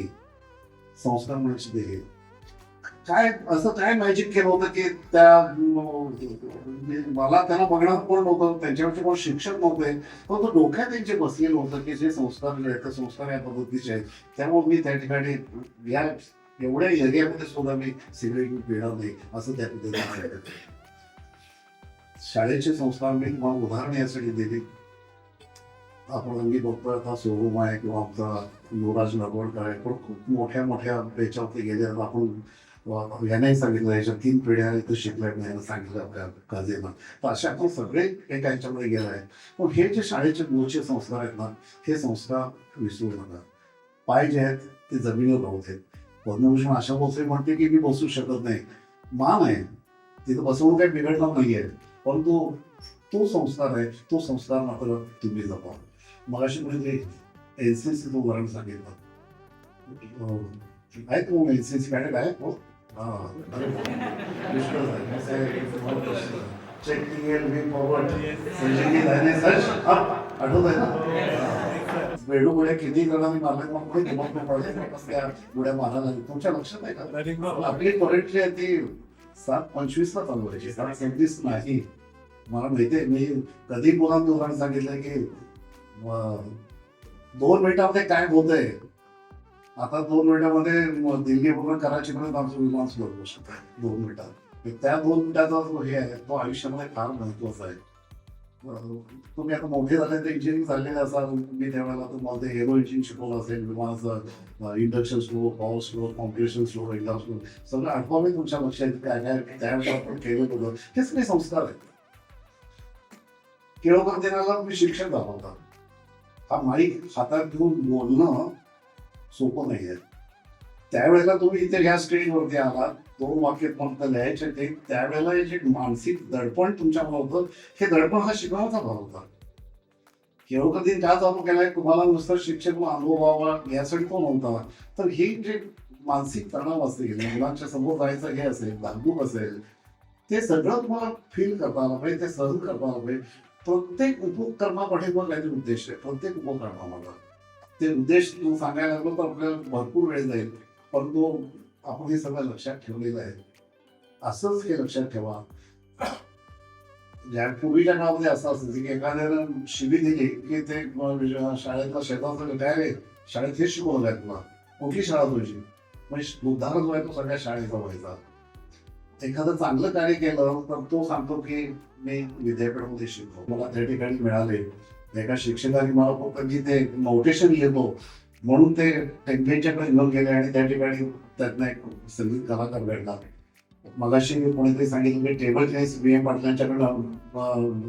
संस्कार म्हणजे ते काय असं काय मॅजिक केलं होतं की मला त्यांना बघणार कोण नव्हतं, त्यांच्यावरचे कोण शिक्षक नव्हते, पण तो डोक्यात त्यांचे बसलेलं होतं की जे संस्कार जे आहेत ते संस्कार या पद्धतीचे आहेत. त्यामुळे मी त्या ठिकाणी या एवढ्या एरियामध्ये सुद्धा मी सिगरेट पिणार नाही असं त्या पद्धतीने शाळेचे संस्कार मी तुम्हाला उदाहरण यासाठी दिली. आपण मी बघतोय आता शोरूम आहे किंवा आमचा युवराज नगवडकर आहे, पण खूप मोठ्या मोठ्या याच्यावरती गेले. आपण यांनाही सांगितलं याच्या 3 पिढ्या इथं शिकल्या नाही सांगितलं आपल्या काजेला. तर अशा आपण सगळे एका ह्याच्यामध्ये गेलं आहे. पण हे जे शाळेचे मूळचे संस्कार आहेत ना, हे संस्कार विसरू नका. पाय जे आहेत ते जमिनीवर राहू देत. पद्मभूषण आशा भोसले म्हणते की मी बसू शकत नाही, मान आहे तिथं बसवून काही बिघडणार नाहीये, परंतु तो संस्कार आहे, तो संस्कार मात्र तुम्ही जपा. मग अशी म्हणजे एनसीसीचं उदाहरण सांगितलं आहे. तो एनसीसी कॅडेट आहे हो. आठवत आहे ना वेळोवेळी किती जणांनी मारले उड्या मारायला तुमच्या लक्षात आहे का? आपली करंटली आहे ती 7:25 ला चालू व्हायची, 7:27 नाही. मला माहितीये मी कधी मुलांना उदाहरण सांगितलं की 2 मिनिटामध्ये काय होतंय. आता 2 मिनिटामध्ये दिल्ली पूर्ण कराचीपर्यंत आमचं विमान सुरू होऊ शकतं 2 मिनिटात. त्या 2 मिनिटाचा जो हे आहे तो आयुष्यामध्ये फार महत्वाचा आहे. तुम्ही आता मोठे झाले तर इंजिनिअरिंग झालेले असाल, मी त्यावेळेला तुम्हाला ते एरो इंजिन शिकवलं असेल, विमानाचं induction slow, power slow, compression slow, exam slow सगळं आठवावे तुमच्या लक्षात काय काय त्यावेळेला आपण केलं होतं. हे सगळे संस्कार आहेत. केळकर दिनाला तुम्ही शिक्षक झाला होता. हा माईक हातात घेऊन बोलणं सोपं नाही आहे. त्यावेळेला तुम्ही इथे ह्या स्टेजवरती आला 2 वाक्य फक्त लिहायचे ते त्यावेळेला जे मानसिक दडपण तुमच्याकडे होतं हे दडपण हा शिकवण्याचा भाग होता. केळकर दिन का चालू केलाय तुम्हाला नुसतं शिक्षक अनुभव व्हावा यासाठी तो नव्हता. तर हे जे मानसिक तणाव असेल, मुलांच्या समोर जायचं हे असेल, धाकधूक असेल, ते सगळं तुम्हाला फील करता आलं पाहिजे, ते सहन करता आलं पाहिजे. प्रत्येक उपक्रमाकडे मग काहीतरी उद्देश आहे. प्रत्येक उपक्रमाला ते उद्देश सांगायला लागलो तर आपल्याला भरपूर वेळ जाईल, परंतु आपण हे सगळं लक्षात ठेवलेलं आहे. असंच हे लक्षात ठेवा. ज्या पूर्वीच्या काळामध्ये असं असायचं की एखाद्यानं शिबी दिली की ते शाळेतला शेताचं काय रे शाळेत हे शिकवलं आहे तुला, कुठली शाळा तुझी, म्हणजे उद्धार जो आहे तो सगळ्या शाळेचा व्हायचा. एखादं चांगलं कार्य केलं तर तो सांगतो की मी विद्यापीठामध्ये शिकलो, मला त्या ठिकाणी मिळाले. एका शिक्षकाने मला फक्त की ते नोटेशन लिहितो म्हणून ते टेम्पलेटच्याकडे घेऊन गेले आणि त्या ठिकाणी त्यांना एक संगीत कलाकार घडला. मगाशी कोणीतरी सांगितलं की टेबल टेनिस VM पाटलांच्याकडं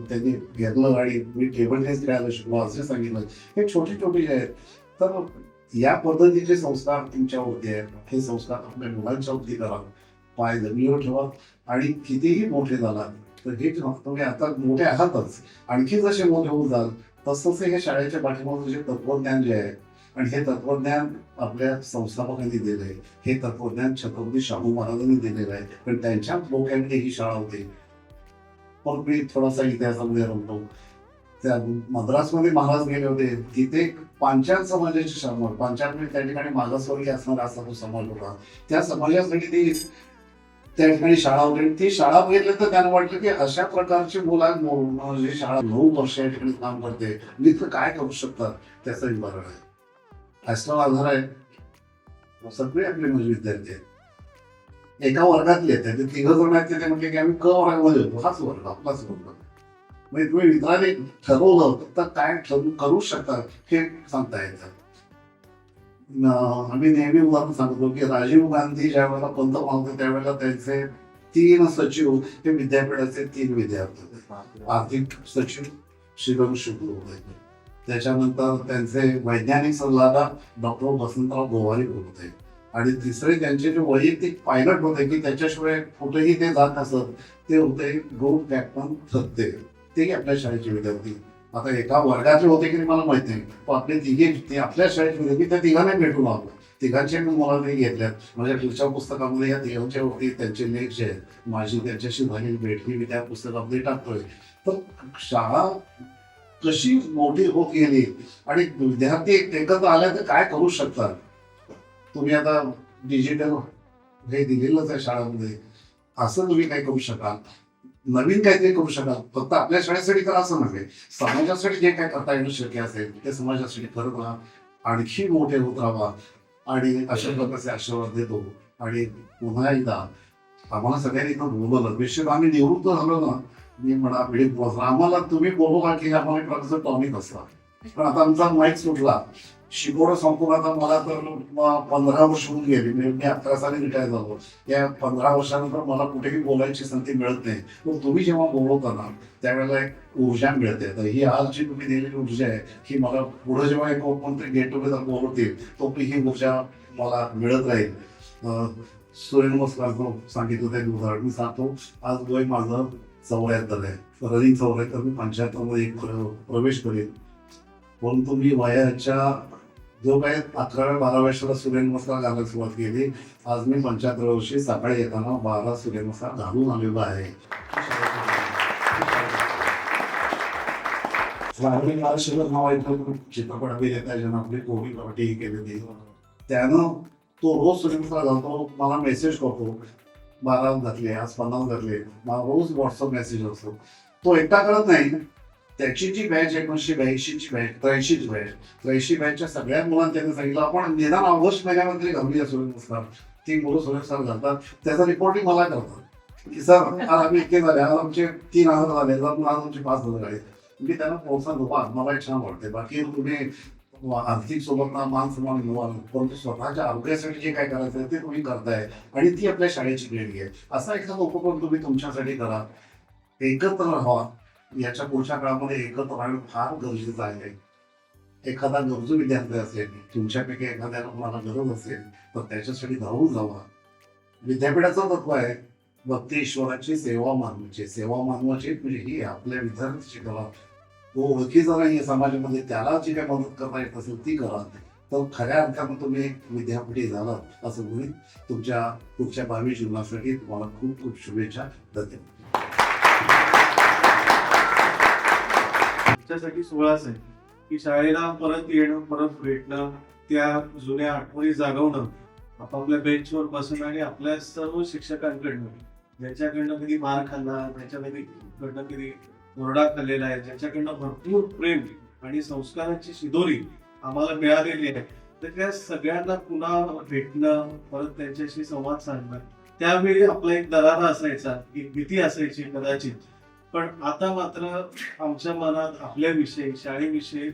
त्यांनी घेतलं आणि मी टेबल टेनिस खेळायला शिकलो असं सांगितलं. हे छोटे छोटे जे आहेत. तर या पद्धतीचे संस्कार तुमच्यावरती आहेत. हे संस्कार आपल्या मुलांच्या वरती करा. पाय जमिनीवर ठेवा आणि कितीही मोठे झाला तर हे तुम्ही आता मोठे आहातच, आणखी जसे मोठे होत जाल तसं हे शाळेच्या पाठीमागचं जे तत्वज्ञान जे आहे आणि हे तत्वज्ञान आपल्या संस्थापकांनी दिलं आहे. हे तत्वज्ञान छत्रपती शाहू महाराजांनी दिलेलं आहे, पण त्यांच्या डोक्यामध्ये ही शाळा होती. पण मी थोडासा इतिहासामध्ये रमतो. त्या मद्रासमध्ये महाराज गेले होते, तिथे पांचाल समाजाची शाळा, पांचाल म्हणजे त्या ठिकाणी मागासवर्गीय असणारा असा तो समाज होता. त्या समाजासाठी ती त्या ठिकाणी शाळा होती. ती शाळा बघितली तर त्यांना वाटलं की अशा प्रकारची मुलं शाळा 9 वर्ष या ठिकाणी काम करते, मी इथं काय करू शकतात त्याचं उदाहरण आहे. ऍस्ट्रॉल आधार आहे. सगळे आपले म्हणजे विद्यार्थी आहेत. एका वर्गातले आहेत, 3 जण आहेत ते म्हटले की आम्ही क वर्गामध्ये होतो, हाच वर्ग आपलाच वर्ग. म्हणजे तुम्ही मित्राने ठरवलं तर काय करू शकतात हे सांगता येतं. आम्ही नेहमी उदाहरण सांगतो की राजीव गांधी ज्या वेळेला पंतप्रधान होते त्यावेळेला त्यांचे 3 सचिव हे विद्यापीठाचे 3 विद्यार्थी होते. आर्थिक सचिव श्रीरंग शुक्ल होते, त्याच्यानंतर त्यांचे वैज्ञानिक सल्लागार डॉक्टर वसंतराव गोवारी होते, आणि तिसरे त्यांचे जे वैयक्तिक पायलट होते की त्याच्याशिवाय कुठेही ते जात नसत ते होते ग्रुप कॅप्टन थत्ते. ते आपल्या शाळेचे विद्यार्थी. आता एका वर्गाचे होते की मला माहित नाही, पण आपले 3 ते आपल्या शाळेत होते की त्या 3घांना भेटून आलो. तिघांचे मी मला नाही घेतल्यात माझ्या पुढच्या पुस्तकामध्ये या तिघांच्या वरती त्यांचे लेख जे आहेत माझी त्यांच्याशी झालेली भेट मी त्या पुस्तकामध्ये टाकतोय. तर शाळा कशी मोठी होत गेली आणि विद्यार्थी एकत्र आल्या तर काय करू शकतात. तुम्ही आता डिजिटल हे दिलेलंच आहे शाळांमध्ये, असं तुम्ही काय करू शकाल, नवीन काहीतरी करू शकाल. फक्त आपल्या शाळेसाठी करा असं नव्हे, समाजासाठी जे काय करता येणं शक्य असेल ते समाजासाठी करत राहा, आणखी मोठे होत राहा. आणि अशा प्रकारचे आशीर्वाद देतो. आणि पुन्हा एकदा आम्हाला सगळ्यांनी इथं बोलवलं, विषय आम्ही निवृत्त झालो ना, मी म्हणा पिढी आम्हाला तुम्ही बोलवा की आम्हाला एक प्रकारचं टॉनिक असतं. पण आता आमचा माईक सुटला, शिकवणं संपूर्ण आता मला तर 15 वर्ष होऊन गेली. मी 11 साली रिटायर झालो. या 15 वर्षानंतर मला कुठेही बोलायची संधी मिळत नाही. पण तुम्ही जेव्हा बोलवता ना त्यावेळेला एक ऊर्जा मिळते. तर ही आज जी तुम्ही दिलेली ऊर्जा आहे ही मला पुढे जेव्हा एक कोणतरी गेट टुगेदर बोलवतील तो ही ऊर्जा मला मिळत राहील. सूर्यनमस्कार सांगितलं ते उदाहरण मी सांगतो. आज वय माझं 74 आहे, रनिंग 74. मी 75 एक प्रवेश करेन. परंतु मी वयाच्या जो काही 11-12 वर्षाला सूर्यनमस्कार घालायला सुरुवात केली. आज मी 75 वर्षी सकाळी येताना 12 सूर्यनमस्कार घालून आलेलो आहे. चित्रपट अभिनेता ज्यानं आपली कोणी पार्टी केलेली त्यानं तो रोज सूर्यनमस्कार घालतो. मला मेसेज करतो 12 घातले, आज 50 घातले. मला रोज व्हॉट्सअप मेसेज असतो. तो एकटा करत नाही, त्याची जी बॅच 1982ची बॅच, 83ची बॅच, 83 बॅचच्या सगळ्या मुलांना त्यांनी सांगितलं आपण निदान ऑगस्ट महिन्यामध्ये घालूया सूर्यनमस्कार. ती मुलं सूर्यनमस्कार घालतात. त्याचं रिपोर्टिंग मला करतात की सर आज आम्ही इतके झाले, आज आमचे 3000 झाले, आज आमचे 5000 झाले. मी त्यांना प्रोत्साहन देतो. मला एक छान वाटते. बाकी तुम्ही आर्थिक सोबत ना मान सन्मान मिळवाल, परंतु स्वतःच्या आरोग्यासाठी जे काय करायचं आहे ते तुम्ही करताय आणि ती आपल्या शाळेची देणगी आहे. असा एखादा उपक्रम तुम्ही तुमच्यासाठी करा. एकत्र राहा. याच्या पुढच्या काळामध्ये एकत्र राहणं फार गरजेचं आहे. एखादा गरजू विद्यार्थी असेल, तुमच्यापैकी एखाद्याला कोणाला गरज असेल तर त्याच्यासाठी धावून जावा. विद्यापीठाचं तत्व आहे भक्ती ईश्वराची सेवा मानवाची. सेवा मानवाची म्हणजे ही आपल्या विद्यार्थ्याची करा. तो ओळखीचा नाही समाजामध्ये, त्याला जी काही मदत करता येत असेल ती करा. तर खऱ्या अर्थानं तुम्ही विद्यापीठी झालात असं होईल. तुमच्या पुढच्या भावी जीवनासाठी तुम्हाला खूप खूप शुभेच्छा. धन्यवाद. तुमच्यासाठी 16 आहे की शाळेला परत येणं, परत भेटणं, त्या जुन्या आठवणी जागवणं, आपापल्या बेंचवर बसून आणि आपल्या सर्व शिक्षकांकडनं ज्याच्याकडनं कधी मार खाल्ला, ज्याच्याकडनं कधी ओरडा खाल्लेला आहे, ज्याच्याकडनं भरपूर प्रेम आणि संस्काराची शिदोरी आम्हाला मिळालेली आहे, तर त्या सगळ्यांना पुन्हा भेटणं, परत त्यांच्याशी संवाद साधणं. त्यावेळी आपला एक दरारा असायचा, एक भीती असायची कदाचित. पण आता मात्र आमच्या मनात आपल्याविषयी, शाळेविषयी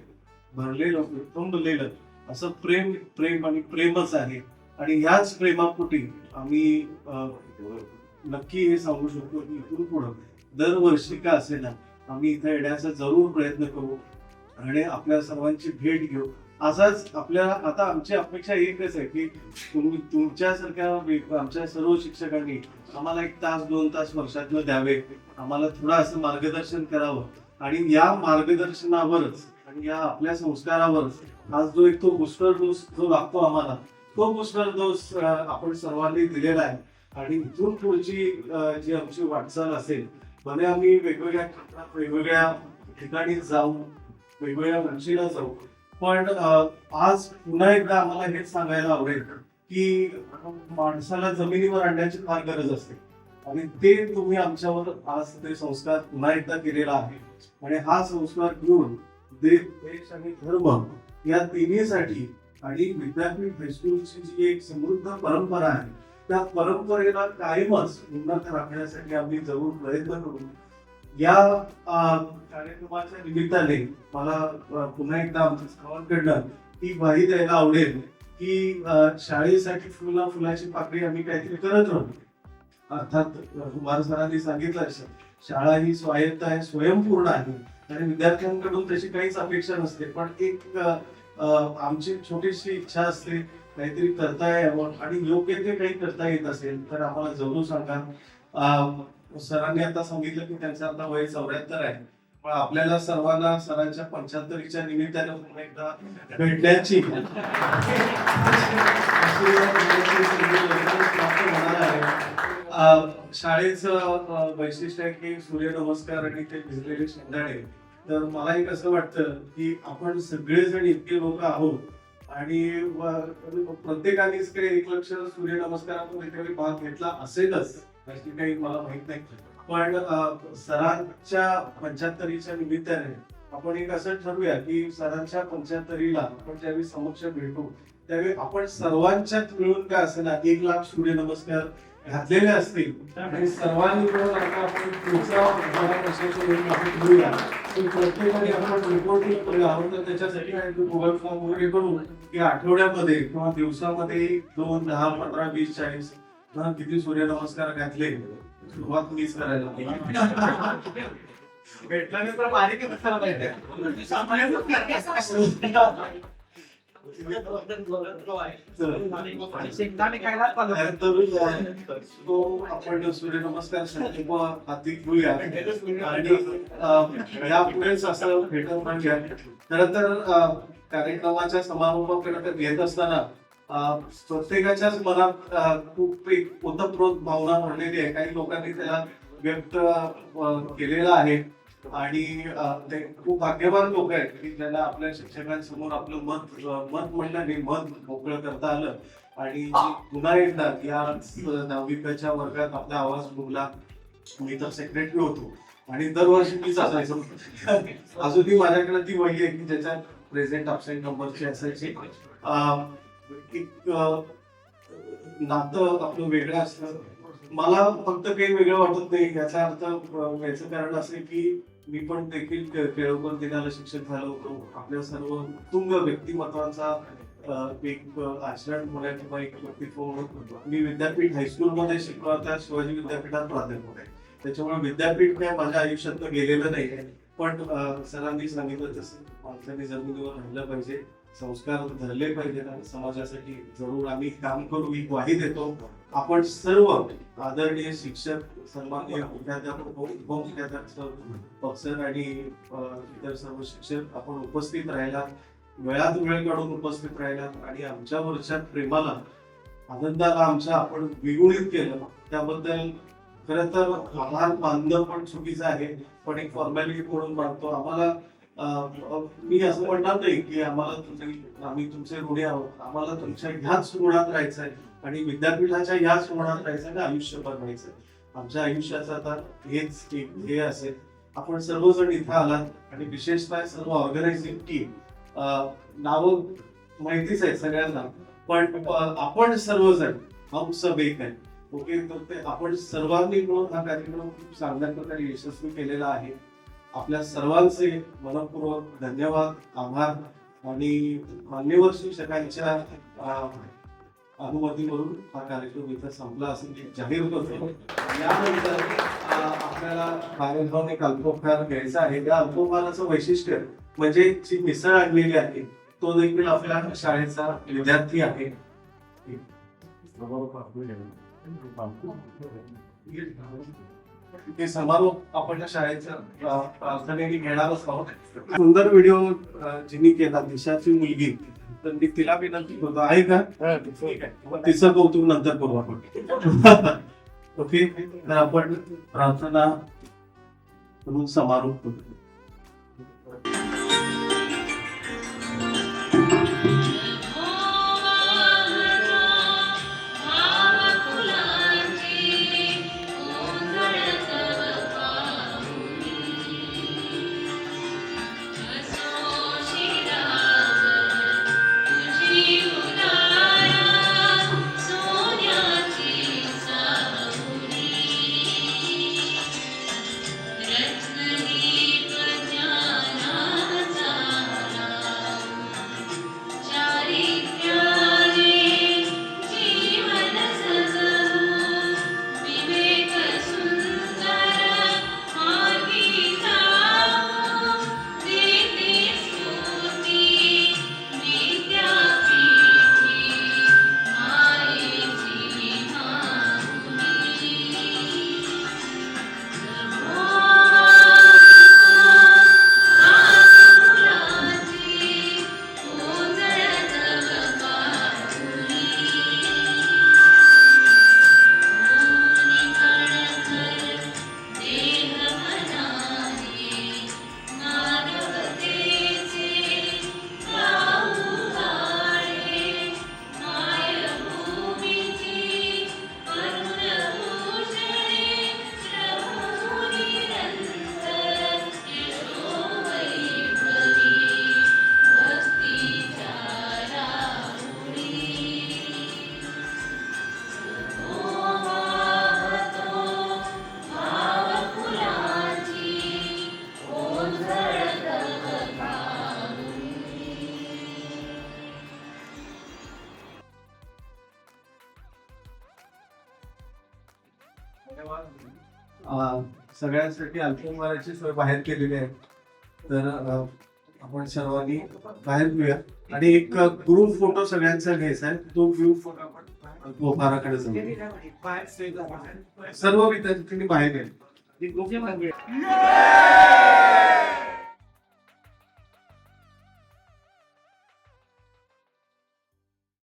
भरलेलं, तुंबलेलं असं प्रेम आणि प्रेमच आहे. आणि ह्याच प्रेमापोटी आम्ही नक्की हे सांगू शकतो की इथून पुढं दरवर्षी का असेना आम्ही इथे येण्याचा जरूर प्रयत्न करू आणि आपल्या सर्वांची भेट घेऊ. असाच आपल्या आता आमची अपेक्षा एकच आहे की तुम्ही तुमच्यासारख्या आमच्या सर्व शिक्षकांनी आम्हाला 1 तास 2 तास वर्षातनं द्यावे, आम्हाला थोडं असं मार्गदर्शन करावं. आणि या मार्गदर्शनावरच आणि या आपल्या संस्कारावरच आज जो एक तो बूस्टर डोस जो लागतो आम्हाला, तो बूस्टर डोस आपण सर्वांनी दिलेला आहे. आणि इथून पुढची जी आमची वाटचाल असेल, भले आम्ही वेगवेगळ्या ठिकाणी जाऊ, वेगवेगळ्या उंचीला जाऊ, पण आज पुन्हा एकदा आम्हाला हेच सांगायला आवडेल की माणसाला जमिनीवर आणण्याची फार गरज असते. आणि ते तुम्ही आमच्यावर आज ते संस्कार पुन्हा एकदा केलेला आहे. आणि हा संस्कार घेऊन देश आणि धर्म या तिन्हीसाठी आणि विद्यापीठ हायस्कूलची जी एक समृद्ध परंपरा आहे त्या परंपरेला कायमच उन्नत राखण्यासाठी आम्ही जरूर प्रयत्न करू. या कार्यक्रमाच्या निमित्ताने मला पुन्हा एकदा आमच्या सर्वांकडनं ही ग्वाही द्यायला आवडेल की शाळेसाठी फुलाची पाकळी आम्ही काहीतरी करत राहू. अर्थात कुमार सरांनी सांगितलं शाळा ही स्वायत्त आहे, स्वयंपूर्ण आहे आणि विद्यार्थ्यांकडून तशी काहीच अपेक्षा नसते. पण एक आमची छोटीशी इच्छा असते काहीतरी करता यावं आणि योग्य ते काही करता येत असेल तर आम्हाला जरूर सांगा. सरांनी आता सांगितलं की त्यांचं आता वय 74 आहे, पण आपल्याला सर्वांना सरांच्या 75च्या निमित्तानं पुन्हा एकदा भेटण्याची शाळेचं वैशिष्ट्य आहे की सूर्यनमस्कार आणि ते भिजलेले शेंगाडे. तर मलाही कसं वाटतं की आपण सगळेजण इतके लोक आहोत आणि प्रत्येकानेच काही 1 लक्ष सूर्यनमस्कारातून इथे भाग घेतला असेलच अशी काही मला माहित नाही. पण सरांच्या 75च्या निमित्ताने आपण एक असं ठरवूया की सरांच्या 75ला आपण ज्यावेळी समक्ष भेटू त्यावेळी आपण सर्वांच्यात मिळून काय असेल 1 लाख सूर्यनमस्कार घातलेले असतील आणि सर्वांनी मिळून आता आपण पुढचा आपण घेऊया. प्रत्येकाने आपण रिपोर्टिंग करूया. तर त्याच्यासाठी गुगल फॉर्म वगैरे करू की आठवड्यामध्ये किंवा दिवसामध्ये 2, 10, 15, 20, 40 किती सूर्यनमस्कार घातले. सुरुवात मीच करायला भेटल्यानंतर बारीक आपण सूर्यनमस्कार हाती घेऊया आणि यापुढेच असं भेटत राहूया. खरं तर कार्यक्रमाच्या समारोपाकडे घेत असताना प्रत्येकाच्याच मनात खूप एक ओतप्रोत भावना भरलेली आहे. काही लोकांनी त्याला व्यक्त केलेला आहे आणि ते खूप भाग्यवान लोक आहेत की ज्यांना आपल्या शिक्षकांसमोर आपलं मत म्हणलं मत मोकळं करता आलं आणि पुन्हा एकदा या 9वीच्या वर्गात आपला आवाज बोलला. मी तर सेक्रेटरी होतो आणि दरवर्षी मीच असायचो. अजूनही माझ्याकडे ती वही आहे की ज्याच्या प्रेझेंट अब्सेंट नंबरची असायची. एक नातं आपलं वेगळं असतं. मला फक्त काही वेगळं वाटत नाही. याचा अर्थ याचं कारण असं की मी पण देखील केळकर दिनाला शिक्षक झालो होतो. आपल्या सर्व उत्तुंग व्यक्तिमत्वाचा एक आचरण होण्या किंवा एक व्यक्तित्व होतो. मी विद्यापीठ हायस्कूलमध्ये शिकलो. आता शिवाजी विद्यापीठात प्राध्यापक आहे. त्याच्यामुळे विद्यापीठ काय माझ्या आयुष्यात गेलेलं नाही. पण सरांनी सांगितलं तसं माणसाने जमिनीवर राहिलं पाहिजे, संस्कार धरले पाहिजेत आणि समाजासाठी जरूर आम्ही काम करू ही ग्वाही देतो. आपण सर्व आदरणीय शिक्षक, सन्माननीय मुख्याध्यापक, उपमुख्याध्यापक, पक्षर आणि इतर सर्व शिक्षक आपण उपस्थित राहिला, वेळात वेळ काढून उपस्थित राहिला आणि आमच्यावरच्या प्रेमाला, आनंदाला आमच्या आपण द्विगुणित केलं. त्याबद्दल खरं तर आभार मानणं पण चुकीचं आहे, पण एक फॉर्मॅलिटी म्हणून मानतो. आम्हाला मी असं म्हणणार नाही की आम्ही तुमचे ऋणी आहोत. आम्हाला तुमच्या ह्याच ऋणात राहायचं आहे आणि विद्यापीठाच्या ह्याच ऋणात राहायचं आणि आयुष्यभर राहायचं. आमच्या आयुष्याचं आता हेच एक ध्येय असेल. आपण सर्वजण इथं आलात आणि विशेषतः सर्व ऑर्गनायझिंग टीम, नावं माहितीच आहे सगळ्यांना, पण आपण सर्वजण हम सब एक आहे. ओके, तर ते आपण सर्वांनी मिळून हा कार्यक्रम खूप चांगल्या प्रकारे यशस्वी केलेला आहे. आपल्या सर्वांचे मनपूर्वक धन्यवाद, आभार आणि मान्यवर शिक्षकांच्या अनुमतीवरून हा कार्यक्रम इथं संपला असं मी जाहीर करतो. यानंतर आपल्याला कार्यक्रम एक अल्पोपहार घ्यायचा आहे. त्या अल्पोपहाराचं वैशिष्ट्य म्हणजे जी मिसळ आणलेली आहे तो देखील आपल्या शाळेचा विद्यार्थी आहे. हे समारोप आपण शाळेच्या प्रार्थनेने घेणारच आहोत. सुंदर व्हिडिओ जिनी केला दिशाची मुलगी, तर मी तिला विनंती करतो आहे का? ठीक आहे, तिचं कौतुक नंतर करू आपण. ओके, तर आपण प्रार्थना म्हणून समारोप करू. रत्नदीप सगळ्यांसाठी अल्पहाराची सोय बाहेर केलेली आहे. तर आपण सर्वांनी बाहेर घेऊया आणि एक ग्रुप फोटो सगळ्यांचा घ्यायचा आहे. तो ग्रुप फोटो आपण अल्पहाराकडे जाऊ. सर्व विद्यार्थ्यांनी बाहेर गेले.